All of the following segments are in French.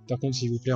Par contre, s'il vous plaît,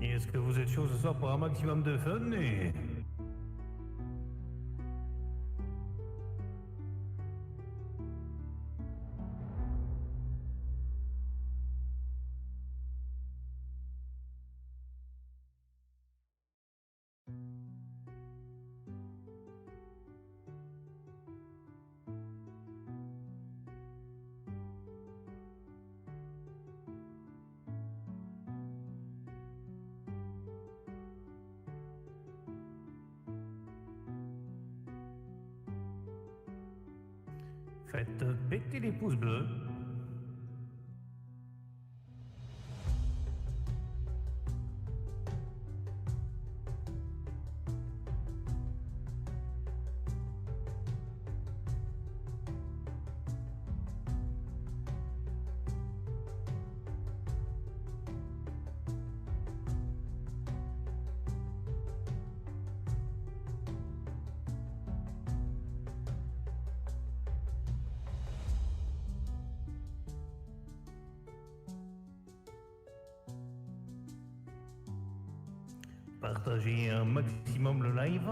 Et est-ce que vous êtes chaud ce soir pour un maximum de fun et... Faites péter les pouces bleus. Partagez un maximum le live.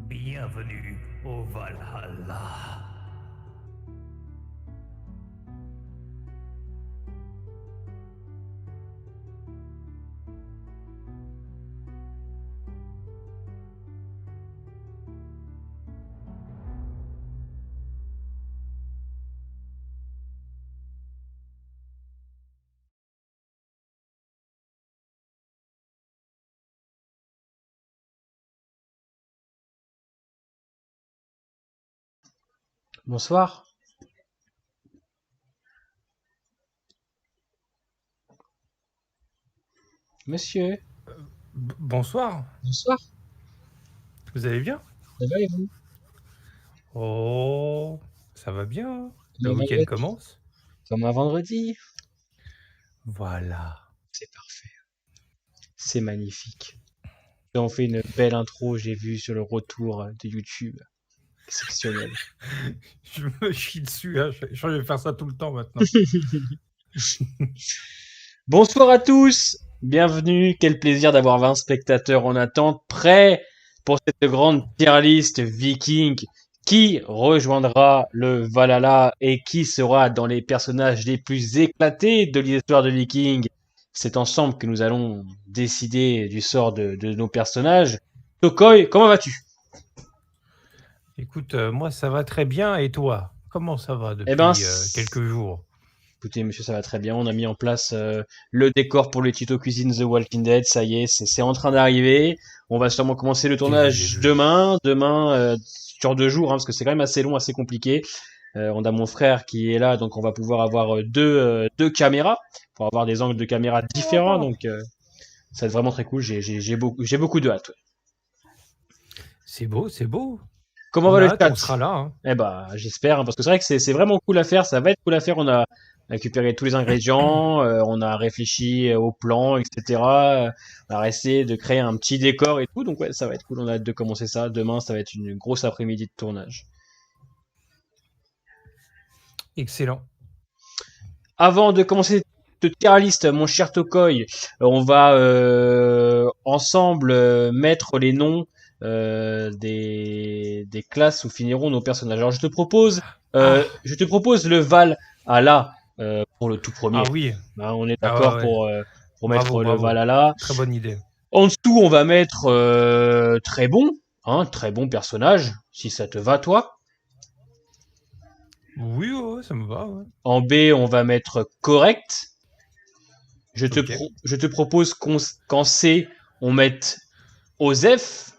Bienvenue au Valhalla. Bonsoir. Monsieur, Bonsoir, bonsoir. vous allez bien? Ça va et vous? Oh, ça va bien, hein. Le Comme un week-end vendredi. commence. Comme un vendredi. Voilà. C'est parfait. C'est magnifique. On fait une belle intro, j'ai vu sur le retour de YouTube. Exceptionnel. Je me chie dessus, hein. Je vais faire ça tout le temps maintenant. Bonsoir à tous. Bienvenue. Quel plaisir d'avoir 20 spectateurs en attente, prêts pour cette grande tier list viking. Qui rejoindra le Valhalla et qui sera dans les personnages les plus éclatés de l'histoire de Viking? C'est ensemble que nous allons décider du sort de nos personnages. Tokoi, comment vas-tu? Écoute, moi ça va très bien et toi? Comment ça va Eh ben, depuis quelques jours? écoutez, monsieur, ça va très bien. On a mis en place le décor pour les tutos cuisine The Walking Dead. Ça y est, c'est en train d'arriver. On va sûrement commencer le J'ai tournage vu. demain, sur 2 jours, hein, parce que c'est quand même assez long, assez compliqué. On a mon frère qui est là, donc on va pouvoir avoir deux caméras pour avoir des angles de caméra différents. Donc ça va être vraiment très cool. J'ai beaucoup de hâte. Ouais. C'est beau, c'est beau. Comment On va a le hâte, on chat? sera là, hein. Eh ben, j'espère, hein, parce que c'est vrai que c'est vraiment cool à faire. Ça va être cool à faire. On a récupéré tous les ingrédients, on a réfléchi au plan, etc. On a essayé de créer un petit décor et tout. Donc ouais, ça va être cool. On a hâte de commencer ça. Demain, ça va être une grosse après-midi de tournage. Excellent. Avant de commencer cette tier list, mon cher Tokoi, on va ensemble mettre les noms des classes où finiront nos personnages. Alors Ah, je te propose le Val à la pour le tout premier. ah oui. Hein, on est Ah d'accord ouais, ouais. pour Bravo, mettre le Val bravo. à la. Très bonne idée. En dessous, on va mettre très bon, hein, très bon personnage, si ça te va toi. Oui, ouais, ouais, ça me va, ouais. En B, on va mettre correct. Ok. Je te propose qu'en C, on mette Osef.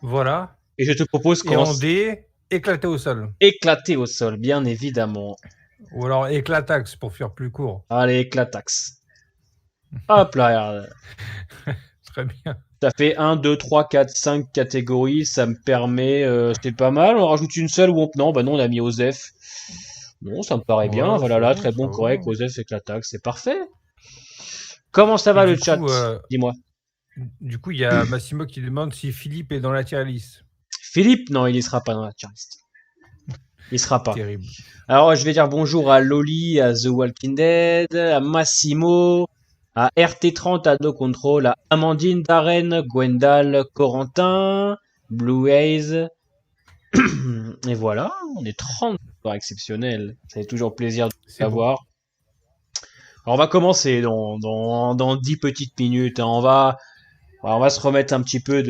Voilà. Et je te propose Et qu'en en D, éclaté au sol. éclater au sol, bien évidemment. Ou alors éclataxe pour faire plus court. Allez, éclatax. Hop là, regarde. Très bien. Ça fait 1, 2, 3, 4, 5 catégories. Ça me permet... c'est pas mal. On rajoute une seule ou on... Non, bah non, on a mis Osef. Non, ça me paraît bien. Ouais, Voilà, ça là, va, très ça bon, correct. va. Osef, éclatax, c'est parfait. Comment ça Et va le chat? Dis-moi. du coup, il y a Massimo qui demande si Philippe est dans la tier list. Philippe? Non, il y sera pas dans la tier list. Il sera pas. Terrible. Alors, je vais dire bonjour à Loli, à The Walking Dead, à Massimo, à RT30, à No Control, à Amandine, Darren, Gwendal, Corentin, Blue Haze. Et voilà, on est 30, exceptionnel. Ça fait toujours plaisir de vous C'est beau. avoir. Alors, on va commencer dans 10 petites minutes. Hein. On va se remettre un petit peu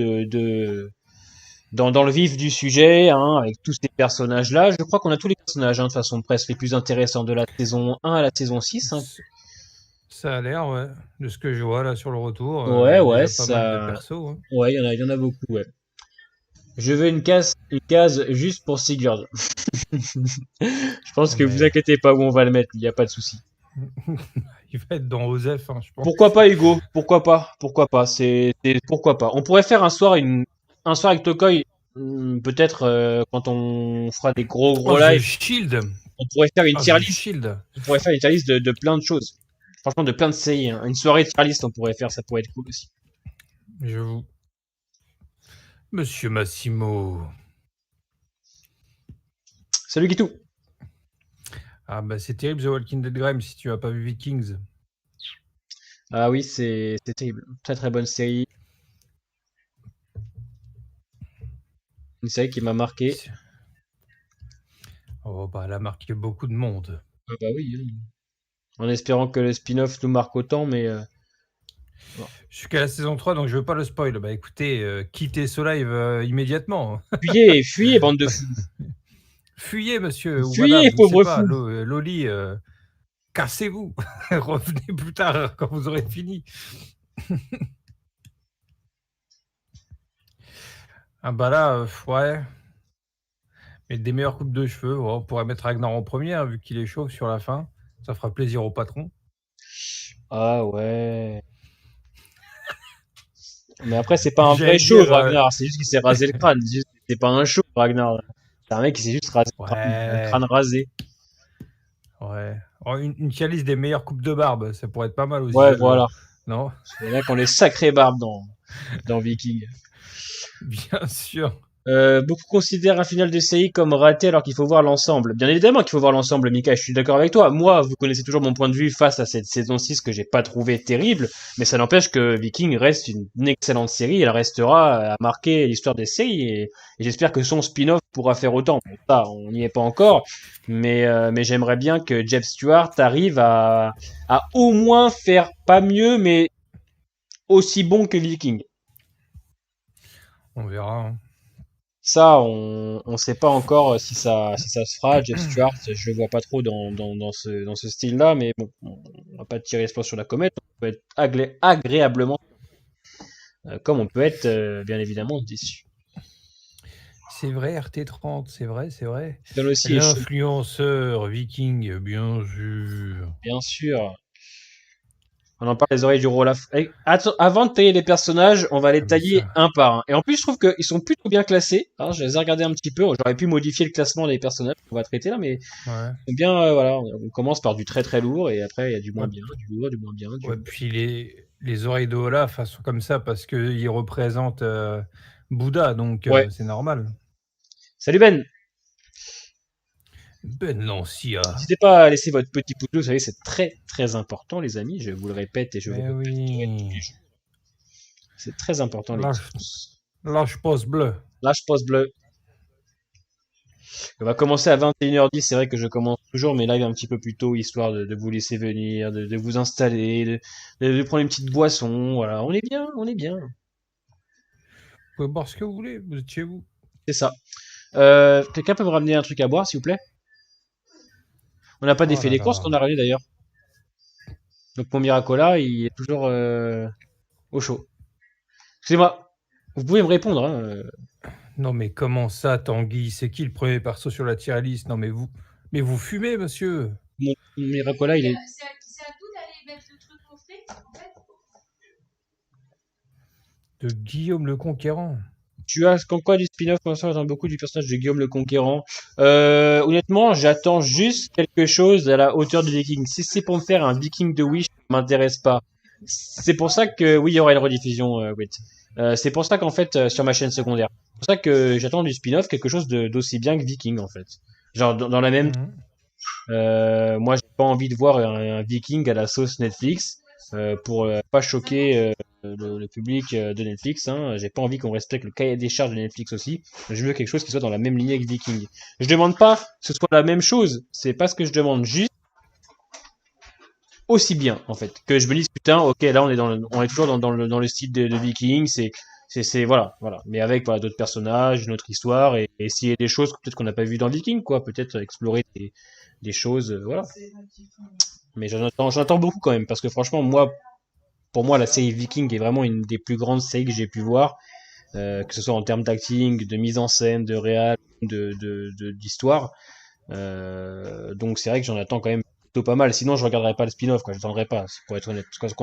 dans le vif du sujet, hein, avec tous ces personnages-là. Je crois qu'on a tous les personnages, hein, de façon presque les plus intéressants de la saison 1 à la saison 6. Hein. Ça a l'air, ouais. De ce que je vois là sur le retour, il Ouais, y a ouais, déjà pas mal de ça, persos, hein. ouais, il y en a beaucoup, ouais. Je veux une case juste pour Sigurd. Je pense Oh, que vous mais inquiétez pas où on va le mettre, il n'y a pas de souci. il va être dans Osef, hein, je Pourquoi pense. pas Hugo? Pourquoi pas? Pourquoi pas? Pourquoi pas? On pourrait faire un soir avec Tokoi, peut-être quand on fera des Oh, gros The lives. Shield. On pourrait faire une Oh, tier The list. Shield. On pourrait faire une tier list de plein de choses. Franchement, de plein de séries. Hein. Une soirée tier list, on pourrait faire, ça pourrait être cool aussi. Je vous. Monsieur Massimo. Salut Guitou. Ah, bah, c'est terrible, The Walking Dead Grimes, si tu n'as pas vu Vikings. Ah oui, c'est terrible. Très très bonne série. Une série qui m'a marqué. Oh, bah, elle a marqué beaucoup de monde. Ah bah oui. Hein. En espérant que le spin-off nous marque autant, mais bon. Je suis qu'à la saison 3, donc je veux pas le spoil. Bah écoutez, quittez ce live immédiatement. Fuyez, fuyez, bande de fous. Fuyez, monsieur ou madame, Fuyez, je ne sais pauvre pas, fou. Loli, cassez-vous. Revenez plus tard quand vous aurez fini. Ah bah là, ouais. Et des meilleures coupes de cheveux, ouais, on pourrait mettre Ragnar en premier, hein, vu qu'il est chauve sur la fin. Ça fera plaisir au patron. Ah ouais. Mais après, c'est pas un vrai J'allais chauve, dire, Ragnar. C'est juste qu'il s'est rasé le crâne. C'est pas un chauve, Ragnar. C'est un mec qui s'est juste rasé le crâne. Il a le ouais, crâne rasé. ouais. Oh, une chalice des meilleures coupes de barbe, ça pourrait être pas mal aussi, Ouais, celle-là. voilà. Non? Il y en a qui ont les sacrées barbes dans Viking. Bien sûr. Beaucoup considèrent un final de série comme raté alors qu'il faut voir l'ensemble. Bien évidemment qu'il faut voir l'ensemble, Mika, je suis d'accord avec toi. Moi, vous connaissez toujours mon point de vue face à cette saison 6 que j'ai pas trouvé terrible, mais ça n'empêche que Viking reste une excellente série, elle restera à marquer l'histoire des séries, et j'espère que son spin-off pourra faire autant. Bon, ça, on n'y est pas encore, mais j'aimerais bien que Jeff Stewart arrive à au moins faire pas mieux, mais aussi bon que Viking. On verra, hein. Ça, on sait pas encore si ça se fera. Jeff Stewart, je le vois pas trop dans ce style-là, mais bon, on va pas tirer l'espoir sur la comète. On peut être agréablement, comme on peut être, bien évidemment, déçu. C'est vrai, RT30, c'est vrai, c'est vrai. Don aussi est chaud, L'influenceur viking, bien sûr. bien sûr. On en parle les oreilles du rôle. Attends, avant de tailler les personnages, on va les Ah, mais tailler ça. un par un. Et en plus, je trouve qu'ils sont plutôt bien classés. Hein, je les ai regardés un petit peu. J'aurais pu modifier le classement des personnages qu'on va traiter là, mais Ouais. ils sont bien, voilà. On commence par du très très lourd et après il y a du moins Ouais, bien, du lourd, du moins bien, du ouais, lourd. puis les oreilles de Olaf, elles sont comme ça parce qu'ils représentent Bouddha, donc Ouais. c'est normal. Salut Ben. Ben Lancia. N'hésitez pas à laisser votre petit pouce bleu. Vous savez, c'est très très important, les amis. Je vous le répète et je vous Mais répéterai tous les oui. jours. C'est très important, les petits Lâche, pouces. lâche pose bleu. Lâche post bleu. On va commencer à 21h10. C'est vrai que je commence toujours mes lives un petit peu plus tôt, histoire de vous laisser venir, de vous installer, de prendre une petite boisson. Voilà, on est bien, on est bien. Vous pouvez boire ce que vous voulez, vous êtes chez vous. C'est ça. Quelqu'un peut me ramener un truc à boire, s'il vous plaît? On n'a pas Oh défait là les courses là. qu'on a ramené d'ailleurs. Donc mon Miracola, il est toujours au chaud. Excusez-moi, vous pouvez me répondre, hein. Non mais comment ça, Tanguy? C'est qui le premier perso sur la tier list? Non mais vous fumez, monsieur. Mon Miracola, il est. C'est à tout d'aller mettre le truc au frais, en fait. De Guillaume le Conquérant. Tu as comme quoi du spin-off, pour l'instant, j'attends beaucoup du personnage de Guillaume le Conquérant. Honnêtement, j'attends juste quelque chose à la hauteur du Viking. Si c'est pour me faire un Viking de Wish, ça m'intéresse pas. C'est pour ça que, oui, il y aura une rediffusion, Wait. C'est pour ça qu'en fait, sur ma chaîne secondaire. C'est pour ça que j'attends du spin-off quelque chose d'aussi bien que Viking, en fait. Genre, dans la même. Mhm. Moi, j'ai pas envie de voir un Viking à la sauce Netflix pour pas choquer le public de Netflix. Hein. J'ai pas envie qu'on respecte le cahier des charges de Netflix aussi. Je veux quelque chose qui soit dans la même lignée que Viking. Je demande pas que ce soit la même chose. C'est pas ce que je demande. Juste aussi bien, en fait. Que je me dise, putain, ok, là, on est toujours dans le style de Viking. Voilà, voilà. Mais avec voilà, d'autres personnages, une autre histoire et essayer des choses peut-être qu'on n'a pas vu dans Viking, quoi. Peut-être explorer des choses, voilà. Mais j'en attends beaucoup quand même, parce que franchement, pour moi, la série Viking est vraiment une des plus grandes séries que j'ai pu voir, que ce soit en termes d'acting, de mise en scène, de réal, d'histoire. Donc c'est vrai que j'en attends quand même plutôt pas mal. Sinon, je regarderais pas le spin-off, quoi. J'attendrais pas, pour être honnête. Parce que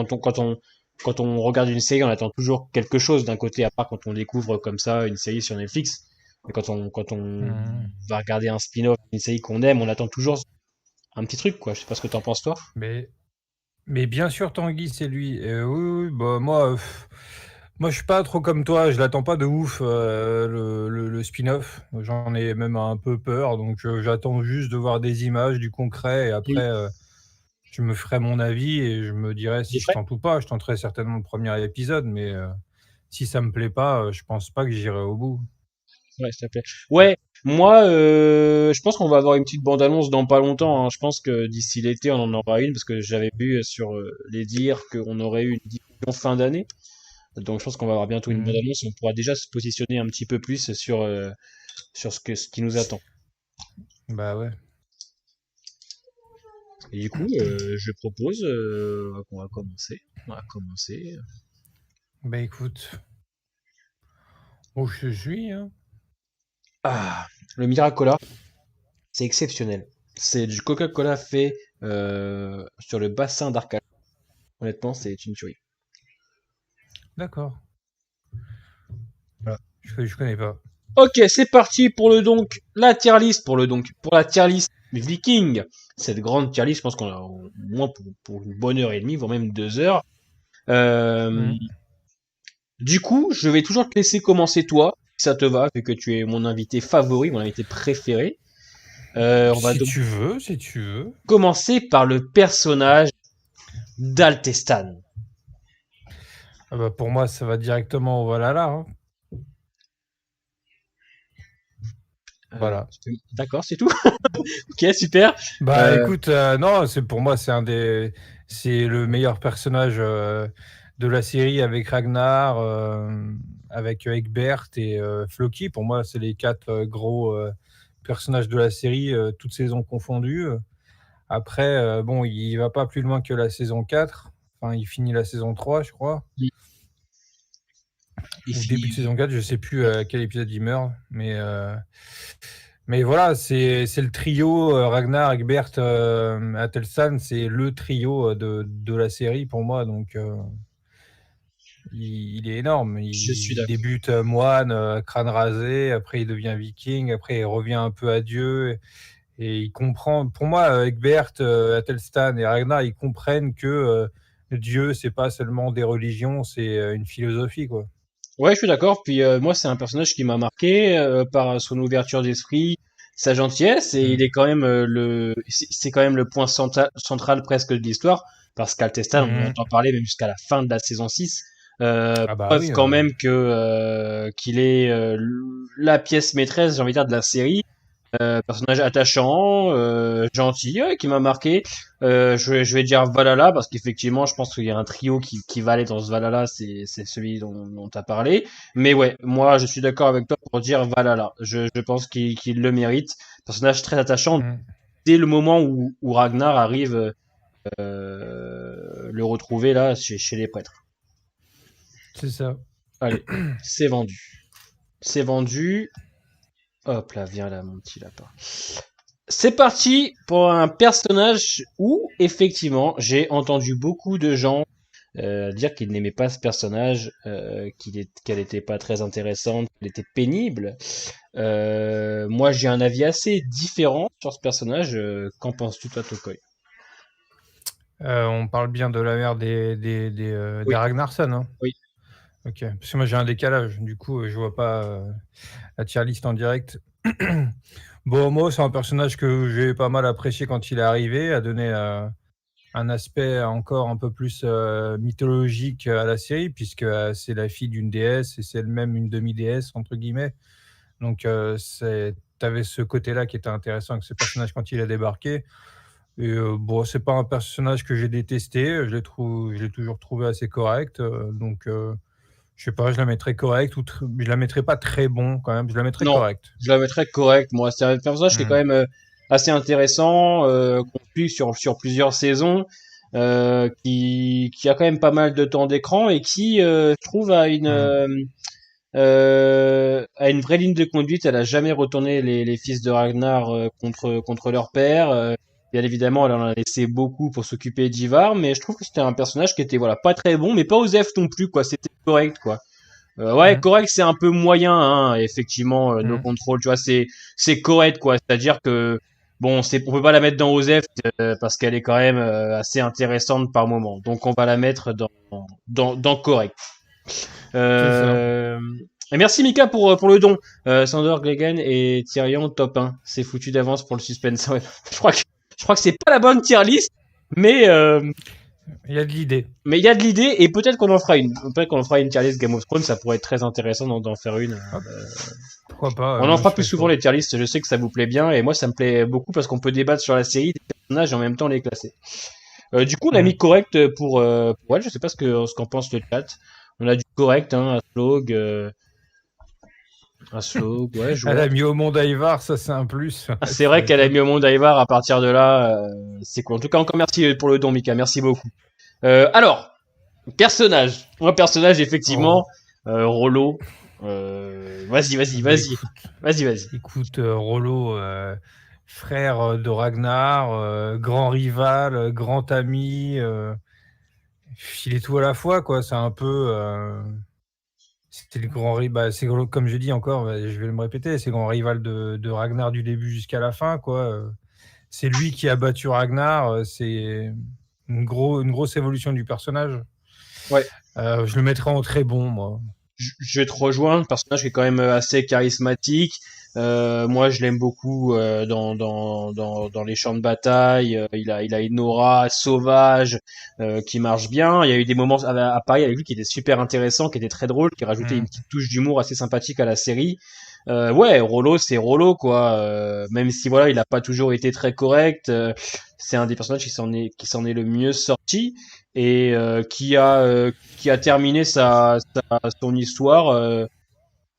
quand on regarde une série, on attend toujours quelque chose d'un côté, à part quand on découvre comme ça une série sur Netflix. Mais quand on Mhm. va regarder un spin-off, une série qu'on aime, on attend toujours un petit truc, quoi. Je sais pas ce que t'en penses, toi. Mais Mais bien sûr, Tanguy, c'est lui. Oui, oui, bah moi, je suis pas trop comme toi. Je l'attends pas de ouf le spin-off. J'en ai même un peu peur, donc j'attends juste de voir des images, du concret, et après, je me ferai mon avis et je me dirai Des si je frais? tente ou pas. Je tenterai certainement le premier épisode, mais si ça me plaît pas, je pense pas que j'irai au bout. Ouais, s'il te plaît. Ouais, moi, je pense qu'on va avoir une petite bande-annonce dans pas longtemps. Hein. Je pense que d'ici l'été, on en aura une, parce que j'avais vu sur les dires qu'on aurait eu une diffusion fin d'année. Donc, je pense qu'on va avoir bientôt une Mhm. bande-annonce. On pourra déjà se positionner un petit peu plus sur ce qui nous attend. Bah ouais. Et du coup, je propose qu'on va commencer. On va commencer. Bah écoute, où je suis, hein. Ah, le Miracola, c'est exceptionnel. C'est du Coca-Cola fait sur le bassin d'Arcachon. Honnêtement, c'est une tuerie. D'accord. Voilà. Je connais pas. Ok, c'est parti pour la tier list, pour la tier list Viking. Cette grande tier list, je pense qu'on a au moins pour une bonne heure et demie, voire même 2 heures. Euh, Mhm. du coup, je vais toujours te laisser commencer toi, si ça te va, vu que tu es mon invité favori, mon invité préféré. On va Si donc tu veux, si tu veux. commencer par le personnage d'Altestan. Ah bah, pour moi, ça va directement au Valhalla. Hein. Voilà. D'accord, c'est tout. Ok, super. Bah Euh, écoute, non, c'est pour moi, c'est le meilleur personnage de la série avec Ragnar, avec Egbert et Floki. Pour moi, c'est les quatre gros personnages de la série, toutes saisons confondues. Après, bon, il va pas plus loin que la saison 4. Enfin, il finit la saison 3, je crois. il Ou début finit. de saison 4, je sais plus à quel épisode il meurt. Mais voilà, c'est le trio Ragnar, Egbert, Athelstan, c'est le trio de la série pour moi. Donc, il est énorme. Je suis Il d'accord. débute moine, crâne rasé, après il devient viking, après il revient un peu à Dieu. Et il comprend, pour moi, Egbert, Athelstan et Ragnar, ils comprennent que Dieu, c'est pas seulement des religions, c'est une philosophie, quoi. Ouais, je suis d'accord. Puis moi, c'est un personnage qui m'a marqué par son ouverture d'esprit, sa gentillesse, et il Mm. est quand même c'est quand même le point central presque de l'histoire, parce qu'Altestan, on en Mhm. entend parler même jusqu'à la fin de la saison 6. Ah bah Preuve oui. quand même que qu'il est la pièce maîtresse, j'ai envie de dire, de la série. Personnage attachant, gentil, ouais, qui m'a marqué. Je vais dire Valhalla parce qu'effectivement, je pense qu'il y a un trio qui va aller dans ce Valhalla, c'est celui dont tu as parlé. Mais ouais, moi, je suis d'accord avec toi pour dire Valhalla. Je pense qu'il le mérite. Personnage très attachant Mm. dès le moment où Ragnar arrive le retrouver là chez les prêtres. C'est ça. Allez, c'est vendu. C'est vendu. Hop là, viens là, mon petit lapin. C'est parti pour un personnage où, effectivement, j'ai entendu beaucoup de gens dire qu'ils n'aimaient pas ce personnage, qu'elle était pas très intéressante, qu'elle était pénible. Moi, j'ai un avis assez différent sur ce personnage. Qu'en penses-tu, toi, Tokoi? On parle bien de la mère des Oui, Ragnarsson, hein. oui. Ok. Parce que moi j'ai un décalage, du coup je vois pas la tier list en direct. Bon, moi c'est un personnage que j'ai pas mal apprécié quand il est arrivé, a donné un aspect encore un peu plus mythologique à la série, puisque c'est la fille d'une déesse et c'est elle-même une demi-déesse, entre guillemets. Donc t'avais ce côté-là qui était intéressant avec ce personnage quand il a débarqué. Et bon, c'est pas un personnage que j'ai détesté, je l'ai toujours trouvé assez correct. Donc, je sais pas, je la mettrais correct je la mettrais pas très bon quand même, je la mettrais Non, correct. je la mettrais correct. Moi, c'est un personnage qui est quand Hmm. même assez intéressant, qu'on suit sur plusieurs saisons, qui a quand même pas mal de temps d'écran et qui, je trouve, Hmm. a une vraie ligne de conduite. Elle a jamais retourné les fils de Ragnar contre leur père. Bien évidemment, elle en a laissé beaucoup pour s'occuper d'Ivar, mais je trouve que c'était un personnage qui était voilà pas très bon, mais pas Osef non plus quoi. C'était correct quoi. Ouais, Hmm. correct, c'est un peu moyen, hein. Effectivement, nos Hmm. contrôles, tu vois, c'est correct, quoi. C'est-à-dire que bon, on peut pas la mettre dans OSEF parce qu'elle est quand même assez intéressante par moment. Donc on va la mettre dans correct. C'est ça. Euh, et merci Mika pour le don. Sandor, Glegan et Tyrion top 1. C'est foutu d'avance pour le suspense. Ouais. Je crois que c'est pas la bonne tier list, mais Il y a de l'idée. mais il y a de l'idée et peut-être qu'on en fera une. Peut-être qu'on en fera une tier list Game of Thrones, ça pourrait être très intéressant d'en faire une. Hop, pourquoi pas, On en moi je fera plus serais souvent chaud. les tier lists, je sais que ça vous plaît bien et moi ça me plaît beaucoup parce qu'on peut débattre sur la série des personnages et en même temps les classer. Du coup, on a Hmm. mis correct pour elle, je sais pas ce qu'en pense le chat. On a du correct, hein, un slog, ouais, je Elle vois. a mis au monde Ivar, ça c'est un plus. Ah, c'est Tu vrai qu'elle a m'étonnes. mis au monde Ivar à partir de là, c'est cool. En tout cas, encore merci pour le don, Mika, merci beaucoup. Alors, personnage. Un personnage, effectivement, Oh. Rollo. Vas-y. Écoute, Rollo, frère de Ragnar, grand rival, grand ami, il est tout à la fois, quoi. C'est un peu. C'était le grand rival, comme je dis encore, je vais me répéter, c'est le grand rival de Ragnar du début jusqu'à la fin, quoi. C'est lui qui a battu Ragnar, c'est une grosse évolution du personnage. Ouais. Je le mettrais en très bon, moi. Je vais te rejoindre, le personnage qui est quand même assez charismatique. Moi, je l'aime beaucoup dans les champs de bataille. Il a une aura sauvage qui marche bien. Il y a eu des moments à Paris avec lui qui étaient super intéressants, qui étaient très drôles, qui rajoutaient une petite touche d'humour assez sympathique à la série. Ouais, Rollo, c'est Rollo, quoi. Même si voilà, il a pas toujours été très correct. C'est un des personnages qui s'en est le mieux sorti et qui a terminé son histoire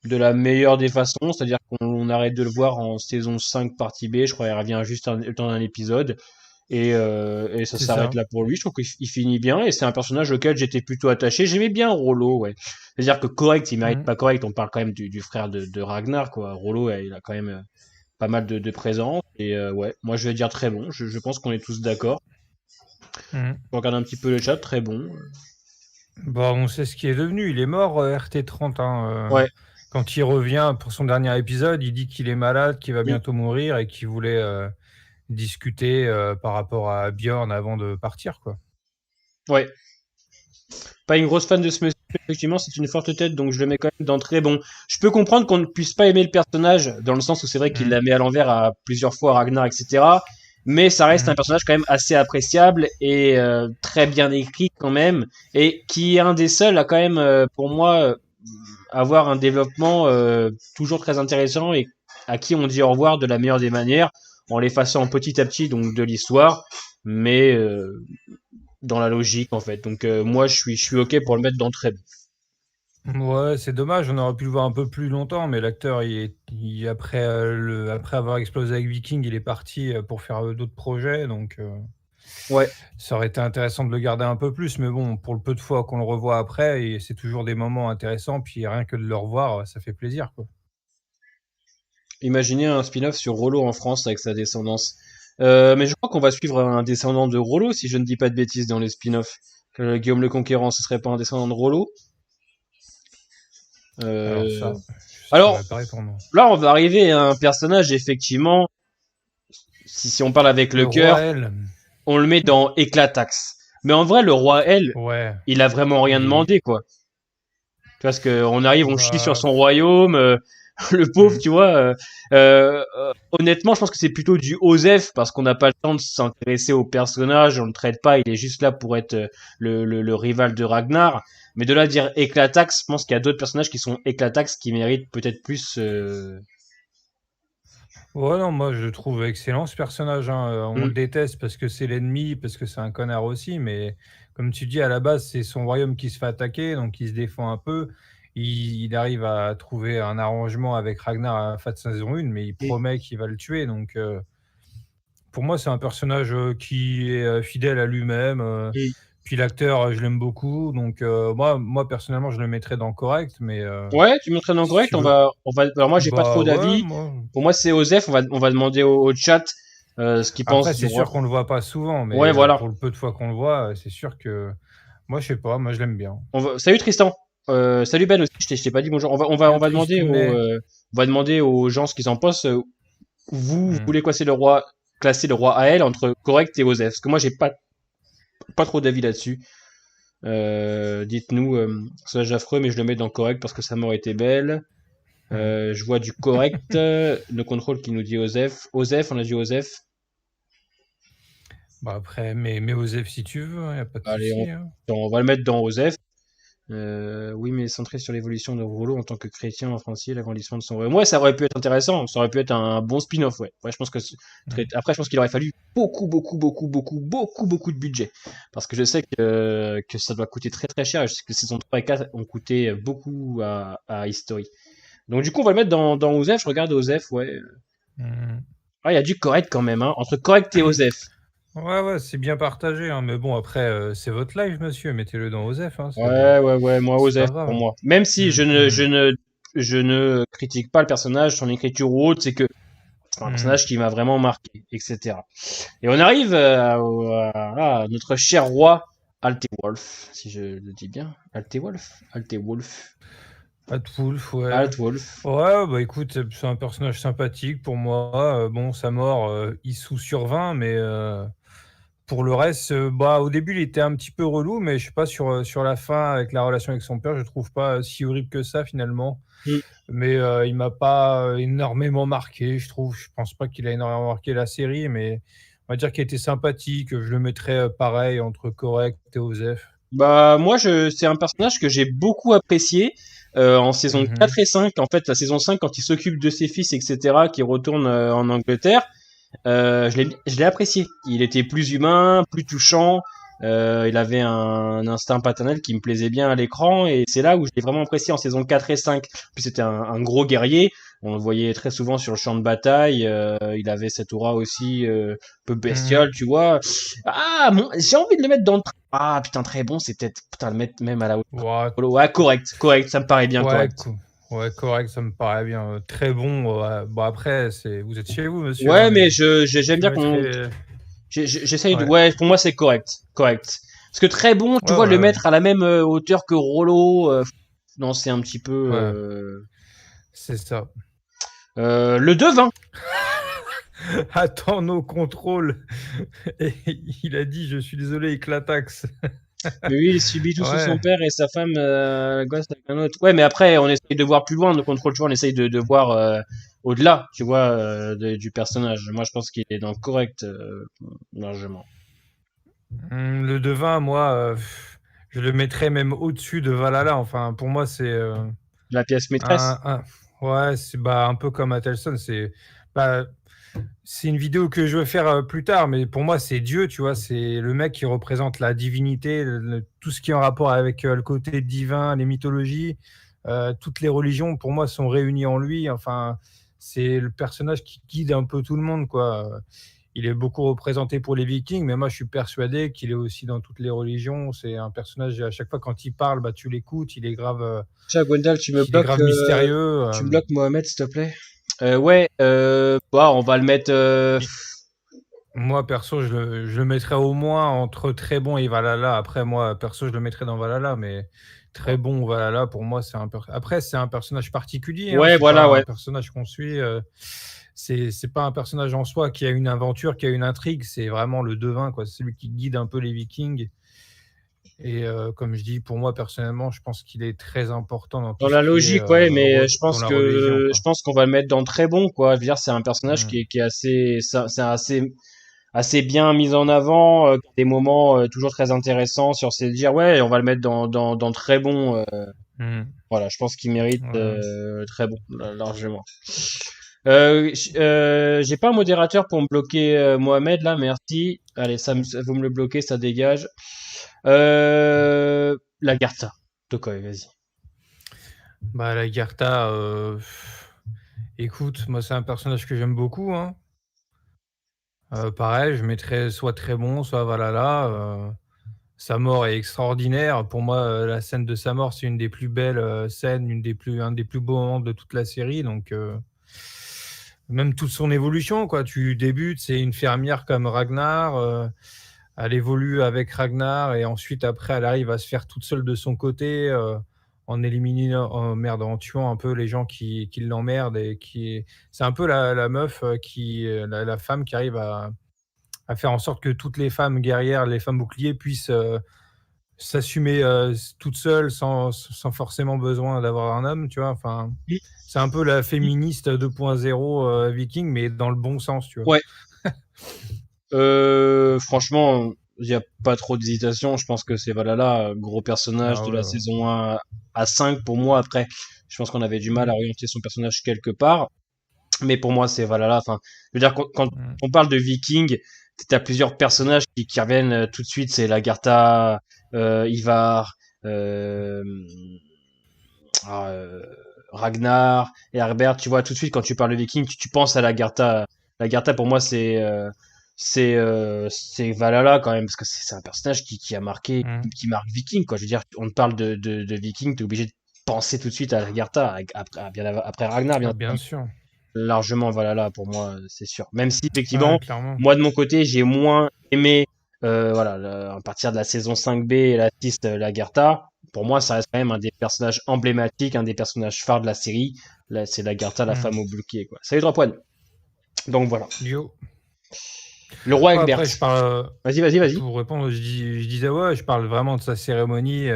de la meilleure des façons, c'est-à-dire qu'on arrête de le voir en saison 5 partie B, je crois, il revient juste le temps d'un épisode, et ça C'est s'arrête ça. là pour lui. Je trouve qu'il finit bien, et c'est un personnage auquel j'étais plutôt attaché. J'aimais bien Rollo, ouais. C'est-à-dire que correct, il mérite pas correct, on parle quand même du frère de Ragnar, quoi. Rollo, ouais, il a quand même pas mal de présence, et ouais, moi je vais dire très bon, je pense qu'on est tous d'accord. Mm. On regarde un petit peu le chat, très bon. Bah, on sait ce qui est devenu. Il est mort, RT30. Hein, Ouais. quand il revient pour son dernier épisode, il dit qu'il est malade, qu'il va bientôt mourir et qu'il voulait discuter par rapport à Bjorn avant de partir, quoi. Ouais. Pas une grosse fan de ce monsieur, effectivement, c'est une forte tête, donc je le mets quand même dans très bon. Je peux comprendre qu'on ne puisse pas aimer le personnage, dans le sens où c'est vrai qu'il la met à l'envers à plusieurs fois, Ragnar, etc. Mais ça reste un personnage quand même assez appréciable et très bien écrit quand même, et qui est un des seuls à quand même, pour moi, avoir un développement toujours très intéressant et à qui on dit au revoir de la meilleure des manières, en l'effaçant petit à petit donc de l'histoire, mais dans la logique en fait. Donc moi je suis ok pour le mettre dans très bon. Ouais, c'est dommage, on aurait pu le voir un peu plus longtemps, mais l'acteur, après, après avoir explosé avec Viking, il est parti pour faire d'autres projets, donc Ouais. ça aurait été intéressant de le garder un peu plus, mais bon, pour le peu de fois qu'on le revoit après, et c'est toujours des moments intéressants, puis rien que de le revoir, ça fait plaisir, quoi. Imaginez un spin-off sur Rollo en France avec sa descendance. Mais je crois qu'on va suivre un descendant de Rollo si je ne dis pas de bêtises dans les spin-offs. Guillaume le Conquérant, ce serait pas un descendant de Rollo? Alors ça, je Alors, saurais pas répondre. là, on va arriver à un personnage, effectivement, si on parle avec le cœur, roi L. on le met dans Éclatax. Mais en vrai, le roi L, Ouais. il a vraiment rien demandé, quoi. Tu vois, parce qu'on arrive, on chie sur son royaume, le pauvre, tu vois. Honnêtement, je pense que c'est plutôt du Osef, parce qu'on n'a pas le temps de s'intéresser au personnage, on le traite pas, il est juste là pour être le rival de Ragnar. Mais de là à dire Éclatax, je pense qu'il y a d'autres personnages qui sont Éclatax qui méritent peut-être plus. Ouais, non, moi je le trouve excellent ce personnage. Hein. On le déteste parce que c'est l'ennemi, parce que c'est un connard aussi, mais comme tu dis, à la base, c'est son royaume qui se fait attaquer, donc il se défend un peu. Il arrive à trouver un arrangement avec Ragnar à la fin de saison 1, mais il promet qu'il va le tuer. Donc pour moi, c'est un personnage qui est fidèle à lui-même. Puis l'acteur, je l'aime beaucoup. Donc moi, personnellement, je le mettrais dans correct, mais Ouais, tu mettrais dans si correct, tu veux. alors moi j'ai pas trop Ouais, d'avis. moi. Pour moi c'est Osef, on va demander au chat ce qu'il pense Après, du c'est roi. sûr qu'on le voit pas souvent, mais Ouais, voilà. pour le peu de fois qu'on le voit, c'est sûr que moi, je sais pas, moi je l'aime bien. Salut Tristan. Salut Ben aussi, je t'ai pas dit bonjour. On va demander Tristounet. on va demander aux gens ce qu'ils en pensent. Vous Hmm. voulez classer le roi AL entre correct et Osef? Parce que moi j'ai pas trop d'avis là-dessus. Dites-nous, personnage affreux, mais je le mets dans correct parce que sa mort était belle. Je vois du correct, le contrôle qui nous dit Osef. Osef, on a dit Osef. Bah après, mais Osef si tu veux, y a pas de Allez, souci. Hein. on va le mettre dans Osef. Oui, mais centré sur l'évolution de Rollo en tant que chrétien en Francie, l'agrandissement de son royaume. Ouais, ça aurait pu être intéressant, ça aurait pu être un bon spin-off, ouais. Ouais, je pense que après, je pense qu'il aurait fallu beaucoup de budget. Parce que je sais que ça doit coûter très très cher. Je sais que saison 3 et 4 ont coûté beaucoup à History. Donc du coup, on va le mettre dans Osef. Je regarde Osef, ouais. Ah, il y a du correct quand même, hein. Entre correct et Osef. Ouais, c'est bien partagé, hein, mais bon, après, c'est votre live, monsieur, mettez-le dans Osef. Hein, Ouais, moi c'est pas Osef grave. pour Hein. moi. Même si je je ne critique pas le personnage, son écriture ou autre, c'est que c'est un personnage qui m'a vraiment marqué, etc. Et on arrive à notre cher roi, Altewolf, si je le dis bien. Altewolf. Altwolf, ouais. Altwolf. Ouais, bah écoute, c'est un personnage sympathique pour moi. Bon, sa mort, il sous-survint, mais pour le reste, bah au début, il était un petit peu relou, mais je sais pas, sur la fin, avec la relation avec son père, je trouve pas si horrible que ça finalement. Mm. Mais il m'a pas énormément marqué, je trouve. Je pense pas qu'il a énormément marqué la série, mais on va dire qu'il était sympathique. Je le mettrais pareil entre correct et Osef. Bah moi c'est un personnage que j'ai beaucoup apprécié en saison Mhm. 4 et 5. En fait, la saison 5 quand il s'occupe de ses fils, etc., qui retourne en Angleterre, je l'ai apprécié. Il était plus humain, plus touchant. Il avait un instinct paternel qui me plaisait bien à l'écran et c'est là où je l'ai vraiment apprécié en saison 4 et 5. Puis c'était un gros guerrier. On le voyait très souvent sur le champ de bataille. Il avait cette aura aussi peu bestiole, tu vois. Ah, j'ai envie de le mettre dans le... Ah, putain, très bon, c'est peut-être... Putain, le mettre même à la Ouais, Ouais, correct, ça me paraît bien ouais, correct. ouais, correct, ça me paraît bien. Très bon. Ouais. Bon, après, vous êtes chez vous, monsieur, hein, Ouais, mais mais j'aime je bien qu'on... mettrais. J'essaye de... Ouais, Ouais, pour moi, c'est correct. Parce que très bon, tu ouais, vois, le ouais, ouais. mettre à la même hauteur que Rollo, non, c'est un petit peu... Ouais, c'est ça. Le devin. Attends nos contrôles. Et il a dit, je suis désolé, éclataxe. Mais oui, il subit tout sous son Ouais. père et sa femme gosse avec un autre. Ouais, mais après, on essaye de voir plus loin, de contrôle, tu vois, on essaye de voir au-delà, tu vois, du personnage. Moi, je pense qu'il est dans le correct, largement. Le devin, moi, je le mettrais même au-dessus de Valhalla. Enfin, pour moi, c'est La pièce maîtresse. un, ouais, c'est bah, un peu comme Atelson. Bah, c'est une vidéo que je veux faire plus tard, mais pour moi, c'est Dieu, tu vois. C'est le mec qui représente la divinité, tout ce qui est en rapport avec le côté divin, les mythologies, toutes les religions, pour moi, sont réunies en lui. Enfin, c'est le personnage qui guide un peu tout le monde, quoi. Il est beaucoup représenté pour les Vikings, mais moi, je suis persuadé qu'il est aussi dans toutes les religions. C'est un personnage, à chaque fois quand il parle, bah, tu l'écoutes, Tiens, Gwendal, il est grave mystérieux. tu me bloques Mohamed, s'il te plaît. Ouais, bah, on va le mettre. Moi, perso, je le mettrais au moins entre très bon et Valhalla. Après, moi, perso, je le mettrais dans Valhalla, mais très bon Valhalla, pour moi, Après, c'est un personnage particulier, hein, Ouais, c'est voilà, pas ouais. un personnage qu'on suit. C'est pas un personnage en soi qui a une aventure, qui a une intrigue. C'est vraiment le devin, quoi. C'est celui qui guide un peu les Vikings. Et comme je dis, pour moi, personnellement, je pense qu'il est très important dans Dans tout ce la qui est logique, ouais, mais dans la religion, je quoi. pense qu'on va le mettre dans très bon, quoi. Je veux dire, c'est un personnage Mm. qui est assez, c'est assez bien mis en avant, des moments toujours très intéressants sur ces dire, ouais, on va le mettre dans très bon. Mm. Voilà, je pense qu'il mérite Ouais. très bon, largement. J'ai pas un modérateur pour me bloquer Mohamed là, merci. Allez, vous me le bloquez, ça dégage. Lagartha. Tokoi, vas-y. Bah, la Gartha, écoute, moi, c'est un personnage que j'aime beaucoup, hein. Pareil, je mettrais soit très bon, soit Valhalla. Sa mort est extraordinaire. Pour moi, la scène de sa mort, c'est une des plus belles scènes, un des plus beaux moments de toute la série. Donc, même toute son évolution, quoi. Tu débutes, c'est une fermière comme Ragnar. Elle évolue avec Ragnar et ensuite, après, elle arrive à se faire toute seule de son côté. En éliminant, en tuant un peu les gens qui l'emmerdent c'est un peu la meuf la femme qui arrive à faire en sorte que toutes les femmes guerrières, les femmes boucliers puissent s'assumer toutes seules sans forcément besoin d'avoir un homme, tu vois. Enfin, c'est un peu la féministe 2.0 viking, mais dans le bon sens, tu vois. Ouais. Franchement, il n'y a pas trop d'hésitation. Je pense que c'est Valhalla, gros personnage Ah de ouais, la ouais. saison 1 à 5 pour moi. Après, je pense qu'on avait du mal à Mm, orienter son personnage quelque part. Mais pour moi, c'est Valhalla. Enfin, je veux dire, quand mm, on parle de Viking, t'as plusieurs personnages qui reviennent tout de suite. C'est Lagartha, Ivar, euh, ah, Ragnar et Herbert. Tu vois, tout de suite, quand tu parles de Viking, tu penses à Lagartha. Lagartha, pour moi, c'est Valhalla quand même, parce que c'est un personnage qui a marqué, mm. qui marque Viking, quoi. Je veux dire, on te parle de Viking, t'es obligé de penser tout de suite à Agartha, après Ragnar, Bien sûr. largement Valhalla pour moi, c'est sûr. Même si effectivement, Ouais, clairement. moi de mon côté, j'ai moins aimé à partir de la saison 5B et la 6 Lagertha. Pour moi, ça reste quand même un des personnages emblématiques, un des personnages phares de la série. Là, c'est Lagertha, la femme au bouclier, quoi. Salut 3 points. Donc voilà. Yo. Le roi Ouais, Egbert. après, je parle. Vas-y. Pour répondre, je disais, ouais, je parle vraiment de sa cérémonie,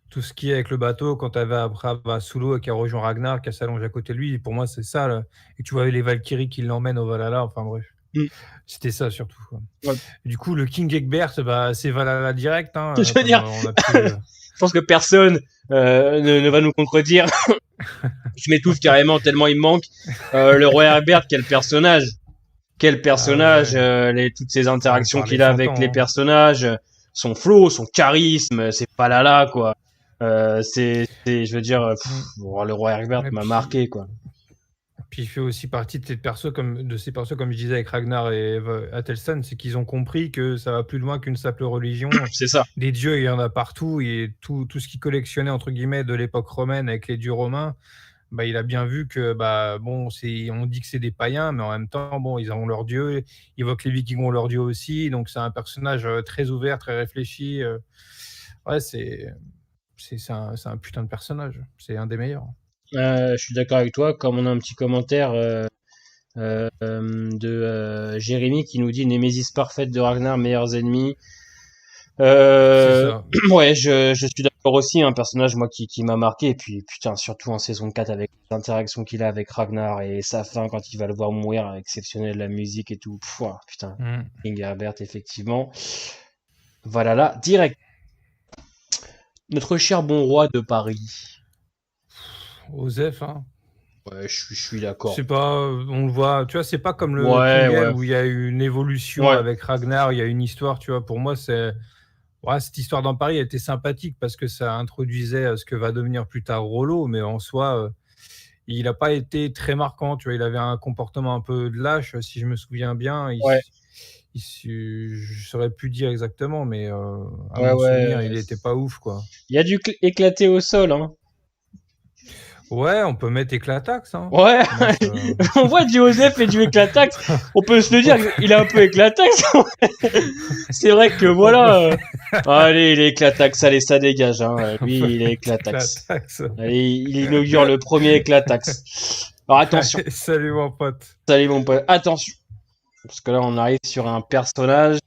tout ce qui est avec le bateau, quand elle va après à Solo et qu'elle rejoint Ragnar, qu'elle s'allonge à côté de lui. Pour moi, c'est ça. Là. Et tu vois les Valkyries qui l'emmènent au Valhalla. Enfin bref. C'était ça surtout. Quoi. Ouais. Du coup, le King Egbert, bah, c'est Valhalla direct. Hein, je veux dire, je pense que personne ne va nous contredire. Je m'étouffe carrément tellement il me manque. Le roi Herbert, quel personnage! Quel personnage! Toutes ces interactions qu'il a avec les personnages, son flow, son charisme, c'est pas là quoi. Je veux dire, le roi Herbert m'a marqué quoi. Puis il fait aussi partie de ces persos comme je disais avec Ragnar et Athelstan, c'est qu'ils ont compris que ça va plus loin qu'une simple religion. C'est ça. Des dieux, il y en a partout et tout ce qu'ils collectionnaient entre guillemets de l'époque romaine avec les dieux romains, bah il a bien vu que on dit que c'est des païens, mais en même temps ils ont leur dieu. Ils voient que les Vikings ont leur dieu aussi, donc c'est un personnage très ouvert, très réfléchi. Ouais, c'est un putain de personnage. C'est un des meilleurs. Je suis d'accord avec toi. Comme on a un petit commentaire de Jérémy qui nous dit Némésis parfaite de Ragnar, meilleurs ennemis. Ouais, je suis d'accord aussi. Un personnage moi qui m'a marqué. Et puis putain, surtout en saison 4 avec l'interaction qu'il a avec Ragnar et sa fin quand il va le voir mourir, exceptionnel, la musique et tout. Putain, King Herbert effectivement. Voilà là, direct. Notre cher bon roi de Paris. Osef, hein. Ouais, je suis d'accord. C'est pas, on le voit, tu vois, c'est pas comme le King où il y a eu une évolution avec Ragnar, il y a une histoire, tu vois. Pour moi, cette histoire dans Paris, elle était sympathique parce que ça introduisait ce que va devenir plus tard Rollo, mais en soi, il n'a pas été très marquant, tu vois. Il avait un comportement un peu de lâche, si je me souviens bien. Je saurais plus dire exactement, mais à mon souvenir, il était pas ouf, quoi. Il y a du éclaté au sol, hein. Ouais, on peut mettre Éclatax. Hein. Ouais, on voit du Osef et du Éclatax. On peut se le dire, il est un peu Éclatax. C'est vrai que voilà. Allez, il est Éclatax, allez, ça dégage. Hein. Lui, il est Éclatax. Allez, il inaugure le premier Éclatax. Alors attention. Salut mon pote. Salut mon pote. Attention. Parce que là, on arrive sur un personnage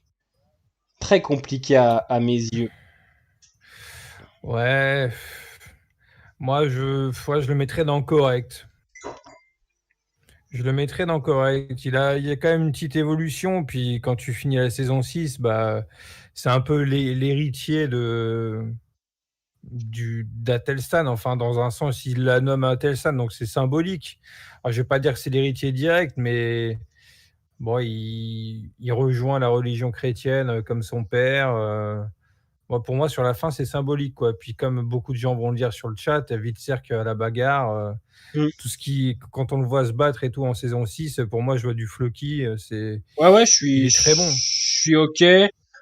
très compliqué à mes yeux. Ouais. Moi, je le mettrais dans correct. Je le mettrais dans correct. Il y a quand même une petite évolution. Puis quand tu finis la saison 6, c'est un peu l'héritier d'Athelstan. Enfin, dans un sens, il la nomme Athelstan, donc c'est symbolique. Alors, je vais pas dire que c'est l'héritier direct, mais il rejoint la religion chrétienne comme son père. Pour moi, sur la fin, c'est symbolique, quoi. Puis comme beaucoup de gens vont le dire sur le chat, Witserk à la bagarre, tout ce qui, quand on le voit se battre et tout en saison 6, pour moi, je vois du Floki. Ouais, il est très bon. Je suis ok.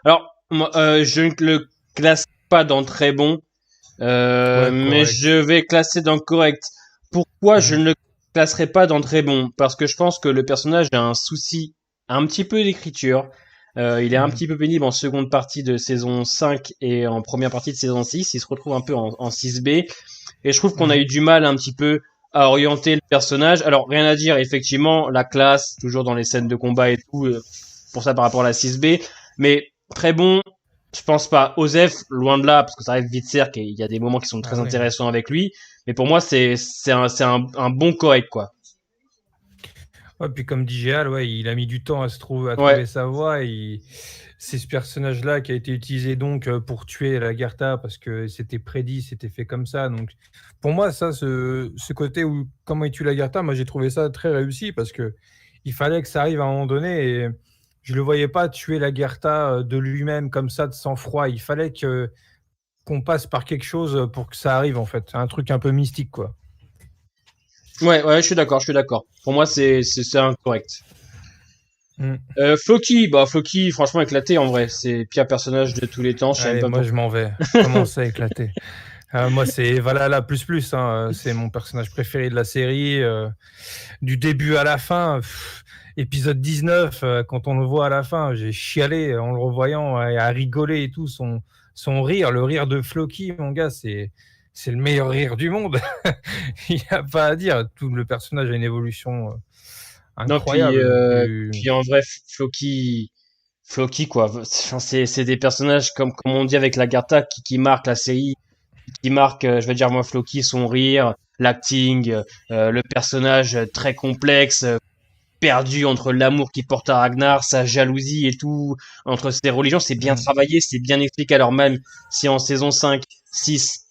Alors, moi, je ne le classe pas dans très bon, mais je vais classer dans correct. Pourquoi je ne le classerai pas dans très bon? Parce que je pense que le personnage a un souci un petit peu d'écriture. Il est un petit peu pénible en seconde partie de saison 5 et en première partie de saison 6. Il se retrouve un peu en 6B. Et je trouve qu'on a eu du mal un petit peu à orienter le personnage. Alors, rien à dire, effectivement, la classe, toujours dans les scènes de combat et tout, pour ça par rapport à la 6B. Mais très bon, je pense pas. Osef, loin de là, parce que ça reste Witserk et il y a des moments qui sont très intéressants avec lui. Mais pour moi, c'est un bon correct, quoi. Ouais, puis comme dit Géal, il a mis du temps à trouver sa voie. C'est ce personnage-là qui a été utilisé donc pour tuer Lagertha parce que c'était prédit, c'était fait comme ça. Donc pour moi, ça, ce côté où comment il tue Lagertha, moi j'ai trouvé ça très réussi parce que il fallait que ça arrive à un moment donné et je le voyais pas tuer Lagertha de lui-même comme ça de sang-froid. Il fallait qu'on passe par quelque chose pour que ça arrive en fait. Un truc un peu mystique, quoi. Ouais, je suis d'accord. Pour moi, c'est incorrect. Floki, franchement éclaté en vrai. C'est le pire personnage de tous les temps. Allez, moi je m'en vais. Comment ça éclater? Moi, c'est Valhalla plus plus. C'est mon personnage préféré de la série. Du début à la fin. Épisode 19, quand on le voit à la fin, j'ai chialé en le revoyant, et à rigoler et tout. Son rire, le rire de Floki, mon gars, c'est le meilleur rire du monde. Il n'y a pas à dire. Tout le personnage a une évolution Non, incroyable. puis en vrai, Floki, quoi. Enfin, c'est des personnages comme on dit avec Lagartha qui marquent la série, qui marquent, je vais dire moi, Floki, son rire, l'acting, le personnage très complexe, perdu entre l'amour qu'il porte à Ragnar, sa jalousie et tout, entre ses religions, c'est bien travaillé, c'est bien expliqué. Alors même si en saison 5, 6,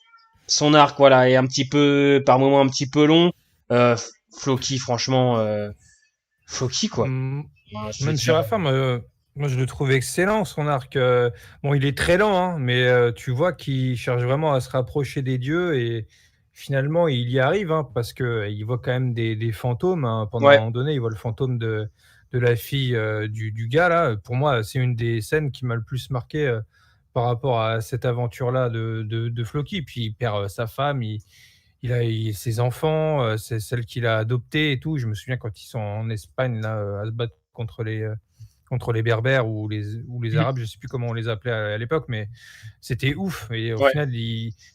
son arc, voilà, est un petit peu, par moments un petit peu long, Floki, franchement, Floki, quoi. Je veux Même sur dire, la fin, moi, je le trouve excellent, son arc. Bon, il est très lent, hein, mais tu vois qu'il cherche vraiment à se rapprocher des dieux et finalement, il y arrive, hein, parce que il voit quand même des fantômes, hein. Pendant un ouais, moment donné, il voit le fantôme de la fille du gars, là. Pour moi, c'est une des scènes qui m'a le plus marqué par rapport à cette aventure-là de Floki. Puis il perd sa femme, ses enfants, c'est celle qu'il a adoptée et tout. Je me souviens quand ils sont en Espagne, là, à se battre contre les Berbères ou les Arabes, je sais plus comment on les appelait à l'époque, mais c'était ouf. Et au ouais, final,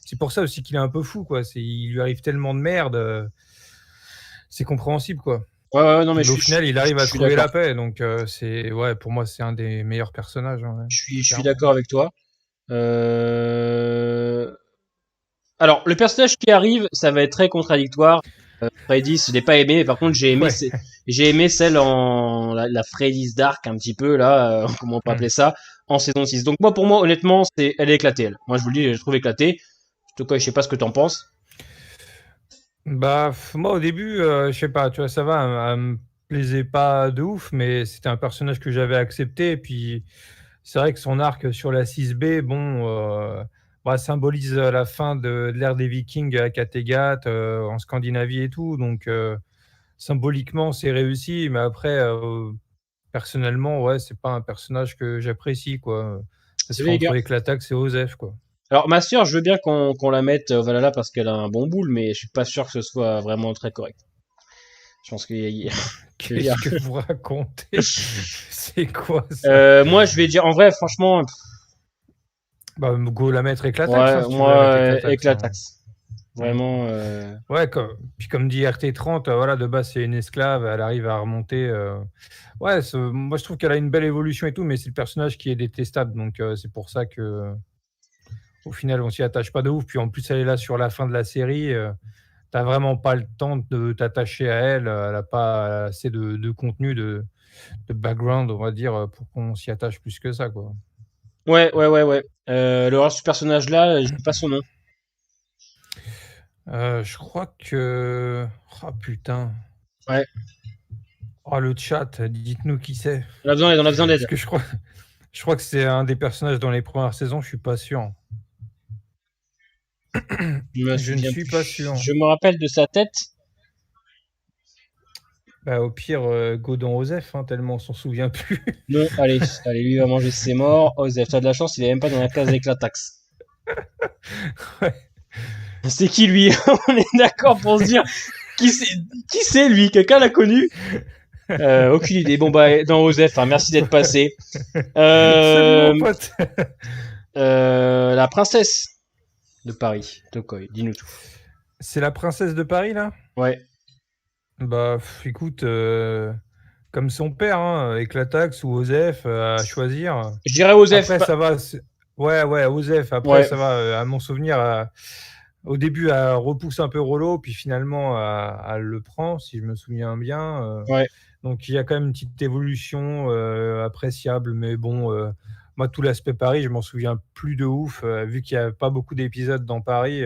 c'est pour ça aussi qu'il est un peu fou, quoi. Il lui arrive tellement de merde, c'est compréhensible, quoi. ouais, non, mais Mais au final, il arrive je à suis trouver d'accord. la paix. Donc, ouais, pour moi, c'est un des meilleurs personnages, hein, ouais, Je suis clairement. d'accord avec toi. Euh... Alors, le personnage qui arrive, ça va être très contradictoire. Freddy, je l'ai pas aimé, mais par contre, Ouais. j'ai aimé celle en la Freddy's Dark un petit peu là, comment on peut Hmm. appeler ça, en saison 6. Donc moi, pour moi, honnêtement, elle est éclatée. Elle. Moi, je vous le dis, je la trouve éclatée. En tout cas, je sais pas ce que t'en penses. Bah, moi, au début, je sais pas, tu vois, ça va, elle me plaisait pas de ouf, mais c'était un personnage que j'avais accepté. Et puis, c'est vrai que son arc sur la 6B, bon, bah, symbolise la fin de l'ère des Vikings à Kattegat, en Scandinavie et tout. Donc, symboliquement, c'est réussi. Mais après, personnellement, ouais, c'est pas un personnage que j'apprécie, quoi. Ça Salut serait les entre gars. Éclatax et Osef, quoi. Alors ma sœur, je veux bien qu'on la mette au Valhalla parce qu'elle a un bon boule, mais je suis pas sûr que ce soit vraiment très correct. Je pense qu'il y a- Qu'est-ce que vous racontez? C'est quoi ça? Moi, je vais dire, en vrai, franchement, Bah, go la mettre Éclatax, hein, ouais, si tu veux la moi, mettre Éclatax, hein. éclataxe. Mm. Vraiment, Ouais, puis comme dit RT30, voilà, de base c'est une esclave, elle arrive à remonter. Ouais, moi je trouve qu'elle a une belle évolution et tout, mais c'est le personnage qui est détestable, donc c'est pour ça que au final on s'y attache pas de ouf. Puis en plus elle est là sur la fin de la série, t'as vraiment pas le temps de t'attacher à elle, elle a pas assez de contenu, de background, on va dire, pour qu'on s'y attache plus que ça, quoi. ouais. Le reste du personnage-là, je sais pas son nom. Je crois que. Ah putain. Ouais. Oh, le chat, dites-nous qui c'est. On a besoin Parce d'aide. que je crois que c'est un des personnages dans les premières saisons, je suis pas sûr. Je me Je ne souviens suis pas plus. sûr. Je me rappelle de sa tête. Bah, au pire, go dans Osef, hein, tellement on s'en souvient plus. Non, allez, lui il va manger ses morts. Oh, Zef, t'as de la chance, il est même pas dans la case éclataxe. Ouais. C'est qui lui? On est d'accord pour se dire qui c'est lui? Quelqu'un l'a connu? Aucune idée. Bon bah dans Osef, hein, merci d'être passé. Salut Euh, mon pote. la princesse de Paris, Tokoi, dis-nous tout. C'est la princesse de Paris, là? Ouais. Bah, écoute, comme son père, hein, Éclatax ou Osef, à choisir. Je dirais Osef. Après, ça va. Ouais, ouais, Osef. Après, Ouais. ça va. À mon souvenir, au début, elle repousse un peu Rollo, puis finalement, elle le prend, si je me souviens bien. Ouais. Donc, il y a quand même une petite évolution appréciable. Mais bon, moi, tout l'aspect Paris, je m'en souviens plus de ouf. Vu qu'il n'y a pas beaucoup d'épisodes dans Paris,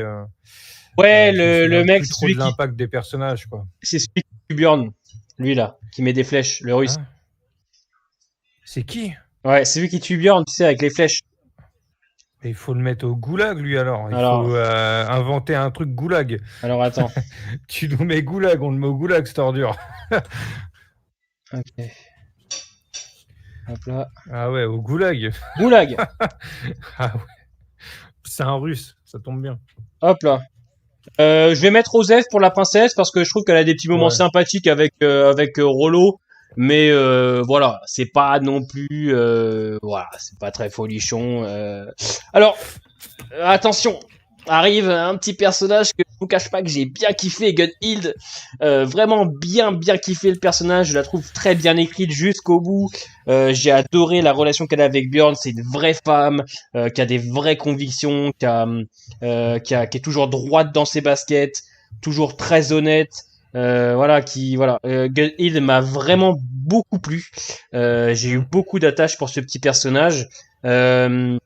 Ouais, je me le souviens mec, plus trop de l'impact des personnages, quoi. c'est celui qui tue Bjorn. Lui là, qui met des flèches, le russe. Hein? C'est qui? Ouais, c'est lui qui tue Bjorn, tu sais, avec les flèches. Il faut le mettre au goulag, lui, alors. Il Alors, faut inventer un truc goulag. alors attends. Tu nous mets goulag, on le met au goulag, cette ordure. Ok. Hop là. Ah ouais, au goulag. Goulag. Ah ouais. C'est un russe. ça tombe bien. Hop là. Je vais mettre Osef pour la princesse parce que je trouve qu'elle a des petits moments Ouais. sympathiques avec Rollo, mais voilà, c'est pas non plus voilà, c'est pas très folichon. Alors attention, arrive un petit personnage que je vous cache pas que j'ai bien kiffé, Gunhild. Vraiment bien kiffé le personnage, je la trouve très bien écrite jusqu'au bout. J'ai adoré la relation qu'elle a avec Björn, c'est une vraie femme qui a des vraies convictions, qui est toujours droite dans ses baskets, toujours très honnête. Gunhild m'a vraiment beaucoup plu. J'ai eu beaucoup d'attaches pour ce petit personnage. Euh,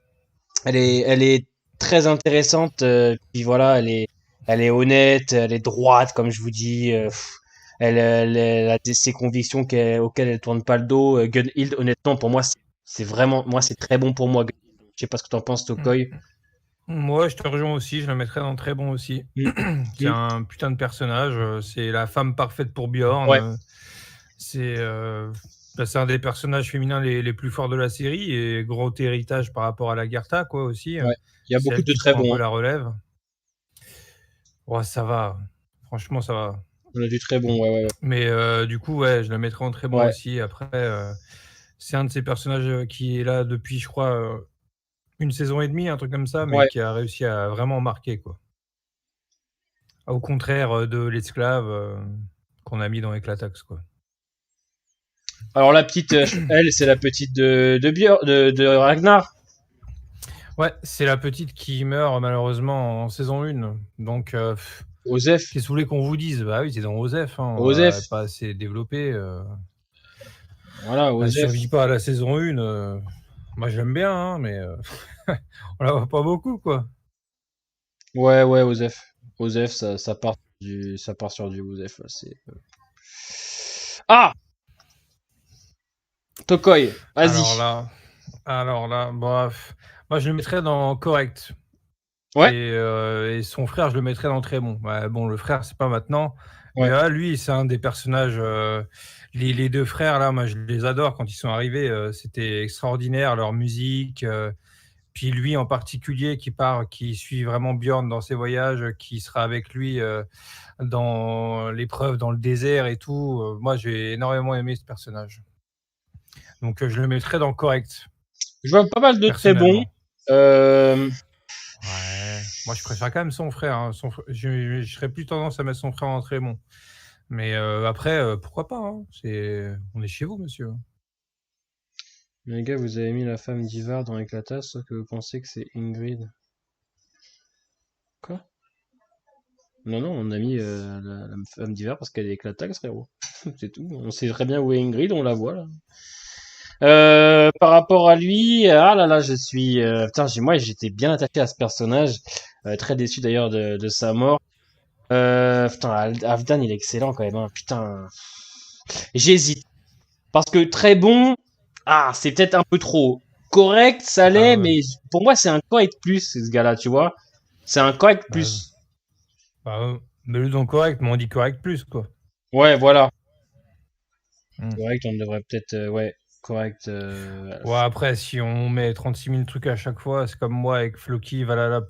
elle est très intéressante. Puis voilà, elle est honnête, elle est droite, comme je vous dis. Elle a ses convictions auxquelles elle tourne pas le dos. Gunhild, honnêtement, pour moi, c'est vraiment, moi, c'est très bon pour moi. Gunhild. Je sais pas ce que t'en penses, Tokoy. Moi, je te rejoins aussi, je la mettrais dans très bon aussi. C'est un putain de personnage, c'est la femme parfaite pour Bjorn. Ouais. C'est un des personnages féminins les plus forts de la série et gros héritage par rapport à la Lagertha, quoi, aussi. Ouais. Il y a C'est beaucoup elle de qui très prend un bons. peu la relève. Ouais, ça va. Franchement, ça va. On a du très bon, ouais. Mais du coup, ouais, je la mettrais en très bon Ouais. aussi. Après, c'est un de ces personnages qui est là depuis, je crois, une saison et demie, un truc comme ça, mais Ouais. qui a réussi à vraiment marquer, quoi. Au contraire de l'esclave qu'on a mis dans Éclatax, quoi. Alors la petite, elle, c'est la petite de Ragnar. Ouais, c'est la petite qui meurt malheureusement en saison 1. Donc, Osef. qu'est-ce que vous voulez qu'on vous dise? Bah oui, c'est dans Osef, hein, Osef. pas assez développé. Voilà, Elle Osef. survit pas à la saison 1. Moi, j'aime bien, hein, mais on la voit pas beaucoup, quoi. Ouais, Osef. Osef, ça part sur du Osef. Là, Ah! Tokoy, vas-y. Alors là, bref. Moi, je le mettrais dans correct. Ouais. Et son frère, je le mettrais dans très bon. Ouais, bon, le frère, c'est pas maintenant. Mais Ouais. là, lui, c'est un des personnages. Les deux frères, là, moi, je les adore quand ils sont arrivés. C'était extraordinaire, leur musique. Puis lui, en particulier, qui suit vraiment Bjorn dans ses voyages, qui sera avec lui dans l'épreuve dans le désert et tout. Moi, j'ai énormément aimé ce personnage. Donc, je le mettrais dans correct. Je vois pas mal de très bons. Personnellement. Ouais, moi je préfère quand même son frère. Hein. Je serais plus tendance à mettre son frère en très bon. Mais après, pourquoi pas, hein. On est chez vous, monsieur. Les gars, vous avez mis la femme d'Ivar dans Éclatas, sauf que vous pensez que c'est Ingrid. Quoi? Non, on a mis la femme d'Ivar parce qu'elle est Éclatax, frérot. C'est tout. On sait très bien où est Ingrid, on la voit là. Par rapport à lui, ah là là, je suis, putain, moi j'étais bien attaché à ce personnage, très déçu d'ailleurs de sa mort. Putain, Avdan il est excellent quand même, hein. Putain, j'hésite parce que très bon, c'est peut-être un peu trop. Correct, ça l'est, mais pour moi c'est un correct plus ce gars-là, tu vois. C'est un correct plus. Mais le don correct, mais on dit correct plus, quoi. Ouais, voilà. Correct, on devrait peut-être, ouais. Correct. Ouais, après, si on met 36 000 trucs à chaque fois, c'est comme moi avec Floki, Valhalla,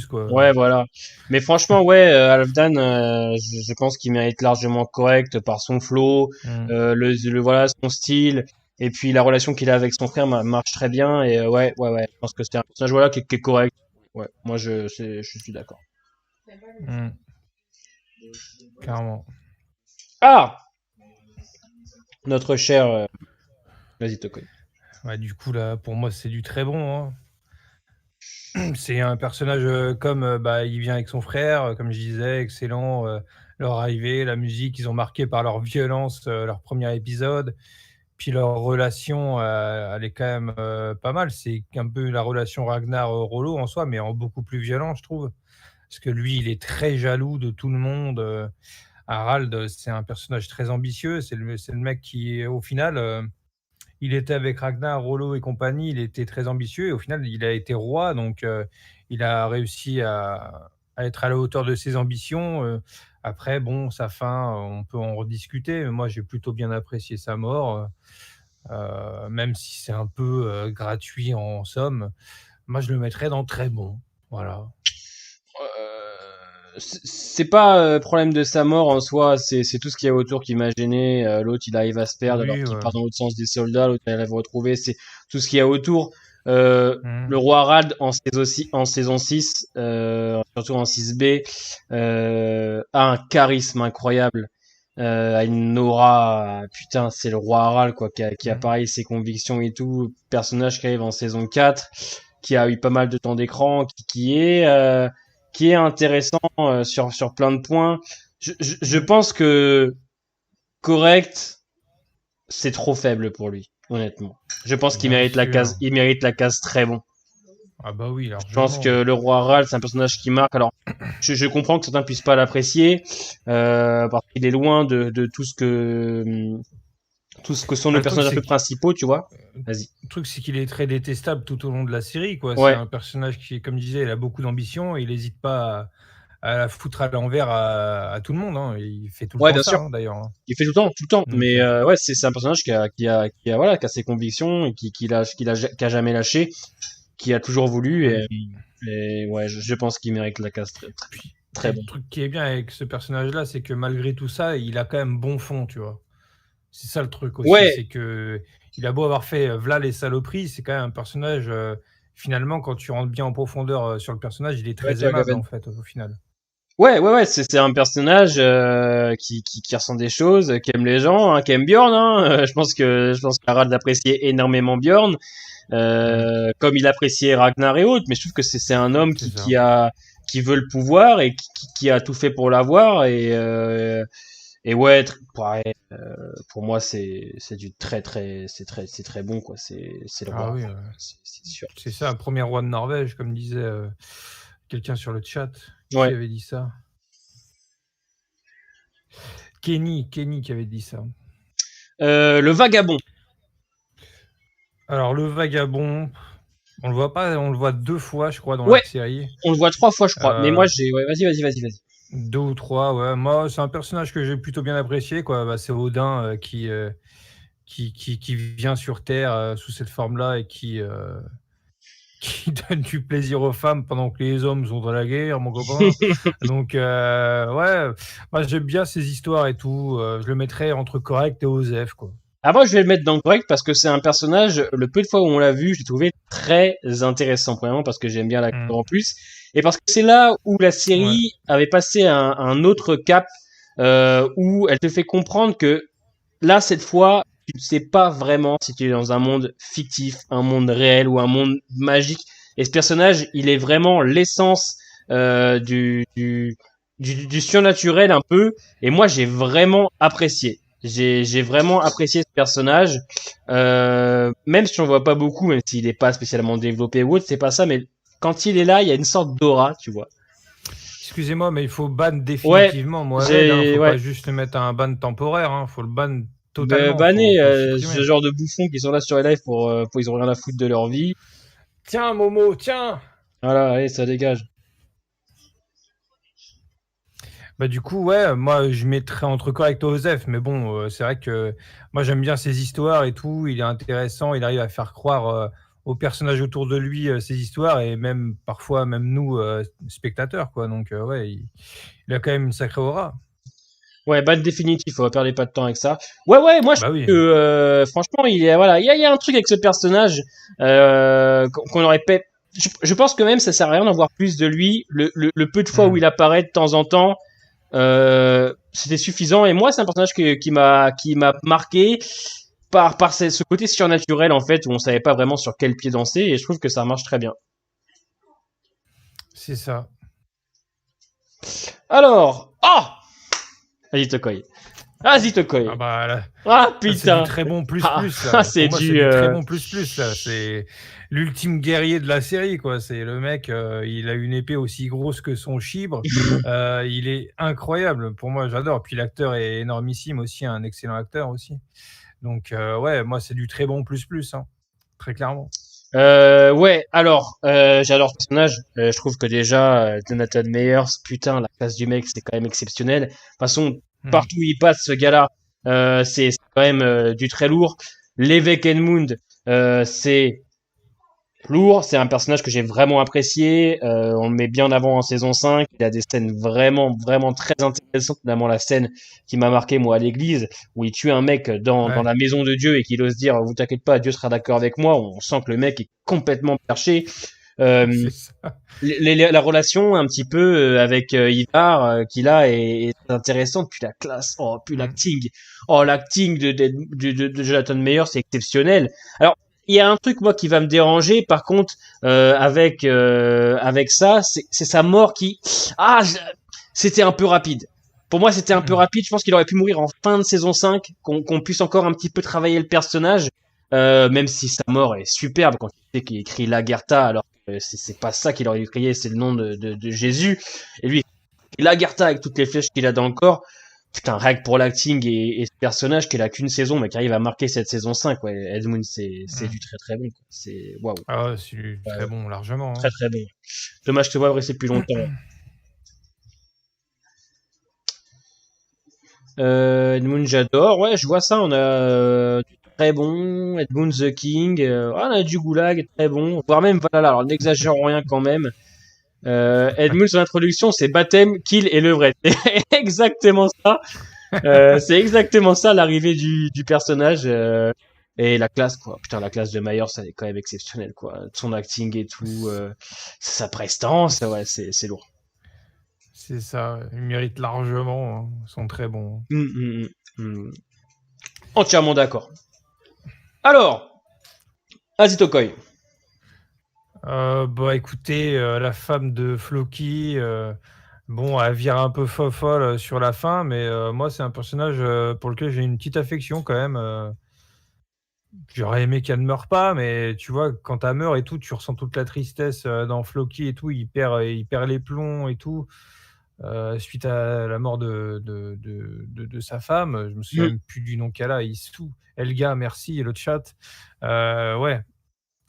quoi. Ouais, voilà. Mais franchement, ouais, Halfdan, je pense qu'il mérite largement correct par son flow, voilà, son style, et puis la relation qu'il a avec son frère marche très bien. Et ouais. Je pense que c'est un personnage voilà qui est correct. Ouais, moi je suis d'accord. Clairement. Notre cher. Vas-y, Tokoy. Ouais, du coup, là, pour moi, c'est du très bon. Hein. C'est un personnage comme il vient avec son frère, comme je disais, excellent. Leur arrivée, la musique, ils ont marqué par leur violence, leur premier épisode. Puis leur relation, elle est quand même pas mal. C'est un peu la relation Ragnar-Rollo en soi, mais en beaucoup plus violent, je trouve. Parce que lui, il est très jaloux de tout le monde. Harald, c'est un personnage très ambitieux. C'est le mec qui, au final, il était avec Ragnar, Rollo et compagnie. Il était très ambitieux et au final, il a été roi. Donc, il a réussi à être à la hauteur de ses ambitions. Après, bon, sa fin, on peut en rediscuter. Mais moi, j'ai plutôt bien apprécié sa mort. Même si c'est un peu gratuit en somme. Moi, je le mettrais dans très bon. Voilà. c'est pas problème de sa mort en soi, c'est tout ce qu'il y a autour qui m'a gêné. L'autre, il arrive à se perdre alors Oui, qu'il ouais. part dans l'autre sens des soldats, l'autre, il arrive à retrouver. C'est tout ce qu'il y a autour. Le Mhm. roi Harald en saison 6, surtout en 6B, a un charisme incroyable. A une aura, putain, c'est le roi Harald, quoi, qui a Mhm. pareil ses convictions et tout. Personnage qui arrive en saison 4, qui a eu pas mal de temps d'écran, qui est intéressant sur plein de points. Je Mhm. pense que correct, c'est trop faible pour lui, honnêtement. Je pense qu'il Bien mérite la case, sûr. il mérite la case très bon. Ah bah oui, Je pense largement. que le roi Ralph, c'est un personnage qui marque. Alors, je comprends que certains puissent pas l'apprécier, parce qu'il est loin de tout ce que sont Bah, nos le truc, personnages un c'est peu que principaux, tu vois. Vas-y. le truc, c'est qu'il est très détestable tout au long de la série, quoi. C'est Ouais, un personnage qui, comme je disais, il a beaucoup d'ambition et il n'hésite pas à la foutre à l'envers à tout le monde, hein. Il fait tout le ouais, temps bien ça, sûr. hein, d'ailleurs, hein. Il fait tout le temps. Donc, Mais ouais, c'est un personnage voilà, qui a ses convictions et qui a jamais lâché, qui a toujours voulu ouais. et ouais, je pense qu'il mérite la case très, très, Puis, très puis bon. le truc qui est bien avec ce personnage-là, c'est que malgré tout ça, il a quand même bon fond, tu vois. C'est ça le truc aussi, Ouais, c'est que il a beau avoir fait v'là les saloperies, c'est quand même un personnage, finalement, quand tu rentres bien en profondeur sur le personnage, il est ouais, très toi, aimable, Gaven. en fait, au final. Ouais, c'est un personnage qui ressent des choses, qui aime les gens, hein, qui aime Bjorn. Hein. Je pense qu'Harald appréciait énormément Bjorn, Mm, comme il appréciait Ragnar et autres. Mais je trouve que c'est un homme c'est ça. qui veut le pouvoir et qui a tout fait pour l'avoir. Et ouais, ouais, pour moi c'est du c'est très bon quoi. C'est le Ah roi, oui, c'est sûr. c'est ça, un premier roi de Norvège, comme disait quelqu'un sur le chat. Qui Ouais. avait dit ça? Kenny qui avait dit ça. Le vagabond. Alors, le vagabond, on le voit pas, on le voit 2 fois, je crois, dans la Ouais, série. on le voit 3 fois je crois. Mais Euh, moi j'ai ouais, vas-y. 2 ou 3, ouais. Moi, c'est un personnage que j'ai plutôt bien apprécié, quoi. Bah, c'est Odin qui vient sur Terre sous cette forme-là et qui donne du plaisir aux femmes pendant que les hommes sont dans la guerre, mon copain. Donc, ouais, moi j'aime bien ces histoires et tout. Je le mettrais entre correct et Osef, quoi. Ah moi je vais le mettre dans le correct parce que c'est un personnage, le peu de fois où on l'a vu, je l'ai trouvé très intéressant. Premièrement parce que j'aime bien l'acteur Mm. en plus, et parce que c'est là où la Ouais. série avait passé un autre cap, où elle te fait comprendre que là cette fois, tu ne sais pas vraiment si tu es dans un monde fictif, un monde réel ou un monde magique. Et ce personnage, il est vraiment l'essence du surnaturel un peu. Et moi j'ai vraiment apprécié. J'ai vraiment apprécié ce personnage, même si on le voit pas beaucoup, même s'il n'est pas spécialement développé ou autre, c'est pas ça, mais quand il est là, il y a une sorte d'aura, tu vois. Excusez-moi, mais il faut ban Ouais, définitivement Mohamed, hein. Faut ouais, pas juste le mettre un ban temporaire, hein. Faut le ban ben, totalement. banner Faut le ce supprimer. genre de bouffons qui sont là sur les lives pour ils ont rien à foutre de leur vie. Tiens, Momo, tiens! Voilà, allez, ça dégage. Bah, du coup, ouais, moi, je mettrais entre correct et Osef, mais bon, c'est vrai que moi, j'aime bien ses histoires et tout. Il est intéressant, il arrive à faire croire aux personnages autour de lui ses histoires et même parfois, même nous, spectateurs, quoi. Donc, ouais, il a quand même une sacrée aura. Ouais, ban définitif, on va perdre pas de temps avec ça. Ouais, moi je Bah trouve oui. que franchement, il y a un truc avec ce personnage qu'on aurait pas. Je pense que même ça sert à rien d'en voir plus de lui. Le peu de fois où Hmm. il apparaît de temps en temps, c'était suffisant. Et moi, c'est un personnage qui m'a marqué par ce côté surnaturel en fait où on savait pas vraiment sur quel pied danser. Et je trouve que ça marche très bien. C'est ça. Alors, ah, vas-y Tokoi. Vas-y Ah Tokoi. bah là, Ah là, c'est du putain. très bon plus Ah, plus ah, là. c'est Pour moi, c'est du du très bon plus plus là. C'est l'ultime guerrier de la série, quoi. C'est le mec, il a une épée aussi grosse que son chibre. Il est incroyable. Pour moi, j'adore. Puis l'acteur est énormissime aussi, un excellent acteur aussi. Donc ouais, moi c'est du très bon plus plus, hein. Très clairement. Ouais, alors, j'adore ce personnage. Je trouve que déjà, Jonathan Meyers, putain, la classe du mec, c'est quand même exceptionnel. De toute façon, Hmm. partout où il passe, ce gars-là, c'est quand même du très lourd. L'évêque Edmund, c'est lourd. C'est un personnage que j'ai vraiment apprécié. On le met bien en avant en saison 5. Il a des scènes vraiment, vraiment très intéressantes, notamment la scène qui m'a marqué, moi, à l'église, où il tue un mec dans Ouais, la maison de Dieu et qu'il ose dire, vous t'inquiète pas, Dieu sera d'accord avec moi. On sent que le mec est complètement perché. Euh, c'est ça. la relation un petit peu avec Ivar qu'il a est très intéressante. Puis la classe, puis Mm. l'acting. L'acting de Jonathan Meyer, c'est exceptionnel. Alors, il y a un truc, moi, qui va me déranger, par contre, avec ça, c'est sa mort qui... C'était un peu rapide. Pour moi, c'était un peu Mm. rapide. Je pense qu'il aurait pu mourir en fin de saison 5, qu'on puisse encore un petit peu travailler le personnage, même si sa mort est superbe quand il sait qu'il écrit Lagertha, alors que c'est pas ça qu'il aurait dû crier, c'est le nom de Jésus. Et lui, Lagertha avec toutes les flèches qu'il a dans le corps. Putain, rien que pour l'acting et ce personnage qui a qu'une saison, mais qui arrive à marquer cette saison 5, ouais, Edmund, c'est Mm. du très très bon, quoi. C'est, waouh, Ah ouais, c'est très bon, largement, très hein. très bon. Dommage que je te vois rester plus longtemps. Edmund, j'adore. Ouais, je vois ça. On a du très bon, Edmund the King. On a du Goulag, très bon. Voire même Valhalla. Alors, n'exagérons rien quand même. Edmund, son introduction, c'est baptême, kill et levrette. C'est exactement ça. C'est exactement ça l'arrivée du personnage. Et la classe, quoi. Putain, la classe de Myers, ça est quand même exceptionnelle, quoi. Son acting et tout, sa prestance, ouais, c'est lourd. C'est ça, ils méritent largement, hein. Ils sont très bons. Entièrement d'accord. Alors, Azitokoi. Bah écoutez, la femme de Floki, bon, elle vire un peu folle sur la fin, mais moi, c'est un personnage pour lequel j'ai une petite affection quand même. J'aurais aimé qu'elle ne meure pas, mais tu vois, quand elle meurt et tout, tu ressens toute la tristesse dans Floki et tout. Il perd les plombs et tout. Suite à la mort de sa femme, je me souviens Mm. même plus du nom qu'elle a. Elga, merci, et le chat. Ouais.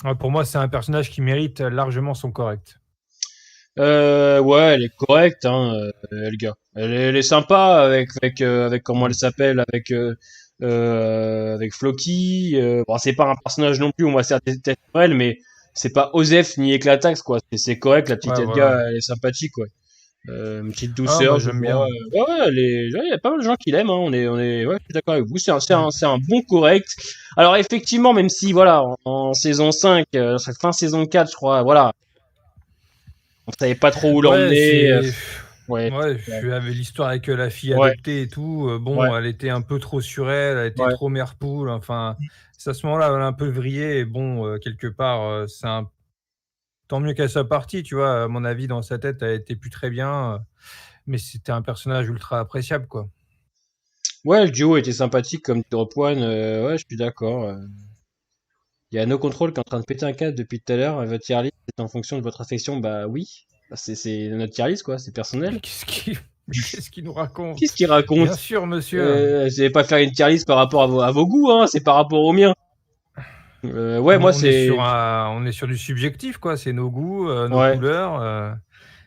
Ouais, pour moi, c'est un personnage qui mérite largement son correct. Ouais, elle est correcte, hein, Elga. Elle est sympa avec comment elle Mm. s'appelle, avec Floki. Bon, c'est pas un personnage non plus, on va se faire des têtes sur elle, mais c'est pas Osef ni Éclatax, quoi. C'est correct, la petite Ouais, Elga, voilà. elle est sympathique, ouais. Une petite Ah, douceur, moi, je j'aime vois. bien. Ouais, il y a pas mal de gens qui l'aiment, hein. Ouais, je suis d'accord avec vous. C'est un bon correct. Alors, effectivement, même si, voilà, en saison 5, fin saison 4, je crois, voilà, on savait pas trop où Ouais, l'emmener. Ouais, Ouais, ouais, puis avec l'histoire avec la fille ouais, adoptée et tout, ouais, bon, elle était un peu trop sur elle, elle était ouais. trop mère poule. Enfin, c'est à ce moment-là, elle a un peu vrillé. Et bon, quelque part, tant mieux qu'elle soit partie, tu vois. À mon avis, dans sa tête, elle était plus très bien. Mais c'était un personnage ultra appréciable, quoi. Ouais, le duo était sympathique comme Drop One. Ouais, je suis d'accord. Il y a No Control qui est en train de péter un câble depuis tout à l'heure. Votre tier list est en fonction de votre affection. Bah oui. Bah, c'est notre tier list, quoi. C'est Mais personnel. qu'est-ce qu'il nous Qu'est-ce raconte? qu'il raconte? Bien sûr, monsieur. Je vais pas faire une tier list par rapport à vos goûts, hein. C'est par rapport aux miens. Ouais, moi c'est. On est sur du subjectif, quoi. C'est nos goûts, nos Ouais. couleurs.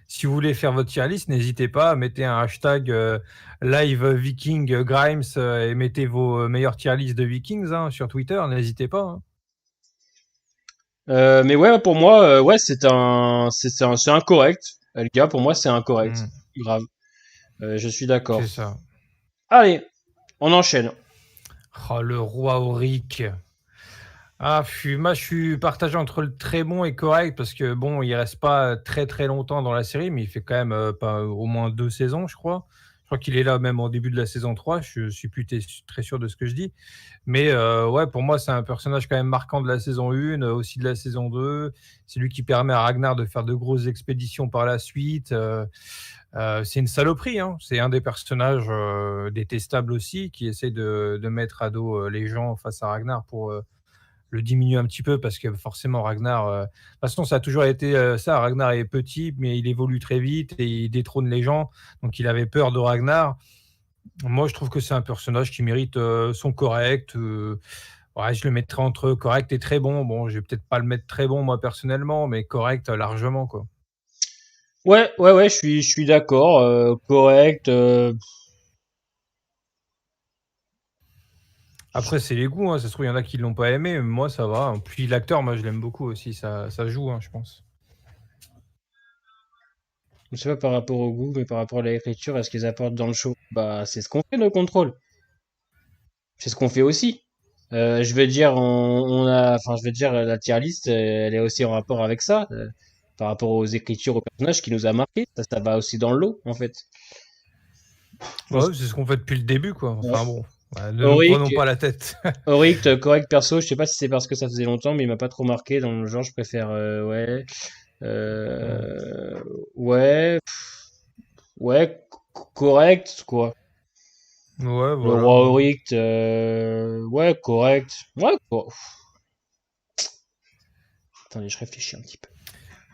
Si vous voulez faire votre tier list, n'hésitez pas, mettez un hashtag live Viking Grimes et mettez vos meilleures tier list de Vikings hein, sur Twitter, n'hésitez pas, hein. Mais ouais, pour moi, ouais, c'est un correct. Le gars, pour moi, c'est un correct. Mm, Grave. Je suis d'accord. c'est ça. Allez, on enchaîne. Oh, le roi Auric. Moi, je suis partagé entre le très bon et correct parce que bon, il reste pas très très longtemps dans la série, mais il fait quand même pas au moins 2 saisons, je crois. Je crois qu'il est là même au début de la saison 3. Je suis plus très sûr de ce que je dis. Mais ouais, pour moi, c'est un personnage quand même marquant de la saison 1, aussi de la saison 2. C'est lui qui permet à Ragnar de faire de grosses expéditions par la suite. C'est une saloperie, hein. C'est un des personnages détestables aussi qui essaie de mettre à dos les gens face à Ragnar pour le diminuer un petit peu parce que forcément Ragnar, de toute façon ça a toujours été ça, Ragnar est petit mais il évolue très vite et il détrône les gens, donc il avait peur de Ragnar. Moi je trouve que c'est un personnage qui mérite son correct, ouais, je le mettrais entre correct et très bon. Bon, je vais peut-être pas le mettre très bon moi personnellement, mais correct largement quoi. Ouais, je suis d'accord. Correct. Après, c'est les goûts, hein. Ça se trouve, il y en a qui l'ont pas aimé, mais moi, ça va. Puis l'acteur, moi, je l'aime beaucoup aussi. Ça joue, hein, je pense. Je sais pas par rapport au goût, mais par rapport à l'écriture, est-ce qu'ils apportent dans le show? Bah, c'est ce qu'on fait, le contrôle. C'est ce qu'on fait aussi. Je veux dire, enfin, je veux dire, la tier list, elle est aussi en rapport avec ça, par rapport aux écritures, aux personnages qui nous a marqué. Ça va aussi dans le lot, en fait. Je pense Ouais, c'est ce qu'on fait depuis le début, quoi. que, ouais. Enfin bon, ne nous Auric, prenons pas la tête. Auric, correct perso, je sais pas si c'est parce que ça faisait longtemps, mais il m'a pas trop marqué dans le genre, je préfère, ouais, Ouais, euh, ouais, ouais, correct, quoi. ouais, Le voilà. roi Auric, ouais, correct. Ouais, attendez, je réfléchis un petit peu.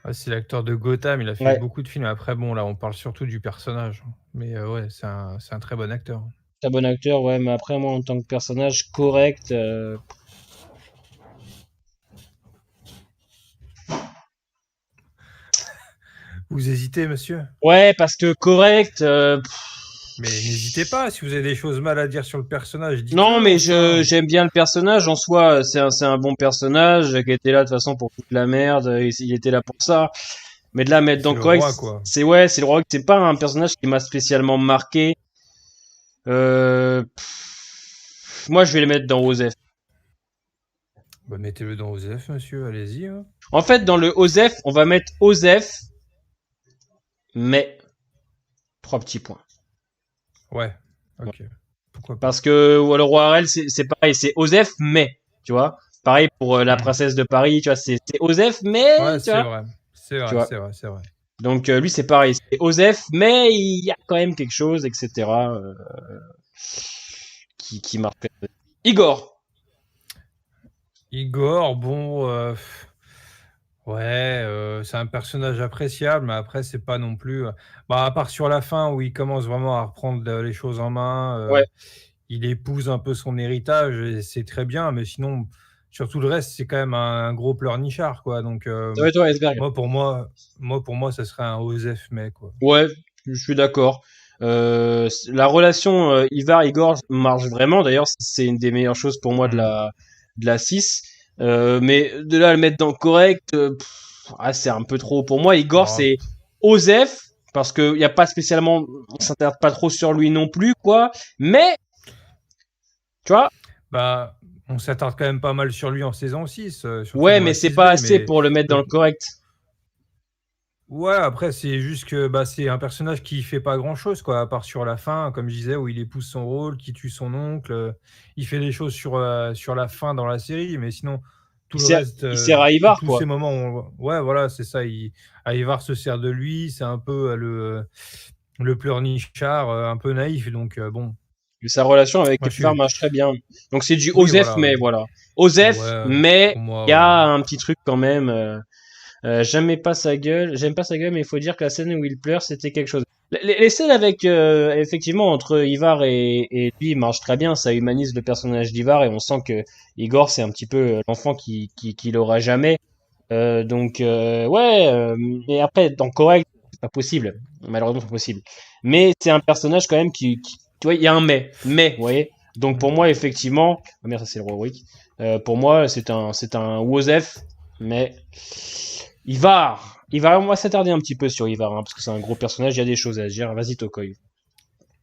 Ouais, c'est l'acteur de Gotham, il a fait Ouais, beaucoup de films. Après, bon, là, on parle surtout du personnage. Mais ouais, c'est un très bon acteur. très bon acteur, ouais, mais après, moi, en tant que personnage correct, Vous hésitez, monsieur? ouais, parce que correct, Mais n'hésitez pas, si vous avez des choses mal à dire sur le personnage, non, dites-le, mais enfin. j'aime bien le personnage en soi. C'est un bon personnage qui était là de toute façon pour toute la merde. Il était là pour ça. Mais de là à mettre C'est dans le correct, roi, quoi. c'est ouais, c'est le roi. C'est pas un personnage qui m'a spécialement marqué. Moi, je vais le mettre dans Osef. Bah, mettez-le dans OZEF, monsieur, allez-y, hein. En fait, dans le Osef, on va mettre Osef, mais trois petits points. Ouais, Ouais. ok. Pourquoi pas. Parce que ouais, le roi Arel, c'est pareil, c'est Osef, mais tu vois. Pareil pour la Hmm. princesse de Paris, tu vois, c'est Osef, mais Ouais, tu c'est vois, vrai. C'est tu vrai, vois. c'est vrai, c'est vrai. Donc lui c'est pareil, c'est Osef, mais il y a quand même quelque chose, etc. Qui marque. Igor. Igor, bon, ouais, c'est un personnage appréciable, mais après, c'est pas non plus. Bah, à part sur la fin où il commence vraiment à reprendre les choses en main, Ouais. il épouse un peu son héritage, et c'est très bien, mais sinon, sur tout le reste, c'est quand même un gros pleurnichard, quoi. Donc, Ça va être toi, Esberg. moi, pour moi, pour moi, ça serait un Osef, mais quoi. Ouais, je suis d'accord. La relation Ivar-Igor marche vraiment. D'ailleurs, c'est une des meilleures choses pour moi Hmm. de la 6. Mais de là à le mettre dans correct, c'est un peu trop. Pour moi, Igor, Bah, c'est Osef, parce qu'il n'y a pas spécialement, on s'intéresse pas trop sur lui non plus, quoi. Mais, tu vois, bah, on s'attarde quand même pas mal sur lui en saison 6, surtout ouais, dans mais la c'est pas 6B, assez mais pour le mettre dans le le correct. ouais, après, c'est juste que bah, c'est un personnage qui fait pas grand-chose, quoi, à part sur la fin, comme je disais, où il épouse son rôle, qui tue son oncle. Il fait des choses sur la fin dans la série, mais sinon, tout le reste, Il sert à Ivar, tous quoi. ces moments, ouais, voilà, c'est ça. Ivar se sert de lui, c'est un peu le pleurnichard, un peu naïf. Donc, bon, Sa relation avec moi, Ivar marche très bien. Donc c'est du oui, Osef, voilà, mais voilà. Osef, ouais, mais pour moi, il y ouais. a un petit truc quand même. J'aime pas sa gueule, mais il faut dire que la scène où il pleure, c'était quelque chose. Les scènes avec, effectivement, entre Ivar et lui marchent très bien. Ça humanise le personnage d'Ivar et on sent que Igor, c'est un petit peu l'enfant qui l'aura jamais. Ouais, mais après, dans Correct, c'est pas possible. Malheureusement, c'est pas possible. Mais c'est un personnage quand même tu vois, il y a un mais, vous voyez. Donc pour Mm. moi, effectivement, oh merde, ça c'est le roi Rick. Pour moi, c'est un Wozef, mais Ivar, on va s'attarder un petit peu sur Ivar, hein, parce que c'est un gros personnage, il y a des choses à dire. Vas-y, Tokoy.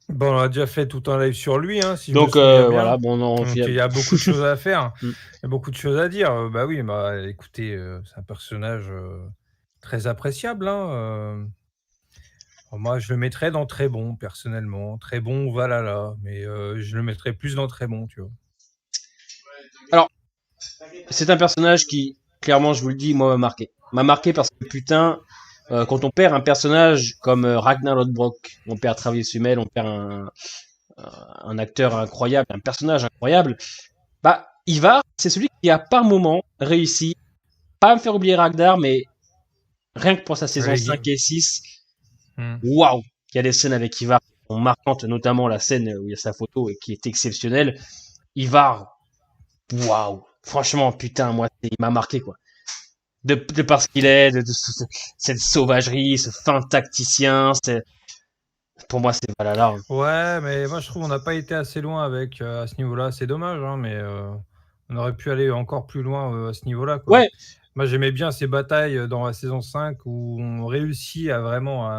Bon, on a déjà fait tout un live sur lui, hein, si je me Donc souviens voilà, bien. bon, non, Donc il y a beaucoup de choses à faire, Mm. il y a beaucoup de choses à dire. Bah oui, bah écoutez, c'est un personnage très appréciable, hein. Moi, je le mettrais dans très bon, personnellement. Très bon, Valhalla, mais je le mettrais plus dans très bon, tu vois. Alors, c'est un personnage qui, clairement, je vous le dis, moi, m'a marqué. M'a marqué parce que, putain, quand on perd un personnage comme Ragnar Lodbrok, on perd Travis Fimmel, on perd un acteur incroyable, un personnage incroyable, bah, Ivar, c'est celui qui a par moment réussi, pas à me faire oublier Ragnar, mais rien que pour sa saison Allez, 5 et 6, Hmm. waouh, il y a des scènes avec Ivar qui sont marquantes, notamment la scène où il y a sa photo et qui est exceptionnelle. Ivar, waouh, franchement, putain, moi, il m'a marqué, quoi. De parce qu'il est, cette sauvagerie, ce fin tacticien, Pour moi, c'est Valhalla. Ouais, mais moi je trouve on n'a pas été assez loin avec à ce niveau-là. C'est dommage, hein, mais on aurait pu aller encore plus loin à ce niveau-là, quoi. Ouais, Moi j'aimais bien ces batailles dans la saison 5 où on réussit à vraiment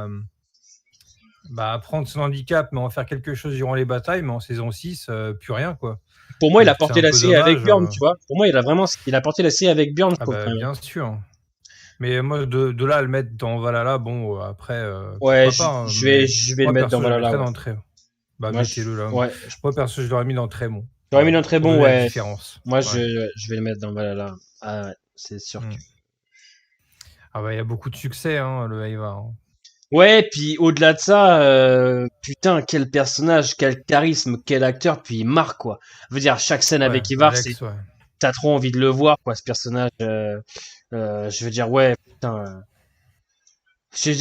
à prendre son handicap, mais en faire quelque chose durant les batailles, mais en saison 6, plus rien, quoi. pour moi, il a Donc c'est porté un la peu série avec dommage. Bjorn, tu vois. Pour moi, il a porté la série avec Bjorn, je Ah trouve, bah quand même. bien sûr. Mais moi de là à le mettre dans Valhalla, bon après Ouais, pourquoi pas, hein, je vais le moi mettre dans perso je le Valhalla, mettrais ouais. dans le très bon. Bah Moi, mettez-le là. ouais, Moi perso je l'aurais mis dans le très bon. j'aurais mis Voilà, un très pour bon, donner la ouais. différence. Moi, Ouais. je vais le mettre dans Valhalla. Ah ouais, c'est sûr Mm. que. Ah bah il y a beaucoup de succès hein, le Aiva. Hein. Ouais, puis au-delà de ça, putain, quel personnage, quel charisme, quel acteur, puis il marque, quoi. Je veux dire, chaque scène Ouais, avec Ivar, Alex, ouais. t'as trop envie de le voir, quoi, ce personnage. Je veux dire, ouais, putain. Je veux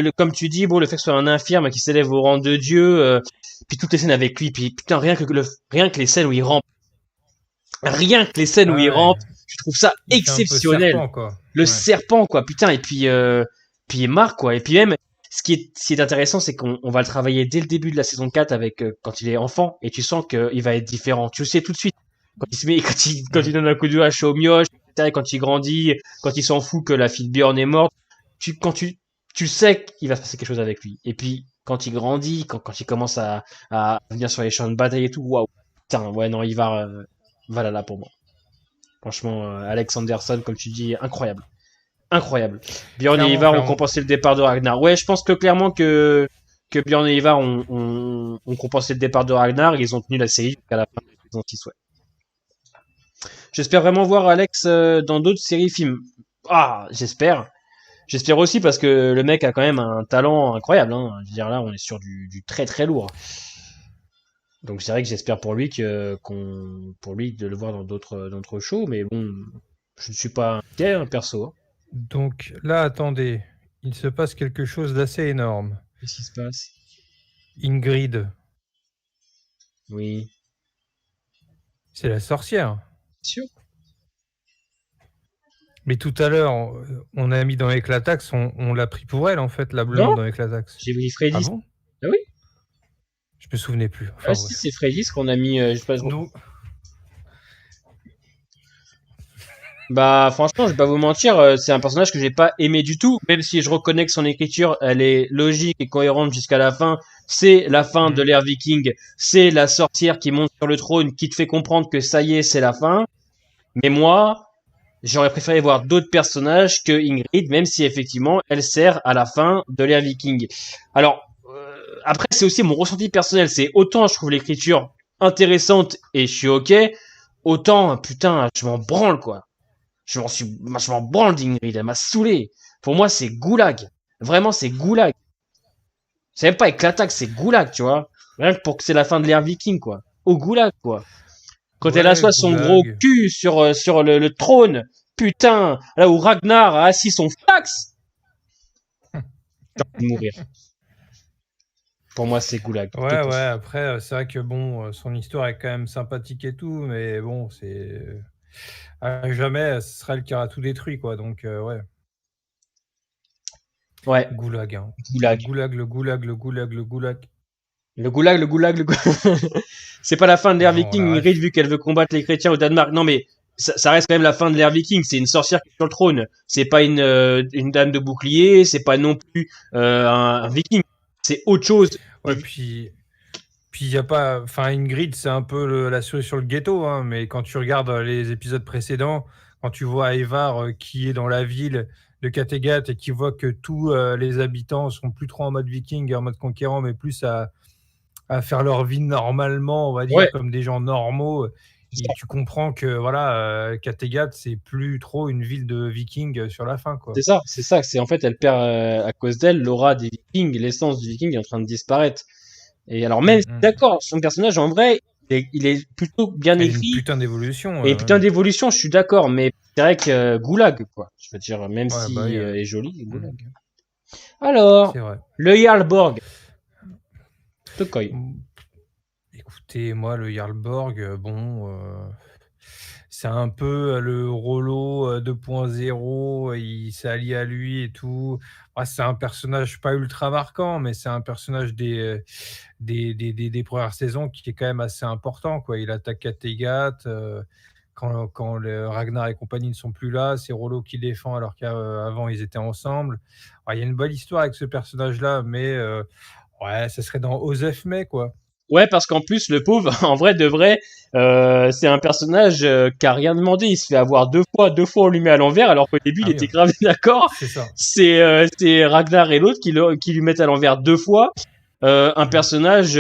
dire, comme tu dis, bon, le fait que ce soit un infirme qui s'élève au rang de Dieu, puis toutes les scènes avec lui, puis putain, rien que les scènes où il rampe, rien que les scènes où il Ah rampe, ouais, je trouve ça il fait un peu exceptionnel. serpent quoi. Le Ouais. serpent, quoi, putain, et puis il marque, quoi. Et puis même, ce qui est intéressant, c'est qu'on va le travailler dès le début de la saison 4 avec, quand il est enfant, et tu sens qu'il va être différent. Tu le sais tout de suite. Quand il se met, quand il Mm. donne un coup de hache au mioche, etc., quand il grandit, quand il s'en fout que la fille de Bjorn est morte, quand tu sais qu'il va se passer quelque chose avec lui. Et puis, quand il grandit, quand il commence à venir sur les champs de bataille et tout, waouh. Putain, ouais, non, il va là pour moi. Franchement, Alex Anderson, comme tu dis, incroyable. Incroyable. Bjorn et Clairement, Ivar ont clairement. compensé le départ de Ragnar. Ouais, je pense que clairement que Bjorn et Ivar ont compensé le départ de Ragnar. Ils ont tenu la série jusqu'à la fin de la saison 6, ouais. J'espère vraiment voir Alex dans d'autres séries films. Ah, j'espère. J'espère aussi parce que le mec a quand même un talent incroyable. Hein. Je veux dire, là, on est sur du très très lourd. Donc c'est vrai que j'espère pour lui pour lui de le voir dans d'autres shows. Mais bon, je ne suis pas inquiet, hein, perso. Donc là, attendez, il se passe quelque chose d'assez énorme. Qu'est-ce qui se passe? Ingrid, Oui. c'est la sorcière. Sûr. Mais tout à l'heure, on a mis dans Éclatax, on l'a pris pour elle en fait, la Non, blonde dans Éclatax. j'ai vu Ah Freddy. bon? Ah oui? Je me souvenais plus. Ah Enfin si, bref. c'est Freddy ce qu'on a mis. Je sais pas, Nous, bah franchement, je vais pas vous mentir, c'est un personnage que j'ai pas aimé du tout, même si je reconnais que son écriture, elle est logique et cohérente jusqu'à la fin. C'est la fin de l'ère viking, c'est la sorcière qui monte sur le trône, qui te fait comprendre que ça y est, c'est la fin. Mais moi, j'aurais préféré voir d'autres personnages que Ingrid, même si effectivement, elle sert à la fin de l'ère viking. Alors, après, c'est aussi mon ressenti personnel, c'est autant je trouve l'écriture intéressante et je suis ok, autant, putain, je m'en branle, quoi. Je m'en branle d'Ingrid, elle m'a saoulé. Pour moi, c'est goulag. Vraiment, c'est goulag. C'est même pas éclatage, c'est goulag, tu vois. Rien que pour que c'est la fin de l'ère viking, quoi. Au goulag, quoi. Quand elle ouais, assoit son gros Goulag. cul sur le trône, putain, là où Ragnar a assis son fax, j'ai envie de mourir. Pour moi, c'est goulag. Ouais, ouais, après, c'est vrai que bon, son histoire est quand même sympathique et tout, mais bon, c'est. À jamais, ce sera elle qui aura tout détruit, quoi. Donc, ouais. Ouais, Goulag, hein. goulag. Le goulag. Le goulag, le goulag, le goulag. C'est pas la fin de l'ère Non, viking, la Ingrid, ref. vu qu'elle veut combattre les chrétiens au Danemark. Non, mais ça reste quand même la fin de l'ère viking. C'est une sorcière qui est sur le trône. C'est pas une dame de bouclier. C'est pas non plus un viking. C'est autre chose. Ouais, puis il y a pas. Enfin, Ingrid, c'est un peu la cerise sur le ghetto, hein, mais quand tu regardes les épisodes précédents, quand tu vois Ivar qui est dans la ville de Kattegat et qui voit que tous les habitants sont plus trop en mode viking et en mode conquérant, mais plus à faire leur vie normalement, on va dire, Ouais, comme des gens normaux. c'est Et ça. tu comprends que voilà, Kattegat, c'est plus trop une ville de vikings sur la fin, quoi. C'est ça. C'est en fait, elle perd à cause d'elle l'aura des vikings, l'essence du viking est en train de disparaître. Et alors même, d'accord, son personnage en vrai, il est plutôt bien Elle a une écrit. putain d'évolution. Et putain d'évolution, je suis d'accord, mais c'est vrai que Goulag, quoi. Je veux dire, même Ouais, bah si oui, est joli, Goulag. Alors, c'est vrai. le Jarlborg, Tokoi. Écoutez, moi, le Jarlborg, bon, c'est un peu le Rollo 2.0, il s'est allié à lui et tout. C'est un personnage pas ultra marquant, mais c'est un personnage des premières saisons qui est quand même assez important, quoi. Il attaque Kattegat, quand le Ragnar et compagnie ne sont plus là, c'est Rollo qui défend alors qu'avant ils étaient ensemble. Il y a une belle histoire avec ce personnage-là, mais ouais, ça serait dans Osef May, quoi. Ouais, parce qu'en plus, le pauvre, en vrai de vrai, c'est un personnage qui a rien demandé. Il se fait avoir deux fois on lui met à l'envers, alors qu'au début, il Ah oui, était grave d'accord. c'est ça. C'est Ragnar et l'autre qui lui mettent à l'envers deux fois. Un personnage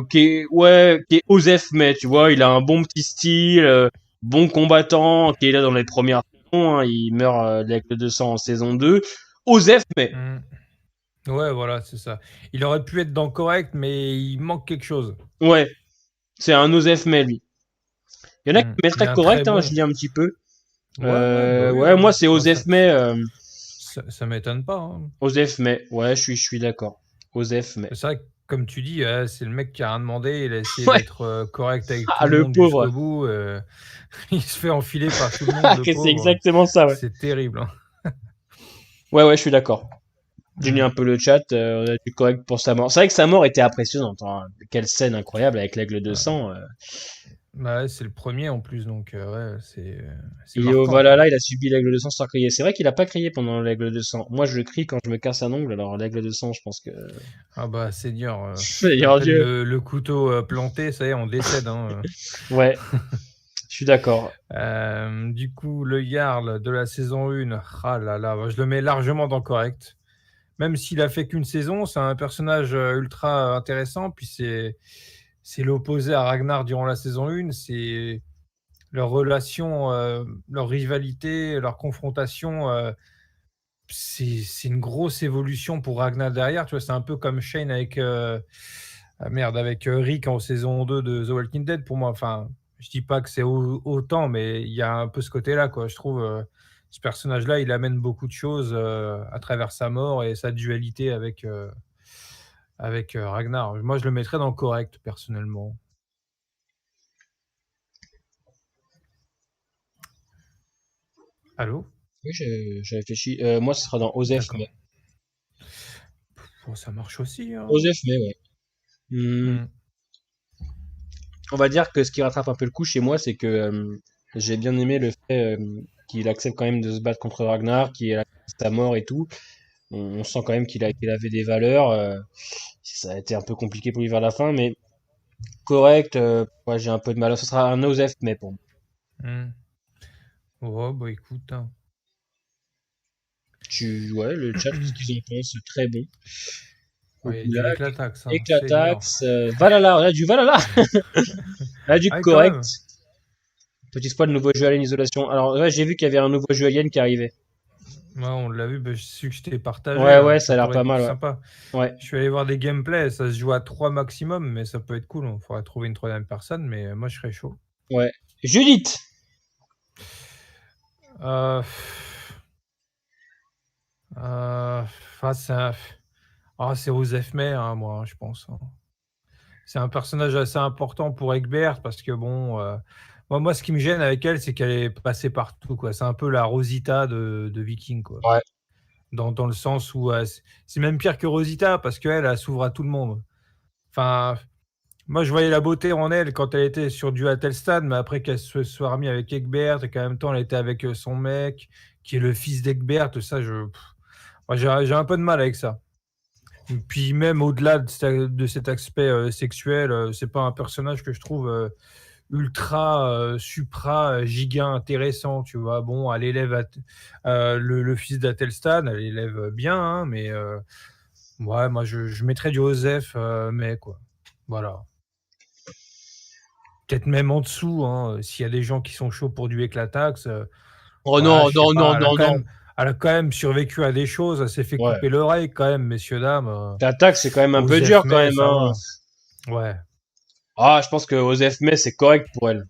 qui est Osef, mais tu vois, il a un bon petit style, bon combattant, qui est là dans les premières saisons. Hein, il meurt avec le 200 en saison 2. Osef, mais Mm. Ouais, voilà, c'est ça. Il aurait pu être dans Correct, mais il manque quelque chose. ouais, c'est un Osef, mais lui. Il y en a qui Mais mettraient un très correct, hein, bon. je lis un petit peu. Ouais, bah oui, Ouais, moi c'est moi, Osef May. ça m'étonne pas, hein. Osef May. Ouais, je suis d'accord. Osef May. C'est vrai que, comme tu dis, c'est le mec qui a rien demandé. Il a essayé Ouais. d'être correct avec tout Ah, le le monde pauvre. jusqu'au bout. Il se fait enfiler par tout le monde, le C'est pauvre. exactement ça, ouais. C'est terrible, hein. Ouais, je suis d'accord. J'ai lu Mm. un peu le chat. On a du correct pour sa mort. C'est vrai que sa mort était impressionnante. Hein. Quelle scène incroyable avec l'aigle de Ouais. sang. Bah ouais, c'est le premier en plus, donc ouais, c'est Il est au marquant, quoi. Valhalla, il a subi l'aigle de sang sans crier. C'est vrai qu'il a pas crié pendant l'aigle de sang. Moi, je crie quand je me casse un ongle. Alors l'aigle de sang, je pense que. Ah bah, Seigneur, Seigneur après Dieu. le couteau planté, ça y est, on décède, hein. Ouais, je suis d'accord. Du coup, le Jarl de la saison 1, ah là là, je le mets largement dans correct. Même s'il a fait qu'une saison, c'est un personnage ultra intéressant. Puis c'est l'opposé à Ragnar durant la saison 1. C'est leur relation, leur rivalité, leur confrontation. C'est une grosse évolution pour Ragnar derrière. Tu vois, c'est un peu comme Shane avec Rick en saison 2 de The Walking Dead pour moi. Enfin, je dis pas que c'est autant, mais il y a un peu ce côté-là, quoi. Je trouve ce personnage-là, il amène beaucoup de choses à travers sa mort et sa dualité avec Ragnar. Moi, je le mettrais dans le correct, personnellement. Allô? Oui, j'ai réfléchi. Moi, ce sera dans Osef D'accord. May. Bon, ça marche aussi, hein. Osef May, ouais. Hmm. On va dire que ce qui rattrape un peu le coup chez moi, c'est que j'ai bien aimé le fait qu'il accepte quand même de se battre contre Ragnar, qu'il a sa mort et tout. On sent quand même qu'il avait des valeurs. Ça a été un peu compliqué pour lui vers la fin, mais correct. Ouais, j'ai un peu de mal. Ce sera un Osef May pour moi. Hmm. Oh, bah écoute, hein. Ouais, le chat, ce qu'ils en pensent, très bon. Ouais, il y a du Okulak, éclatax, hein, Seigneur. Éclatax, Valhalla, on a du Valhalla, on a du Ah, quand correct. même. Petit spoil, nouveau jeu Alien Isolation. Alors, ouais, j'ai vu qu'il y avait un nouveau jeu Alien qui arrivait. Ouais, on l'a vu, bah, je suis que je t'ai partagé, Ouais, ça ça a l'air pourrait pas être mal, ouais. sympa. Ouais, Je suis allé voir des gameplays, ça se joue à 3 maximum, mais ça peut être cool. Il faudrait trouver une troisième personne, mais moi je serais chaud. ouais. Judith! Euh, euh, ah, c'est Osef May, hein, moi, je pense, hein. C'est un personnage assez important pour Egbert parce que bon, moi, ce qui me gêne avec elle, c'est qu'elle est passée partout, quoi. C'est un peu la Rosita de Viking, quoi. Ouais. Dans le sens où c'est même pire que Rosita parce qu'elle, elle s'ouvre à tout le monde. Enfin, moi, je voyais la beauté en elle quand elle était sur du Atelstan, mais après qu'elle se soit remise avec Egbert et qu'en même temps, elle était avec son mec, qui est le fils d'Egbert, ça, moi, j'ai un peu de mal avec ça. Et puis même au-delà de cet aspect sexuel, c'est pas un personnage que je trouve ultra, supra, giga intéressant, tu vois. Bon, elle élève le fils d'Atelstan, elle élève bien, hein, mais ouais, moi je mettrais du Osef, mais quoi. Voilà. Peut-être même en dessous, hein, s'il y a des gens qui sont chauds pour du Éclatax, Oh voilà, non, je sais non, non, pas, non, non. elle a quand même survécu à des choses, elle s'est fait Ouais. couper l'oreille quand même, messieurs, dames. L'attaque, c'est quand même un peu Osef dur quand May, même, ça hein. va. Ouais, Ah, je pense que Osef May, c'est correct pour elle.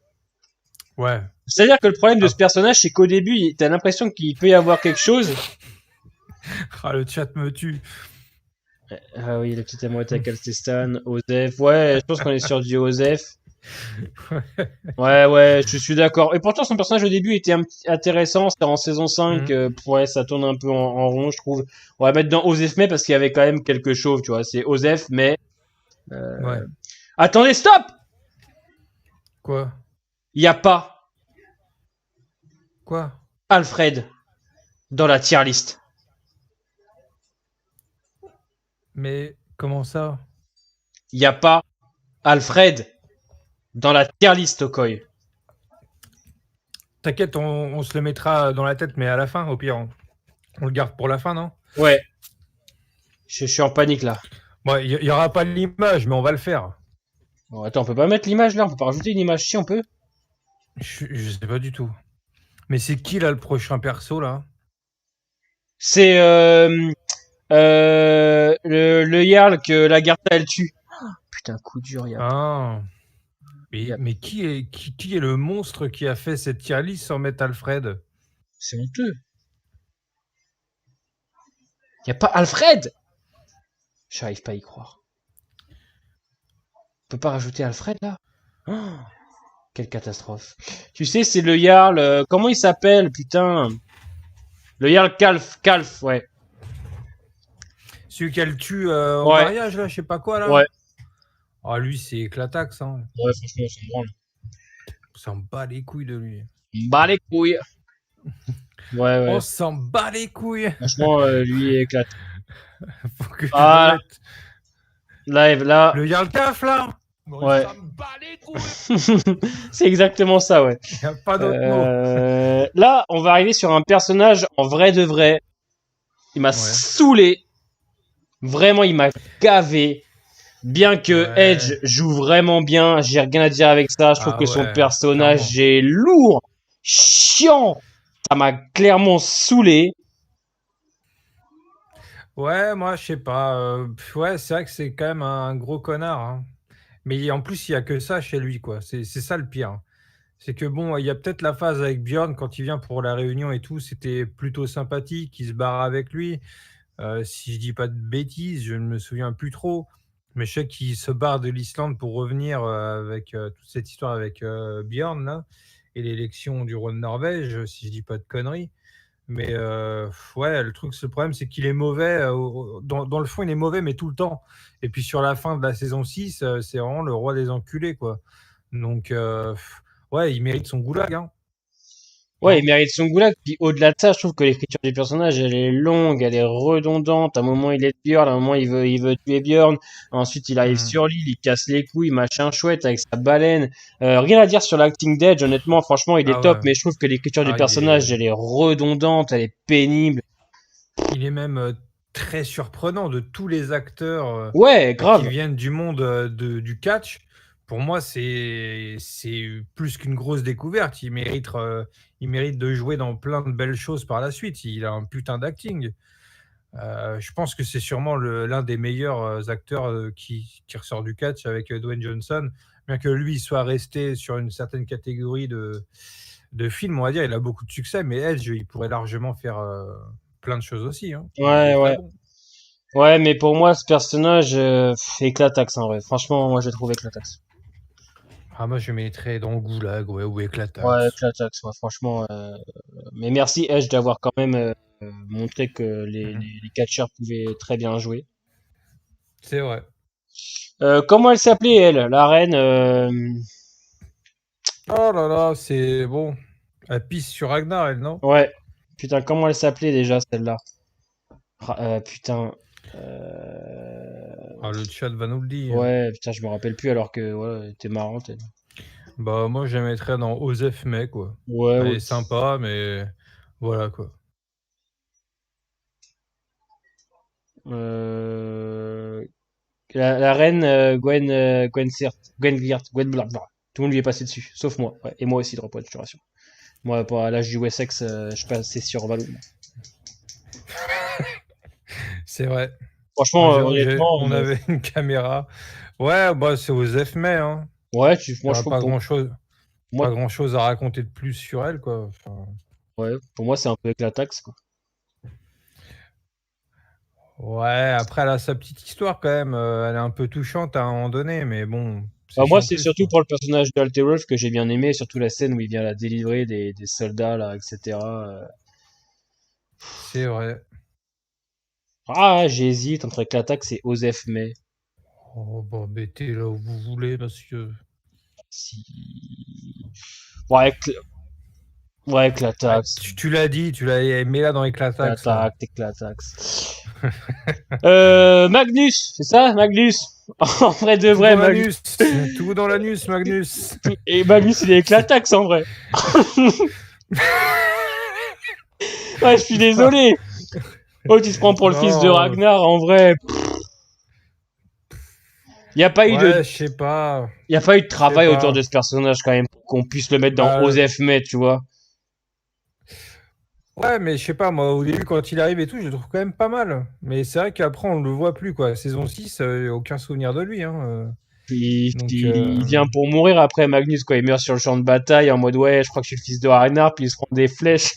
ouais. C'est-à-dire que le problème de ce Ah, personnage, c'est qu'au début, t'as l'impression qu'il peut y avoir quelque chose. ah, le chat me tue. Ah oui, le petit amour avec Alcestan, Osef. Ouais, je pense qu'on est sur du Osef. Ouais, je suis d'accord. Et pourtant, son personnage au début était intéressant. C'était en saison 5. Ouais, ça tourne un peu en rond, je trouve. On va mettre dans Osef mais parce qu'il y avait quand même quelque chose, tu vois. C'est Osef mais... Ouais. Attendez, stop! Quoi? Il n'y a pas Quoi? Alfred dans la tier list. Mais comment ça? Il n'y a pas Alfred dans la tier list, Okoi. T'inquiète, on se le mettra dans la tête, mais à la fin, au pire. On le garde pour la fin, non? Ouais. Je suis en panique là. Bon, il y aura pas l'image, mais on va le faire. Bon, attends, on peut pas mettre l'image là? On peut pas rajouter une image si on peut? Je sais pas du tout. Mais c'est qui là le prochain perso là? C'est le Jarl que la Garta elle tue. Putain, coup dur, y a pas. Ah. Y a- Mais qui est le monstre qui a fait cette tier list sans mettre Alfred? C'est honteux. Y a pas Alfred! J'arrive pas à y croire. On peut pas rajouter Alfred là? Oh, quelle catastrophe. Tu sais, c'est le Jarl. Comment il s'appelle, putain? Le Jarl Calf, ouais. Celui qu'elle tue en Ouais, mariage là, je sais pas quoi là. ouais. Ah lui c'est éclataxe hein. Ouais, franchement, on s'en branle. On s'en bat les couilles de lui. Bah les couilles. Ouais, ouais. On s'en bat les couilles. Franchement, lui, il éclate. Faut que je Ah, le mette. live, là. Le Jarl Caf là. Ouais. On s'en bat les couilles. C'est exactement ça, ouais. Y a pas d'autre mot. Là, on va arriver sur un personnage en vrai de vrai. Il m'a saoulé. Vraiment, il m'a gavé. Bien que Ouais. Edge joue vraiment bien, j'ai rien à dire avec ça. Je trouve Ah que son ouais, personnage est lourd, chiant. Ça m'a clairement saoulé. Ouais, moi je sais pas. Ouais, c'est vrai que c'est quand même un gros connard, hein. Mais en plus, il y a que ça chez lui, quoi. C'est ça le pire. C'est que bon, il y a peut-être la phase avec Bjorn quand il vient pour la réunion et tout, c'était plutôt sympathique, il se barre avec lui. Si je dis pas de bêtises, je ne me souviens plus trop. Mais je sais qu'il se barre de l'Islande pour revenir avec toute cette histoire avec Bjorn là, et l'élection du roi de Norvège, si je dis pas de conneries. Mais ouais, le problème, c'est qu'il est mauvais. Dans le fond, il est mauvais, mais tout le temps. Et puis sur la fin de la saison 6, c'est vraiment le roi des enculés, quoi. Donc, ouais, il mérite son goulag, hein. Ouais, Non. il mérite son goulag. Puis au-delà de ça, je trouve que l'écriture du personnage, elle est longue, elle est redondante. À un moment, il est Björn, à un moment, il veut tuer Björn. Ensuite, il arrive sur l'île, il casse les couilles, machin chouette avec sa baleine. Rien à dire sur l'acting d'Edge, honnêtement, franchement, il est Ah top. ouais. Mais je trouve que l'écriture du Ah, personnage, elle est redondante, elle est pénible. il est même très surprenant de tous les acteurs Ouais, qui grave. viennent du monde du catch. Pour moi, c'est plus qu'une grosse découverte. Il mérite de jouer dans plein de belles choses par la suite. Il a un putain d'acting. Je pense que c'est sûrement l'un des meilleurs acteurs qui ressort du catch avec Dwayne Johnson. Bien que lui soit resté sur une certaine catégorie de films, on va dire, il a beaucoup de succès, mais Edge, il pourrait largement faire plein de choses aussi, hein. Il Ouais, est très ouais. bon. Ouais, mais pour moi, ce personnage, éclataxe, en vrai. Franchement, moi, je le trouve éclataxe. Ah, moi, je mettrais dans Goulag, ouais, ou Ouais, Éclataxe. éclataxe, ouais, franchement. Mais merci, Edge, d'avoir quand même montré que les catcheurs pouvaient très bien jouer. C'est vrai. Comment elle s'appelait, elle, la reine Oh là là, c'est bon. Elle pisse sur Ragnar, elle, non? Ouais. Putain, comment elle s'appelait déjà, celle-là? Putain. Ah, le chat va nous le dire. Ouais, putain, je me rappelle plus alors que ouais, elle était marrante. Elle. Bah, moi, je la mettrais dans Osef May, quoi. Ouais, Elle ouais. est sympa, mais voilà, quoi. La reine Gwen Girt, Gwen blablabla. Tout le monde lui est passé dessus, sauf moi. Ouais, et moi aussi, Dropwood, je te rassure. Moi, à l'âge du Wessex, je suis passé sur Valou. C'est vrai. Franchement, honnêtement, On avait une caméra. Ouais, bah, c'est Osef May, hein. ouais, Il moi, n'y je aura trouve pas pour, grand-chose. moi, Pas grand-chose à raconter de plus sur elle, quoi. Enfin, ouais, pour moi, c'est un peu éclataxe, quoi. ouais, après, elle a sa petite histoire quand même. Elle est un peu touchante à un moment donné, mais bon, Moi, chiant c'est plus, surtout quoi. pour le personnage d'Alterolf que j'ai bien aimé, surtout la scène où il vient la délivrer des soldats, là, etc. C'est vrai. Ah, j'hésite entre Clatax et Osef May. Oh, bah, mettez là où vous voulez, monsieur. Si... Ouais, ouais, Ah, Clatax. tu l'as dit, tu l'as mis là dans Éclatax, là. Clatax. Magnus, c'est ça, Magnus? En vrai de Tout vrai, dans Magnus. l'anus, tout dans l'anus, Magnus. Et Magnus, il est Clatax en vrai. Ouais, je suis désolé. Oh, tu te prends pour le fils de Non, Ragnar, en vrai. Il n'y a pas eu de, ouais, je sais pas, y a pas eu de je sais travail autour de pas. ce personnage quand même, pour qu'on puisse le mettre dans Bah, Osef May, tu vois. ouais, mais je sais pas, moi, au début, quand il arrive et tout, je le trouve quand même pas mal. Mais c'est vrai qu'après, on le voit plus, quoi. Saison 6, aucun souvenir de lui, hein. Donc, Il vient pour mourir après Magnus, quoi. Il meurt sur le champ de bataille en mode, ouais, je crois que je suis le fils de Ragnar, puis il se prend des flèches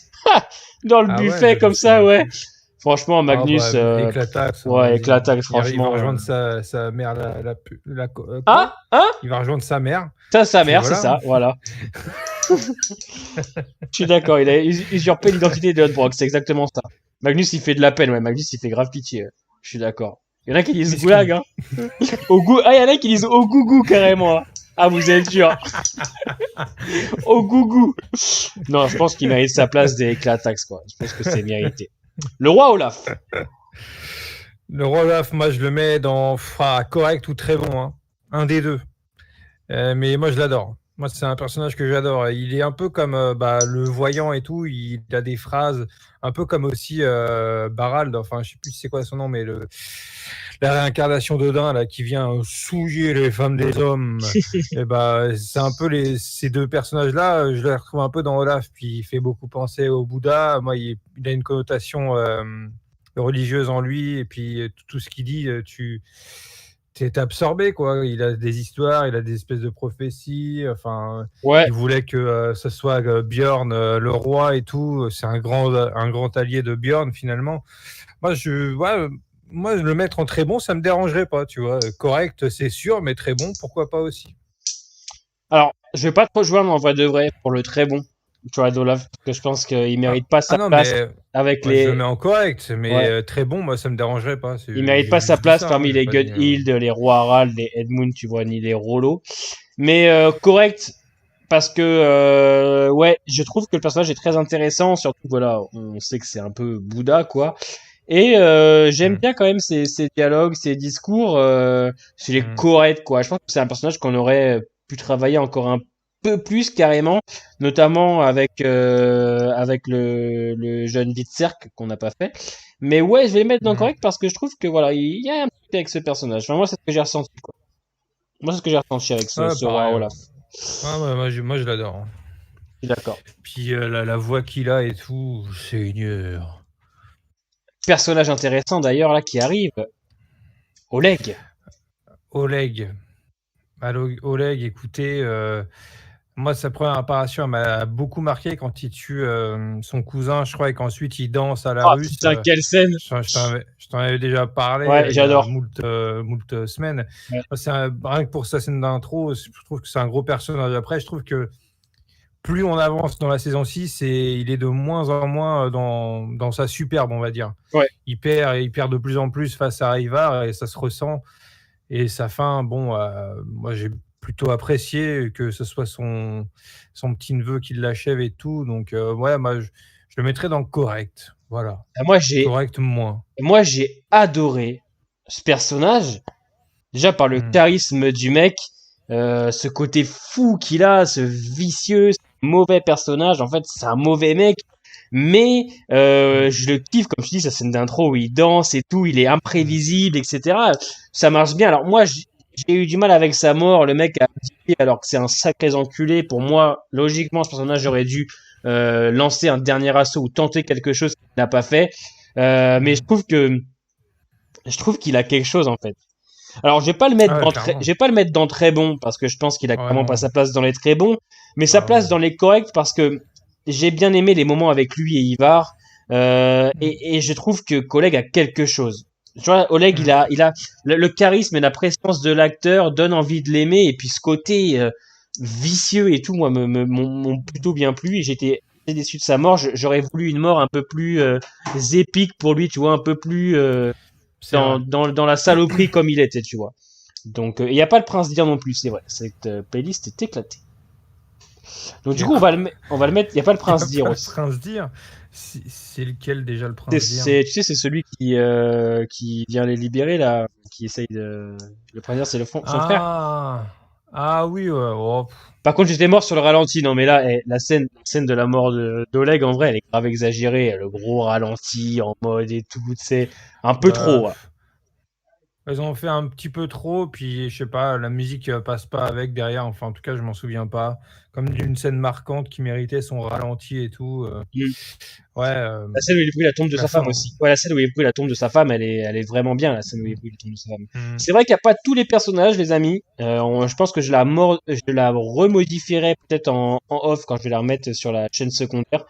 dans le ah ouais, buffet je me comme ça, souviens ouais. plus. Franchement, Ah Magnus, bah, Éclatax, hein, ouais, vas-y. éclataxe, Il va franchement. rejoindre sa mère, Ah, quoi? hein? Il va rejoindre sa mère, Ça, sa puis mère, c'est voilà, hein. ça, voilà. Je suis d'accord, il a usurpé l'identité de Lodbrok, c'est exactement ça. Magnus, il fait de la peine, ouais, Magnus, il fait grave pitié. Je suis d'accord. Il y en a qui disent Miskin. goulag, hein. Ah, il y en a qui disent au gougou, carrément, hein. Ah, vous êtes sûr. Au gougou. Non, je pense qu'il mérite sa place des Éclatax, quoi. Je pense que c'est mérité. Le roi Olaf. Le roi Olaf, moi, je le mets dans correct ou très bon, hein. Un des deux. Mais moi, je l'adore. Moi, c'est un personnage que j'adore. Il est un peu comme le voyant et tout. Il a des phrases un peu comme aussi Barald. Enfin, je sais plus c'est quoi son nom, mais la réincarnation d'Odin là qui vient souiller les femmes des hommes. Et c'est un peu ces deux personnages-là. Je les retrouve un peu dans Olaf. Puis il fait beaucoup penser au Bouddha. Moi, il a une connotation religieuse en lui. Et puis tout ce qu'il dit, t'es absorbé, quoi. Il a des histoires, il a des espèces de prophéties. Enfin, Ouais. il voulait que ce soit Björn, le roi et tout. C'est un grand allié de Björn, finalement. Moi, le mettre en très bon, ça me dérangerait pas, tu vois. Correct, c'est sûr, mais très bon, pourquoi pas aussi. Alors, je vais pas te rejoindre en vrai de vrai pour le très bon. Tu vois, Olaf, parce que je pense qu'il mérite pas sa Non, place mais avec moi, je le les. mets en correct, mais Ouais. très bon, moi, ça me dérangerait pas. Il mérite pas sa Juste dit place ça, hein, parmi j'ai les pas dit, Gunhild, les Rois Harald, les Edmund, tu vois, ni les Rollo. Mais correct, parce que ouais, je trouve que le personnage est très intéressant. Surtout, voilà, on sait que c'est un peu Bouddha, quoi. Et j'aime Hmm. bien quand même ses dialogues, ses discours. Il est Hmm. correct, quoi. Je pense que c'est un personnage qu'on aurait pu travailler encore un peu plus carrément, notamment avec le jeune Vitserk qu'on n'a pas fait. Mais ouais, je vais le mettre dans Hmm. correct parce que je trouve que voilà, il y a un truc avec ce personnage. Enfin, moi, c'est ce que j'ai ressenti, quoi. Moi, c'est ce que j'ai ressenti avec Ouais, ce roi pareil. Olaf. Ouais, moi, je l'adore, hein. Je suis d'accord. Puis la voix qu'il a et tout, Seigneur. Personnage intéressant d'ailleurs là qui arrive, Oleg. Oleg. Oleg, écoutez, moi, sa première apparition elle m'a beaucoup marqué quand il tue son cousin, je crois, et qu'ensuite il danse à la Oh russe. putain, quelle scène! Je t'en avais déjà parlé Ouais, il y a j'adore. moult semaines. Ouais. Moi, rien que pour sa scène d'intro, je trouve que c'est un gros personnage. Après, je trouve que plus on avance dans la saison 6, il est de moins en moins dans sa superbe, on va dire. Ouais. Il perd de plus en plus face à Ivar et ça se ressent. Et sa fin, bon, moi j'ai plutôt apprécié que ce soit son petit-neveu qui l'achève et tout. Donc, ouais, moi je le mettrais dans le correct. Voilà. Moi Correct moins. j'ai adoré ce personnage déjà par le Hmm. charisme du mec, ce côté fou qu'il a, ce vicieux, ce mauvais personnage. En fait, c'est un mauvais mec. Mais je le kiffe, comme je dis, sa scène d'intro où il danse et tout, il est imprévisible, etc. Ça marche bien. Alors moi, j'ai eu du mal avec sa mort. Le mec a abdiqué alors que c'est un sacré enculé. Pour moi, logiquement, ce personnage aurait dû lancer un dernier assaut ou tenter quelque chose qu'il n'a pas fait. Mais je trouve qu'il a quelque chose en fait. Alors, Ah ouais, clairement. je vais pas le mettre dans très bon parce que je pense qu'il a Ouais, clairement pas non. sa place dans les très bons, mais sa Ah place ouais. dans les corrects parce que j'ai bien aimé les moments avec lui et Ivar, et je trouve que Collègue a quelque chose. Tu vois, Oleg, il a le charisme et la présence de l'acteur donne envie de l'aimer, et puis ce côté vicieux et tout, moi, m'ont plutôt bien plu, et j'étais assez déçu de sa mort. J'aurais voulu une mort un peu plus épique pour lui, tu vois, un peu plus C'est vrai. dans la saloperie comme il était, tu vois. Donc, il n'y a pas le prince d'Ir non plus, c'est vrai. Cette playlist est éclatée. Donc, du coup, on va le mettre. Il n'y a pas le prince d'Ir Le aussi. prince d'Ir. C'est lequel déjà le prince d'Ir? Tu sais, c'est celui qui vient les libérer, là, qui essaye de. Le prince d'Ir, c'est son frère. Ah oui, ouais. Oh, Par contre, j'étais mort sur le ralenti. Non, mais là, la scène de la mort d'Oleg, en vrai, elle est grave exagérée. Le gros ralenti en mode et tout, c'est un peu bah, trop. Ouais. ils ont fait un petit peu trop, puis je sais pas, la musique passe pas avec derrière. Enfin, en tout cas, je m'en souviens pas. Comme d'une scène marquante qui méritait son ralenti et tout. Mm. Ouais, La scène où il brûle la tombe de la sa femme fin. aussi. Ouais, la scène où il brûle la tombe de sa femme, elle est vraiment bien, la scène où il brûle la tombe de sa femme. Mm. C'est vrai qu'il n'y a pas tous les personnages, les amis. Je pense que je la remodifierai peut-être en off quand je vais la remettre sur la chaîne secondaire.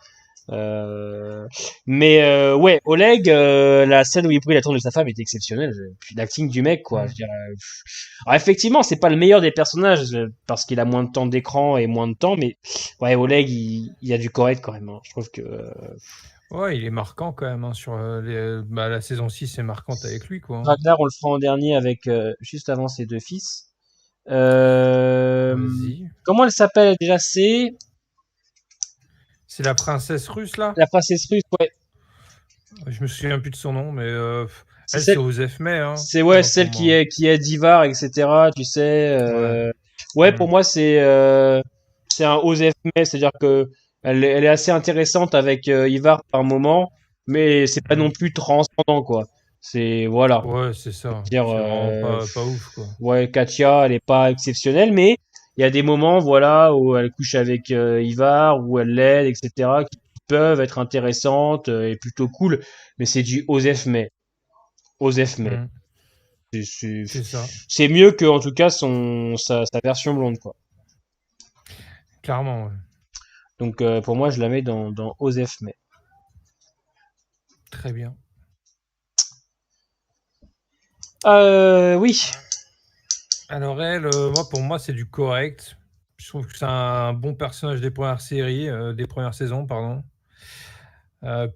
Ouais, Oleg, la scène où il brûle la tombe de sa femme est exceptionnelle. Puis l'acting du mec, quoi. Je veux dire, alors effectivement, c'est pas le meilleur des personnages parce qu'il a moins de temps d'écran et moins de temps, mais ouais, Oleg, il a du correct quand même. Hein. Je trouve que Ouais, il est marquant quand même. Hein, sur la saison 6 est marquante avec lui, quoi. Ragnar, on le fera en dernier avec juste avant ses deux fils. Euh, Vas-y. Comment elle s'appelle déjà? C'est C'est la princesse russe, là? la princesse russe, ouais. Je me souviens plus de son nom, mais C'est elle, celle, c'est Osef May, hein, c'est ouais, pour celle moi. qui est Divar, etc. Tu sais. Ouais. Ouais, Mm. pour moi, c'est un Osef May, c'est-à-dire que elle est assez intéressante avec Ivar par moment, mais c'est pas non Mm. plus transcendant, quoi. C'est voilà. Ouais, c'est ça. Dire C'est vraiment pas ouf, quoi. ouais, Katia, elle est pas exceptionnelle, mais il y a des moments, voilà, où elle couche avec Ivar, où elle l'aide, etc., qui peuvent être intéressantes et plutôt cool, mais c'est du Osef May. Osef May. Mm. C'est c'est- C'est ça. c'est mieux que, en tout cas, sa version blonde, quoi. Clairement, ouais. Donc, pour moi, je la mets dans Osef May. Très bien. Oui. Alors elle, moi, pour moi, c'est du correct. Je trouve que c'est un bon personnage des premières séries, des premières saisons, pardon.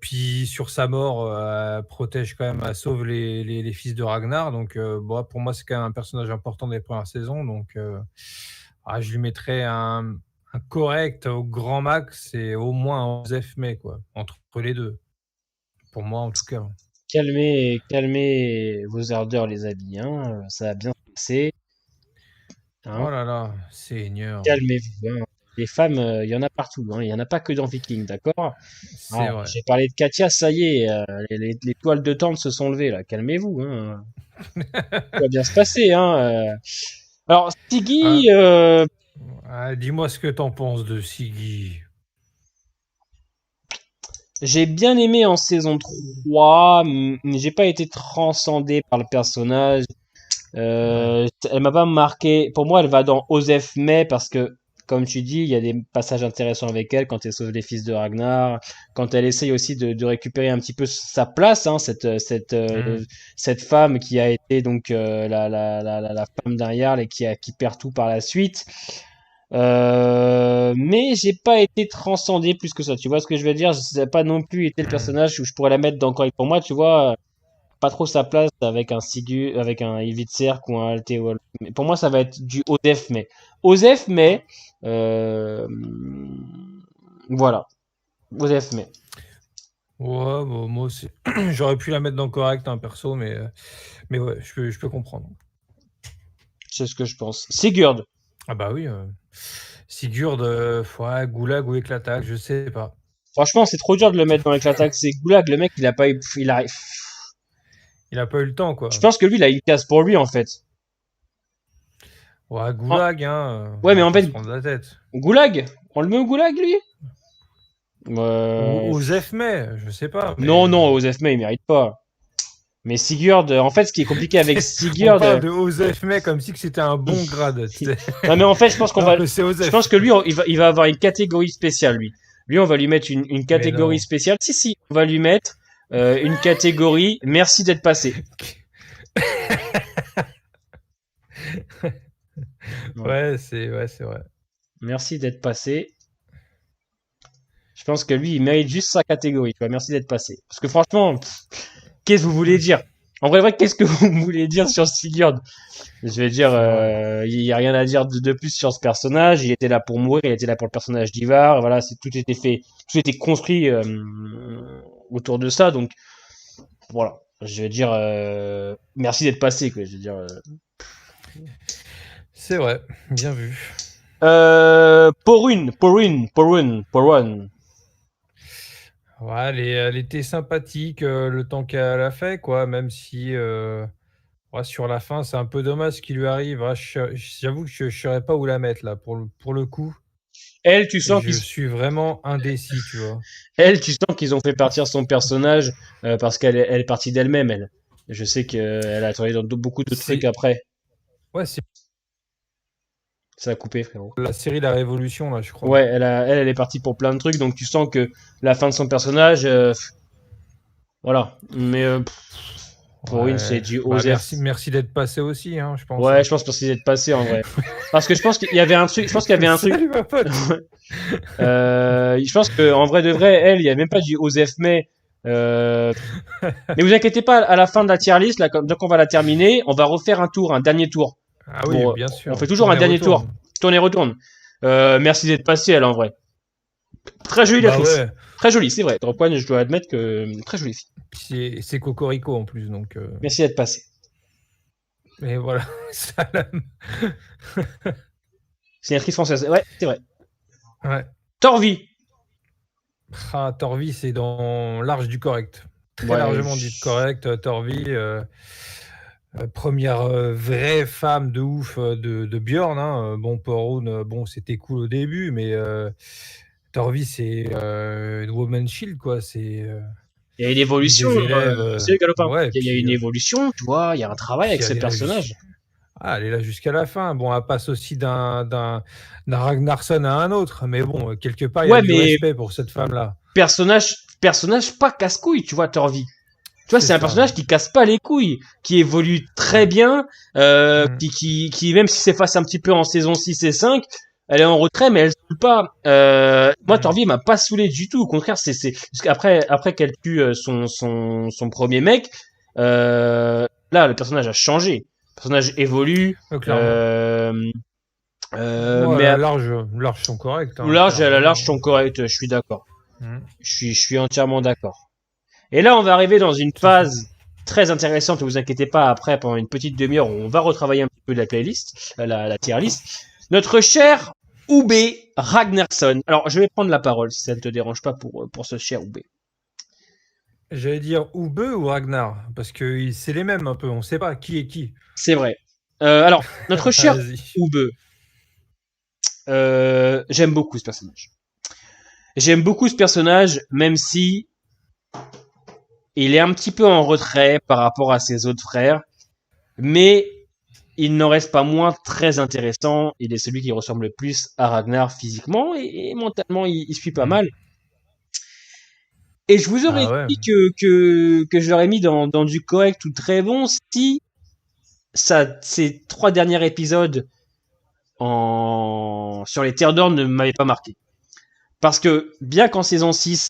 Puis sur sa mort, elle protège quand même, elle sauve les fils de Ragnar. Donc, bon, pour moi, c'est quand même un personnage important des premières saisons. Donc, je lui mettrais un correct au grand max et au moins un Osef May, quoi, entre les deux. Pour moi, en tout cas. Calmez vos ardeurs, les amis, hein. Ça va bien se passer, hein. Oh là là, Seigneur, Calmez-vous, hein. Les femmes, il y en a partout, hein. Il y en a pas que dans Viking, d'accord? c'est Ah, vrai. j'ai parlé de Katia, ça y est, les toiles de tente se sont levées là. Calmez-vous, hein. Tout va bien se passer, hein. Alors Ah, Siggy, dis-moi ce que t'en penses de Siggy. j'ai bien aimé en saison 3, mais j'ai pas été transcendé par le personnage. Ouais. Elle m'a pas marqué. Pour moi, elle va dans Osef May parce que, comme tu dis, il y a des passages intéressants avec elle quand elle sauve les fils de Ragnar, quand elle essaye aussi de récupérer un petit peu sa place, hein, Mm. cette femme qui a été donc la femme d'un Jarl et qui perd tout par la suite. Mais j'ai pas été transcendé plus que ça. Tu vois ce que je veux dire? Ça n'a pas non plus été le Mm. personnage où je pourrais la mettre dans Correct. Pour moi, tu vois, pas trop sa place avec un Sigu, avec un Ivitserk ou un Alteol. Mais pour moi, ça va être du Osef, mais Osef, mais voilà, Osef, mais Ouais, bon, moi aussi. J'aurais pu la mettre dans correct, hein, perso, mais ouais, je peux comprendre. c'est ce que je pense. Sigurd, Ah bah oui, Sigurd, ouais, Goulag ou Éclatac, je sais pas. franchement, c'est trop dur de le mettre dans l'éclataxe. C'est Goulag, le mec, il a pas eu, il a, Il a pas eu le temps, je quoi. pense que lui, il a une case pour lui en fait. Ouais, Ah, Goulag, hein, ouais, on mais va en pas fait, se prendre la tête. Goulag, on le met au Goulag lui? Ou Osef May, je sais pas, Non, mais non, Osef, mais il mérite pas. Mais Sigurd, en fait, ce qui est compliqué avec on Sigurd, parle de Osef May comme si que c'était un bon grade, tu sais. non mais en fait, je pense qu'on Alors va, que c'est je pense Osef. que lui, il va avoir une catégorie spéciale lui. Lui, on va lui mettre une Mais catégorie non. spéciale. Si, si, on va lui mettre une catégorie. Merci d'être passé. Ouais, c'est vrai. Merci d'être passé. Je pense que lui, il mérite juste sa catégorie. Tu vois, merci d'être passé. Parce que franchement, qu'est-ce que vous voulez dire? En vrai, qu'est-ce que vous voulez dire sur Sigurd? Je vais dire, il y a rien à dire de plus sur ce personnage. Il était là pour mourir, il était là pour le personnage d'Ivar. Voilà, tout était fait, tout était construit autour de ça. Donc voilà, je vais dire merci d'être passé. Quoi. Je vais dire. C'est vrai, bien vu. Porun. Ouais, elle était sympathique le temps qu'elle a fait, quoi, même si ouais, sur la fin, c'est un peu dommage ce qui lui arrive. Ouais, j'avoue que je ne saurais pas où la mettre, là, pour le coup. Elle, tu sens Je suis vraiment indécis, tu vois. tu sens qu'ils ont fait partir son personnage parce qu'elle elle est partie d'elle-même, elle. Je sais qu'elle a travaillé dans beaucoup de trucs après. Ouais, c'est Ça a coupé, frérot. la série La Révolution, là, je crois. Ouais, elle est partie pour plein de trucs, donc tu sens que la fin de son personnage, voilà. Mais Porun, c'est du Bah, Osef. merci d'être passé aussi, hein, je pense. Ouais, je pense parce qu'il est passé en vrai. Parce que je pense qu'il y avait un truc. Je pense qu'il y avait un truc. Salut, ma pote. Je pense que en vrai de vrai, elle, il y a même pas du Osef mais. Mais vous inquiétez pas, à la fin de la tier list, là, donc on va la terminer, on va refaire un dernier tour. Ah oui, Pour, bien sûr. On fait toujours un dernier tour. Tourne et retourne. Merci d'être passé, elle, en vrai. Très jolie l'actrice. Ouais. Très jolie, c'est vrai. Dropoine, je dois admettre que très jolie fille. C'est Cocorico en plus, donc. Merci d'être passé. Et voilà. Salam. C'est une actrice française. Ouais, c'est vrai. Ouais. Torvi. Ah, Torvi, c'est dans l'Arche du Correct. Très Ouais, largement dit correct. Torvi, première vraie femme de ouf de Björn. Hein. Bon, Porun, bon, c'était cool au début, mais Torvi, c'est une woman shield, quoi. C'est Il y a une évolution. des élèves. C'est Galopin. Ouais, Il y a une évolution, tu vois. Il y a un travail avec ce personnage. Ah, elle est là jusqu'à la fin. Bon, elle passe aussi d'un Ragnarsson à un autre, mais bon, quelque part, il y a du respect pour cette femme-là. Personnage pas casse-couille, tu vois, Torvi. Tu vois, c'est un personnage qui casse pas les couilles, qui évolue très bien, qui même si s'efface un petit peu en saison 6 et 5, elle est en retrait, mais elle saoule pas. Moi, Torvi m'a pas saoulé du tout. Au contraire, parce qu'après qu'elle tue son premier mec, là, le personnage a changé. Le personnage évolue. Mais large sont corrects. Hein, large sont corrects, je suis d'accord. Je suis entièrement d'accord. Et là, on va arriver dans une phase très intéressante, ne vous inquiétez pas, après, pendant une petite demi-heure, on va retravailler un petit peu la playlist, la tier list. Notre cher Oubé Ragnarsson. Alors, je vais prendre la parole, si ça ne te dérange pas pour ce cher Oubé. J'allais dire Oubé ou Ragnar, parce que c'est les mêmes un peu, on ne sait pas qui est qui. C'est vrai. Alors, notre cher Oubé, j'aime beaucoup ce personnage. J'aime beaucoup ce personnage, même si il est un petit peu en retrait par rapport à ses autres frères, mais il n'en reste pas moins très intéressant. Il est celui qui ressemble le plus à Ragnar physiquement et mentalement, il suit pas mal. Et je vous aurais dit que je l'aurais mis dans du correct ou très bon si ces 3 derniers épisodes sur les Terres d'Or ne m'avaient pas marqué. Parce que bien qu'en saison 6,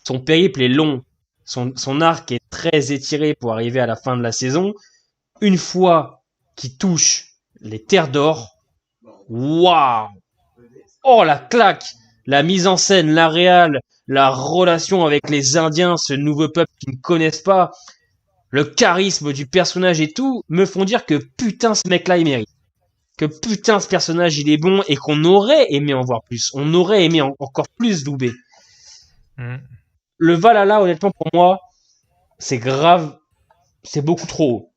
son périple est long, son arc est très étiré pour arriver à la fin de la saison, une fois qu'il touche les Terres d'Or, waouh! Oh la claque! La mise en scène, la réal, la relation avec les Indiens, ce nouveau peuple qu'ils ne connaissent pas, le charisme du personnage et tout, me font dire que putain ce mec-là il mérite. Que putain ce personnage il est bon et qu'on aurait aimé en voir plus. On aurait aimé encore plus d'Oubé. Le Valhalla, honnêtement pour moi, c'est grave, c'est beaucoup trop haut.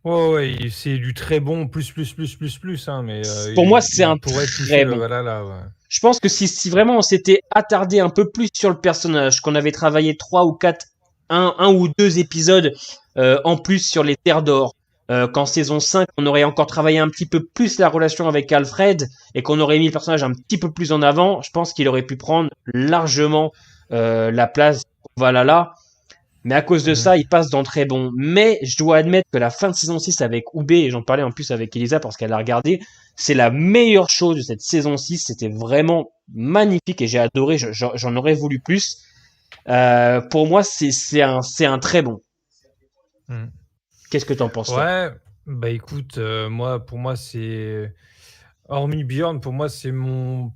Ouais, c'est du très bon, plus, hein, mais pour moi, c'est un très bon. Valhalla, ouais. Je pense que si vraiment on s'était attardé un peu plus sur le personnage, qu'on avait travaillé 3 ou 4, un ou 2 épisodes en plus sur les Terres d'Or, qu'en saison 5, on aurait encore travaillé un petit peu plus la relation avec Alfred et qu'on aurait mis le personnage un petit peu plus en avant, je pense qu'il aurait pu prendre largement la place pour Valhalla. Mais à cause de ça, il passe dans très bon. Mais je dois admettre que la fin de saison 6 avec Oubé, et j'en parlais en plus avec Elisa parce qu'elle l'a regardé, c'est la meilleure chose de cette saison 6. C'était vraiment magnifique et j'ai adoré. J'en aurais voulu plus. Pour moi, c'est un très bon. Mm. Qu'est-ce que t'en penses, toi? Ouais, bah écoute, pour moi, c'est. Hormis Bjorn, pour moi, c'est mon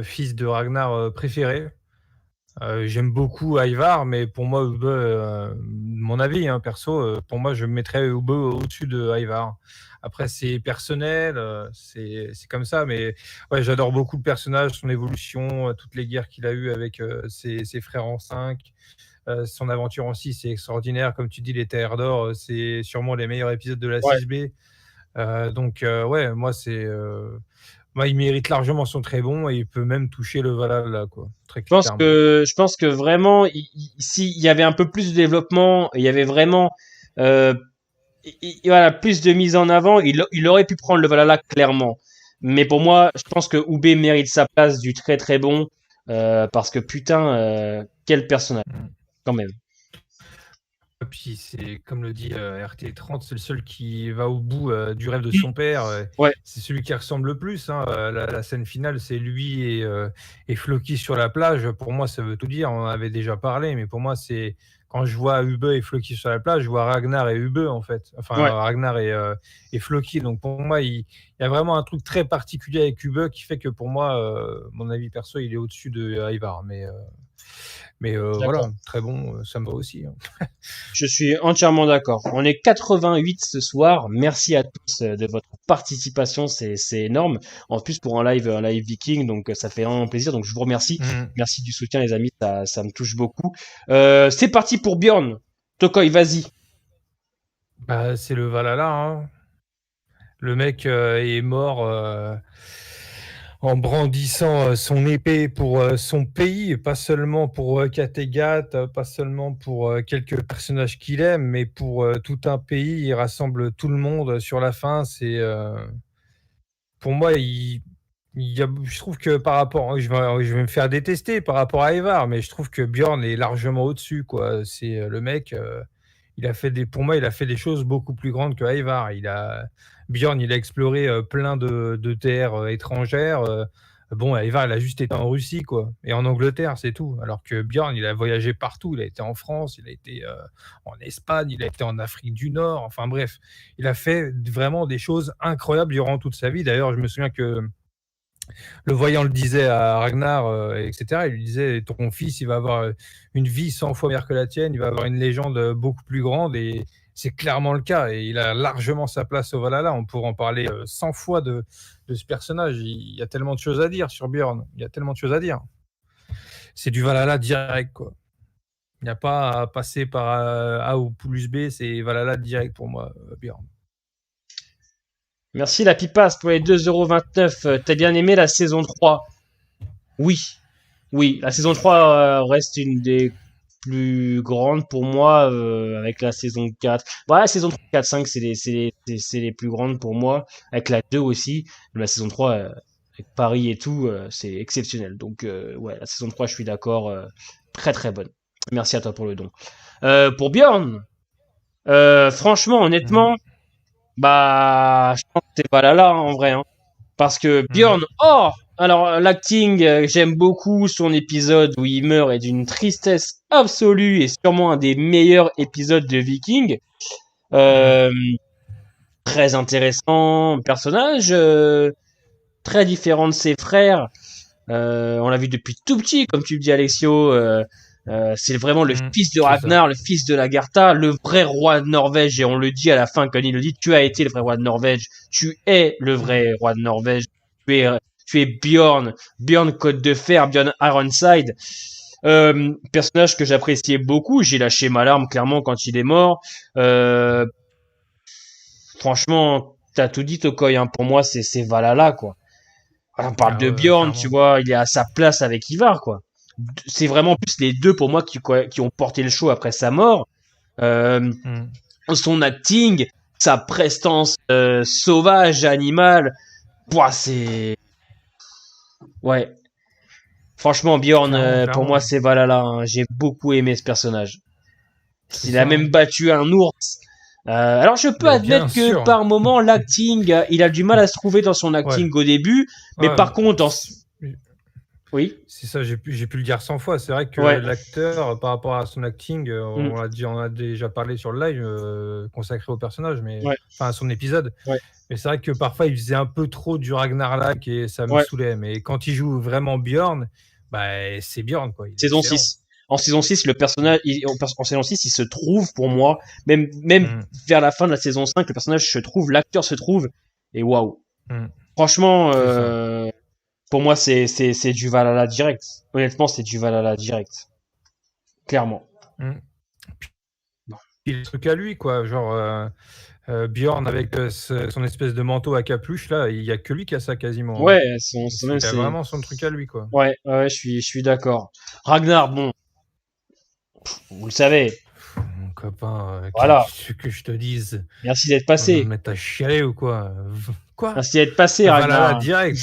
fils de Ragnar préféré. J'aime beaucoup Ivar, mais pour moi, Ubbe, mon avis, hein, perso, pour moi, je mettrais Ubbe au-dessus de Ivar. Après, c'est personnel, c'est comme ça, mais ouais, j'adore beaucoup le personnage, son évolution, toutes les guerres qu'il a eues avec ses frères en 5. Son aventure en 6 c'est extraordinaire. Comme tu dis, les Terres d'Or, c'est sûrement les meilleurs épisodes de la Ouais. 6B. Ouais, moi, il mérite largement son très bon et il peut même toucher le Valhalla, quoi. Très clairement. Je pense que vraiment, s'il y avait un peu plus de développement, il y avait vraiment, euh, voilà, plus de mise en avant, il aurait pu prendre le Valhalla clairement. Mais pour moi, je pense que Oubé mérite sa place du très très bon, parce que putain, quel personnage, quand même. Et puis c'est comme le dit RT30, c'est le seul qui va au bout du rêve de son père. Ouais. C'est celui qui ressemble le plus, hein. La scène finale, c'est lui et Floki sur la plage. Pour moi, ça veut tout dire. On en avait déjà parlé, mais pour moi, c'est quand je vois Ubbe et Floki sur la plage, je vois Ragnar et Ubbe en fait. Enfin, Ouais. Ragnar et Floki. Donc pour moi, il y a vraiment un truc très particulier avec Ubbe qui fait que pour moi, mon avis perso, il est au-dessus de Ivar. Mais D'accord. voilà, très bon, ça me va aussi, hein. Je suis entièrement d'accord. On est 88 ce soir. Merci à tous de votre participation, c'est énorme. En plus pour un live Viking, donc ça fait vraiment plaisir. Donc je vous remercie. Mhm. Merci du soutien les amis, ça me touche beaucoup. C'est parti pour Bjorn. Tokoi, vas-y. Bah, c'est le Valhalla, hein. Le mec est mort en brandissant son épée pour son pays, et pas seulement pour Kattegat, pas seulement pour quelques personnages qu'il aime, mais pour tout un pays. Il rassemble tout le monde sur la fin. Pour moi, je trouve que par rapport, je vais me faire détester par rapport à Ivar, mais je trouve que Bjorn est largement au-dessus, quoi. C'est le mec. Pour moi, il a fait des choses beaucoup plus grandes que Ivar. Bjorn, il a exploré plein de terres étrangères. Bon, Ivar, il a juste été en Russie, quoi, et en Angleterre, c'est tout. Alors que Bjorn, il a voyagé partout. Il a été en France, il a été en Espagne, il a été en Afrique du Nord. Enfin bref, il a fait vraiment des choses incroyables durant toute sa vie. D'ailleurs, je me souviens que le voyant le disait à Ragnar, etc. Il lui disait, ton fils, il va avoir une vie 100 fois meilleure que la tienne, il va avoir une légende beaucoup plus grande, et c'est clairement le cas. Et il a largement sa place au Valhalla. On pourrait en parler 100 fois de ce personnage. Il y a tellement de choses à dire sur Bjorn. Il y a tellement de choses à dire. C'est du Valhalla direct, quoi. Il n'y a pas à passer par A ou plus B, c'est Valhalla direct pour moi, Bjorn. Merci la pipasse pour les 2,29 €. T'as bien aimé la saison 3? Oui. Oui, la saison 3 reste une des plus grandes pour moi, avec la saison 4. Voilà, la saison 3, 4, 5, c'est les plus grandes pour moi. Avec la 2 aussi. La saison 3, avec Paris et tout, c'est exceptionnel. Donc, ouais, la saison 3, je suis d'accord. Très très bonne. Merci à toi pour le don. Pour Bjorn, franchement, honnêtement, bah, je pense que c'est pas là en vrai, hein. Parce que Bjorn, alors l'acting, j'aime beaucoup son épisode où il meurt est d'une tristesse absolue et sûrement un des meilleurs épisodes de Viking. Euh, Très intéressant personnage, très différent de ses frères. On l'a vu depuis tout petit, comme tu le dis Alexio. C'est vraiment le fils de Ragnar, le fils de Lagertha, le vrai roi de Norvège. Et on le dit à la fin quand il le dit, tu as été le vrai roi de Norvège. Tu es le vrai roi de Norvège. Tu es Bjorn, Bjorn Côte de Fer, Bjorn Ironside. Personnage que j'appréciais beaucoup. J'ai lâché ma larme clairement quand il est mort. Franchement, t'as tout dit Tokoi, hein. Pour moi, c'est Valhalla, quoi. On parle de Bjorn, tu vois, il est à sa place avec Ivar, quoi. C'est vraiment plus les deux pour moi qui ont porté le show après sa mort. Son acting, sa prestance sauvage, animale, c'est... Ouais. Franchement, Bjorn, Clairement, pour clairement. moi, c'est Valhalla. Hein. J'ai beaucoup aimé ce personnage. C'est Il a ça. même battu un ours. Alors, je peux Mais admettre bien que sûr. par moment, l'acting, il a du mal à se trouver dans son Ouais. acting au début. Mais Ouais, par contre, oui, c'est ça, j'ai pu le dire 100 fois. C'est vrai que ouais. l'acteur, par rapport à son acting, Mm, on a déjà parlé sur le live consacré au personnage, mais ouais, enfin à son épisode. ouais, Mais c'est vrai que parfois il faisait un peu trop du Ragnar et ça me ouais. saoulait. Mais quand il joue vraiment Bjorn, bah c'est Bjorn quoi. Il est Saison excellent. 6. En saison 6, le personnage, en saison 6, il se trouve pour moi, même Mm, vers la fin de la saison 5, le personnage se trouve, l'acteur se trouve, et waouh. mm, Franchement, c'est ça. pour moi, c'est du Valhalla direct. Honnêtement, c'est du Valhalla direct. Clairement. Mm. Il a des trucs à lui quoi, genre Bjorn avec son espèce de manteau à capuche là, il y a que lui qui a ça quasiment. Ouais, Hein. même Il a c'est. vraiment son truc à lui quoi. Ouais, ouais, je suis d'accord. Ragnar, bon, vous le savez. Mon copain, Voilà. ce que je te dise, Merci d'être on va me passé. mettre à chialer ou quoi? Quoi? Merci d'être passé, Valhalla Ragnar. direct.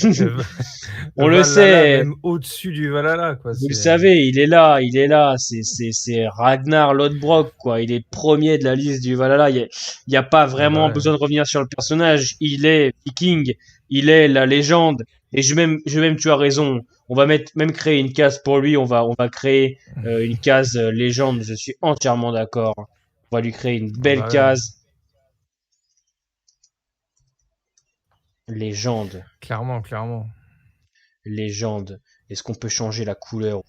On le Valhalla sait. même au-dessus du Valhalla quoi. Vous le C'est savez, il est là, il est là. C'est Ragnar Lodbrok, quoi. Il est premier de la liste du Valhalla. Il y a pas ah vraiment bah ouais. besoin de revenir sur le personnage. Il est viking, il est la légende. Et tu as raison. On va même créer une case pour lui. On va créer une case légende. Je suis entièrement d'accord. On va lui créer une Ah belle bah ouais. case légende, Clairement, clairement. légende. Est-ce qu'on peut changer la couleur?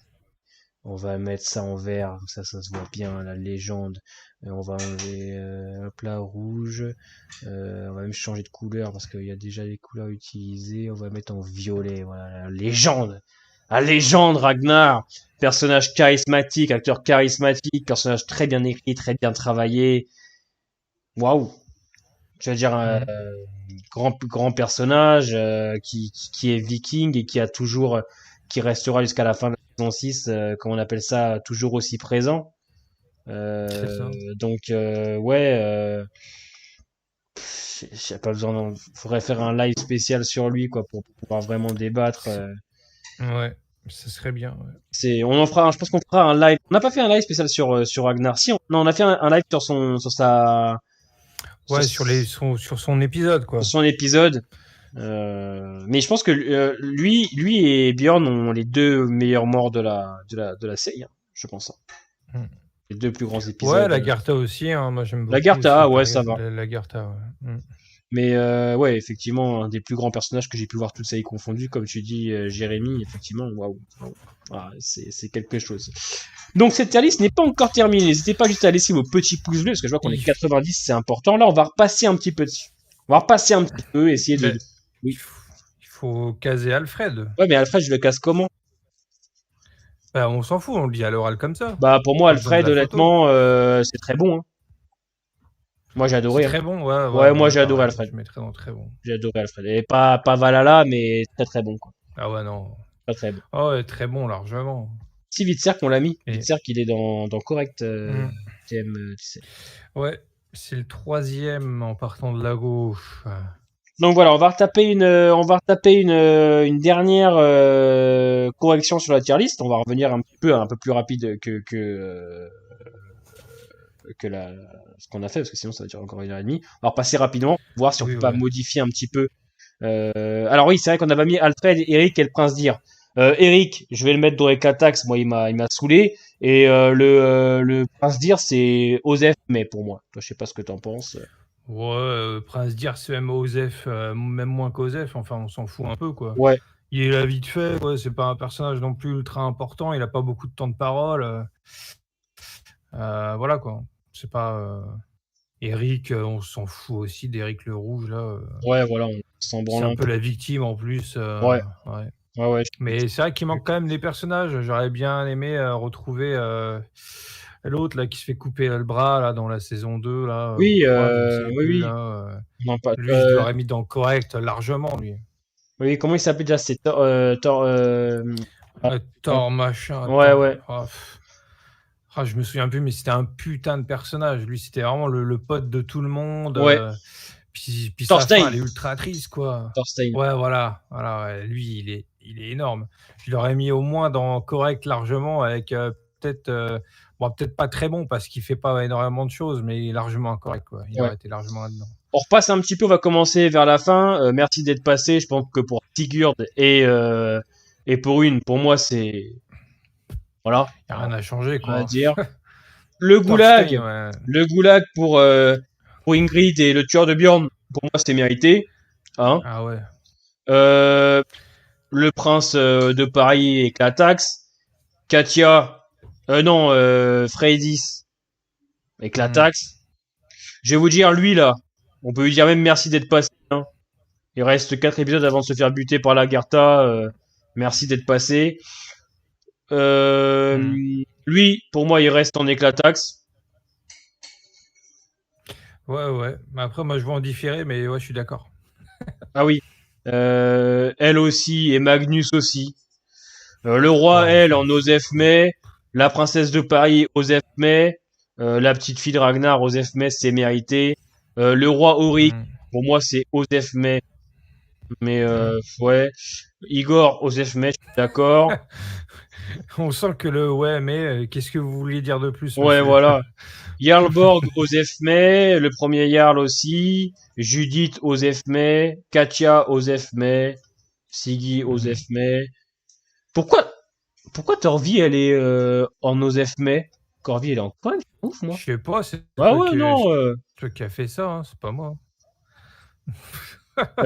On va mettre ça en vert, ça se voit bien, la légende. On va enlever hop là, rouge. On va même changer de couleur parce qu'il y a déjà les couleurs utilisées. On va mettre en violet, voilà, la légende. La légende Ragnar. Personnage charismatique, acteur charismatique, personnage très bien écrit, très bien travaillé. Waouh. Je veux dire, Mm. grand personnage qui est viking et qui a toujours qui restera jusqu'à la fin de la saison 6 comme on appelle ça toujours aussi présent C'est ça. donc ouais j'ai pas besoin faudrait faire un live spécial sur lui quoi pour pouvoir vraiment débattre Ouais, ça serait bien. Ouais. on en fera je pense qu'on fera un live on n'a pas fait un live spécial sur Ragnar si non on a fait un live sur sa sur, Ouais, sur son épisode, sur quoi. son épisode. Mais je pense que lui et Bjorn ont les deux meilleurs morts de la série, hein, je pense. Mm. Les deux plus grands Ouais, épisodes. Lagartha aussi, hein, moi j'aime beaucoup aussi Lagartha, ouais, ça va. Lagartha. Ouais. Mm. Mais ouais, effectivement, un des plus grands personnages que j'ai pu voir toutes séries confondues, comme tu dis, Jérémy, effectivement, waouh. Ah, c'est quelque chose. Donc cette tier list n'est pas encore terminée. N'hésitez pas juste à laisser vos petits pouces bleus, parce que je vois qu'on est Il, 90, c'est important. Là, on va repasser un petit peu dessus. On va repasser un petit peu, essayer de... ben, Oui. il faut caser Alfred. Ouais, mais Alfred, je le casse comment? Ben, on s'en fout, on le dit à l'oral comme ça. Bah pour moi Pas besoin de Alfred la photo. honnêtement c'est très bon hein. Moi j'ai C'est adoré hein. très bon, ouais, Ouais moi ouais, j'ai adoré pareil, Alfred. je mettrais dans très bon. J'ai adoré Alfred. Et pas Valhalla mais très très bon quoi. Ah ouais, non. Très très bon. Oh, ouais, très bon, largement. Si Witserk on l'a mis. Et... Witserk il est dans correct Mm. TM tu sais. Ouais, c'est le 3e en partant de la gauche. Donc voilà, on va retaper une dernière correction sur la tier list. On va revenir un peu plus rapide que ce qu'on a fait parce que sinon ça va durer encore 1 heure et demie. On va repasser rapidement, voir si on Oui, peut pas ouais. modifier un petit peu. Alors oui, c'est vrai qu'on avait mis Alfred, Eric et le Prince d'Ir. Eric, je vais le mettre dans les Catax, moi il m'a saoulé. Et le Prince d'Ir c'est Osef, mais pour moi. Toi je sais pas ce que t'en penses. Ouais, Prince Dir, c'est même Osef, même moins qu'Osef, enfin on s'en fout un peu quoi. Ouais. Il est là vite fait, ouais, c'est pas un personnage non plus ultra important, il a pas beaucoup de temps de parole. Voilà quoi. C'est pas. Eric, on s'en fout aussi d'Eric le Rouge là. Ouais, voilà, on s'en C'est branle un un peu peu. la victime en plus. Ouais, Ouais. ouais. Mais c'est vrai qu'il manque quand même des personnages. J'aurais bien aimé retrouver l'autre là qui se fait couper le bras là dans la saison 2 là, ou Oui, 3, je ne sais oui, plus oui. là. Non, pas, Lui, je l'aurais mis dans correct largement lui. oui, comment il s'appelait déjà? C'est Thor, ah, Thor machin, ouais, attends. ouais. Je me souviens plus, mais c'était un putain de personnage. Lui, c'était vraiment le pote de tout le monde. Ouais. Puis sa Thorstein. fin, elle est ultra triste, quoi. Thorstein. Ouais, voilà. Ouais, lui, il est énorme. Je l'aurais mis au moins dans correct largement avec peut-être peut-être pas très bon parce qu'il fait pas énormément de choses, mais largement correct, quoi. Il Ouais. aurait été largement là-dedans. On repasse un petit peu, on va commencer vers la fin. Merci d'être passé. Je pense que pour Sigurd et pour moi, c'est voilà, Il n'y a rien à changer, on va quoi. dire. Le Thorstein, goulag, ouais. le goulag pour Ingrid et le tueur de Bjorn, pour moi, c'est mérité. Hein. Ah ouais. Le prince de Paris et Clatax. Katia, non, Freydis et Clatax. Je vais vous dire, lui là, on peut lui dire même merci d'être passé. Hein. Il reste 4 épisodes avant de se faire buter par Lagartha. Merci d'être passé. Lui, pour moi, il reste en Éclatax. Ouais. Mais après, moi, je vais en différer, mais ouais, je suis d'accord. Ah oui. Elle aussi et Magnus aussi. Le roi, Ouais, elle, en Osef May. La princesse de Paris, Osef May. La petite fille de Ragnar, Osef May, c'est mérité. Le roi Auric, pour moi, c'est Osef May. Mais ouais. Igor, Osef May, je suis d'accord. On sent que mais qu'est-ce que vous vouliez dire de plus, Ouais, monsieur? voilà. Jarlborg, Osef May, le premier Jarl aussi. Judith, Osef May. Katia, Osef May. Siggy, Osef May. Pourquoi Torvi, elle est en Osef May? Corvi, elle est en quoi? Ouf, moi. Je sais pas, c'est Ah ouais, non. toi qui a fait ça, hein, c'est pas moi.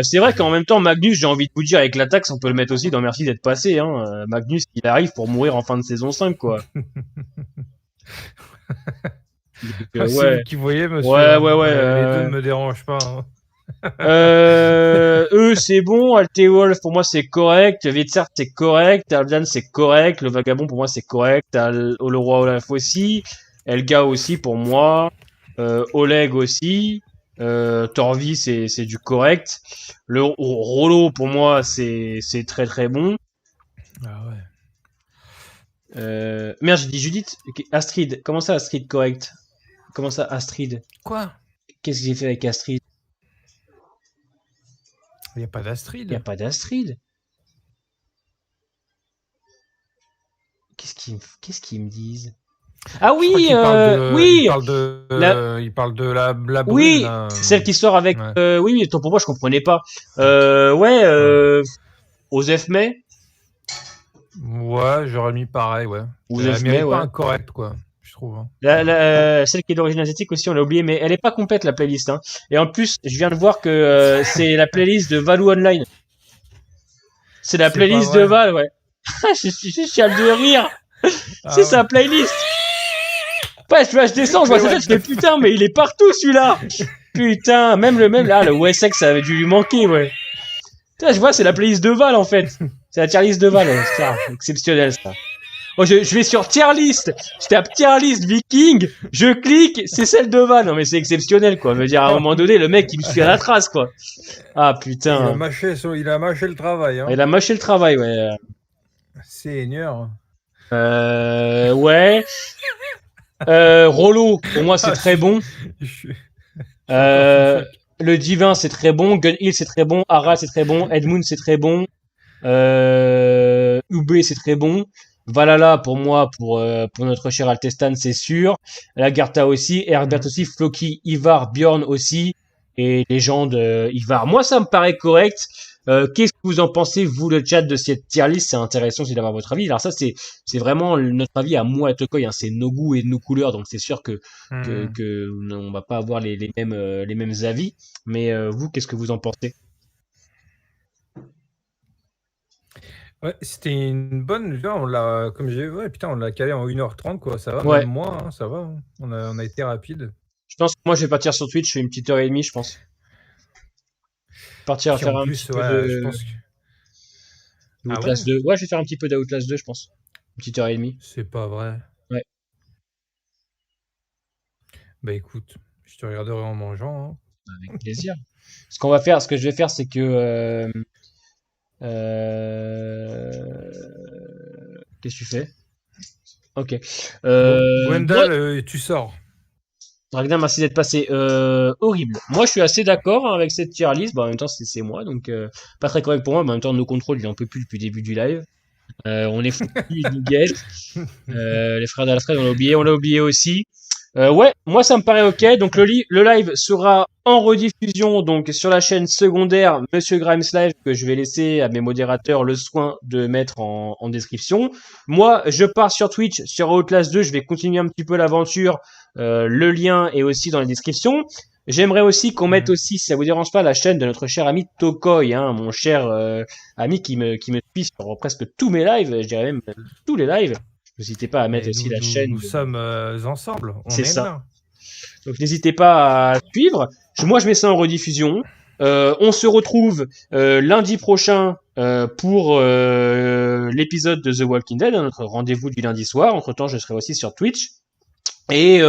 C'est vrai qu'en même temps, Magnus, j'ai envie de vous dire, avec la taxe, on peut le mettre aussi dans Merci d'être passé. Hein. Magnus, il arrive pour mourir en fin de saison 5, quoi. Donc, C'est ouais. vous qui voyez, monsieur. Ouais. Les deux ne me dérangent pas. Hein. Eux, c'est bon. Altewolf, pour moi, c'est correct. Vitsart, c'est correct. Aldan, c'est correct. Le Vagabond, pour moi, c'est correct. Le roi Olaf aussi. Elga aussi, pour moi. Oleg aussi. Torvi, c'est du correct. Le Rollo, pour moi, c'est très très bon. Ah ouais. Merde, j'ai dit Judith. Astrid. Comment ça, Astrid, correct? Comment ça, Astrid? Quoi? Qu'est-ce que j'ai fait avec Astrid? Il n'y a pas d'Astrid. Il n'y a pas d'Astrid. Qu'est-ce qu'ils me disent? Ah oui, oui. oui. Il parle de la brune. Oui, là. celle qui sort avec. Ouais. Oui, pour moi, je comprenais pas. Osef May. Ouais, j'aurais mis pareil, ouais. Osef Elle May, mérite ouais. pas un correct, quoi. Je trouve. Hein. Celle qui est d'origine asiatique aussi, on l'a oublié, mais elle est pas complète la playlist. Hein. Et en plus, je viens de voir que c'est la playlist de Valou Online. C'est la playlist de Val, ouais. je chiale de rire. C'est sa playlist. Ouais, je descends, je vois sa tête, je fais putain, mais il est partout celui-là. Putain, même là, le Wessex, ça avait dû lui manquer, ouais. Putain, je vois, c'est la playlist de Val en fait. C'est la tier list de Val, ouais. Putain, exceptionnel ça. Oh, je vais sur tier list. Je tape tier list Viking, je clique, c'est celle de Val. Non mais c'est exceptionnel quoi. Me dire à un moment donné, le mec il me suit à la trace quoi. Ah putain. Il a mâché le travail. Hein. Il a mâché le travail, ouais. Seigneur. Ouais. Rollo, pour moi c'est très bon. Le divin c'est très bon. Gunhill c'est très bon. Ara c'est très bon. Edmund c'est très bon. UB c'est très bon. Valhalla pour moi pour notre cher Altestan c'est sûr. Lagartha aussi. Herbert aussi. Floki, Ivar, Bjorn aussi. Et légende Ivar. Moi ça me paraît correct. Qu'est-ce que vous en pensez, vous, le chat, de cette tier list? C'est intéressant aussi d'avoir votre avis. Alors ça, c'est vraiment notre avis à moi et Tokoy, hein. C'est nos goûts et nos couleurs, donc c'est sûr que on va pas avoir les mêmes avis. Mais vous, qu'est-ce que vous en pensez? Ouais, c'était une bonne. On l'a, comme j'ai vu, putain, on l'a calé en 1h30, quoi. Ça va, Ouais. même moi, hein, ça va. Hein. On a été rapide. Je pense que moi, je vais partir sur Twitch, je fais une petite heure et demie, je pense. Partir à faire un petit peu de... je pense que... Outlast 2. Ouais, je vais faire un petit peu d'Outlast 2, je pense. Une petite heure et demie. C'est pas vrai. Ouais. Bah écoute, je te regarderai en mangeant. Hein. Avec plaisir. Ce que je vais faire, c'est que... Qu'est-ce que tu fais? Ok. Gwendal, tu sors. Ragnar, merci d'être passé. Horrible. Moi, je suis assez d'accord hein, avec cette tier list. Bon, en même temps, c'est moi, donc pas très correct pour moi. Mais en même temps, nos contrôles, il en peut plus depuis le début du live. On est foutus, nickel. Les frères d'Alfred, on l'a oublié aussi. Ouais, moi ça me paraît ok. Donc le live sera en rediffusion donc sur la chaîne secondaire Monsieur Grimes Live que je vais laisser à mes modérateurs le soin de mettre en description. Moi, je pars sur Twitch sur Outlast 2. Je vais continuer un petit peu l'aventure. Le lien est aussi dans la description. J'aimerais aussi qu'on mette aussi, si ça vous dérange pas, la chaîne de notre cher ami Tokoy, hein, mon cher ami qui me suit sur presque tous mes lives, je dirais même tous les lives. N'hésitez pas à mettre aussi la chaîne. Nous sommes ensemble, on C'est est ça. là. Donc n'hésitez pas à suivre. Moi je mets ça en rediffusion. On se retrouve lundi prochain pour l'épisode de The Walking Dead, hein, notre rendez-vous du lundi soir. Entre-temps, je serai aussi sur Twitch. Et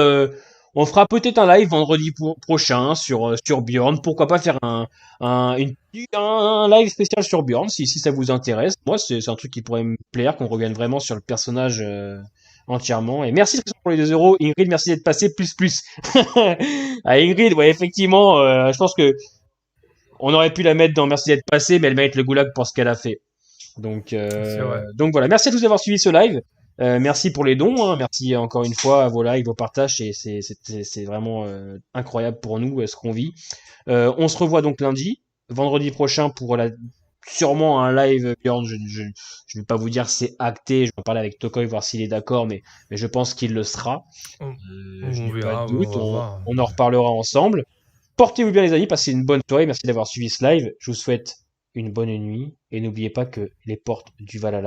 on fera peut-être un live vendredi prochain sur Bjorn. Pourquoi pas faire un live spécial sur Bjorn si ça vous intéresse. Moi, c'est un truc qui pourrait me plaire, qu'on revienne vraiment sur le personnage entièrement. Et merci pour les 2 euros. Ingrid, merci d'être passé plus. Ah, Ingrid, ouais, effectivement, je pense que on aurait pu la mettre dans merci d'être passé, mais elle mérite le goulag pour ce qu'elle a fait. Donc voilà. Merci à tous d'avoir suivi ce live. Merci pour les dons, hein. Merci encore une fois à vos likes, vos partages, c'est vraiment incroyable pour nous ce qu'on vit. On se revoit donc vendredi prochain pour sûrement un live Bjorn. Je vais pas vous dire c'est acté, je vais en parler avec Tokoy voir s'il est d'accord, mais je pense qu'il le sera. Je n'ai pas de doute, on en reparlera ensemble. Portez-vous bien les amis, passez une bonne soirée, merci d'avoir suivi ce live. Je vous souhaite une bonne nuit et n'oubliez pas que les portes du Valhalla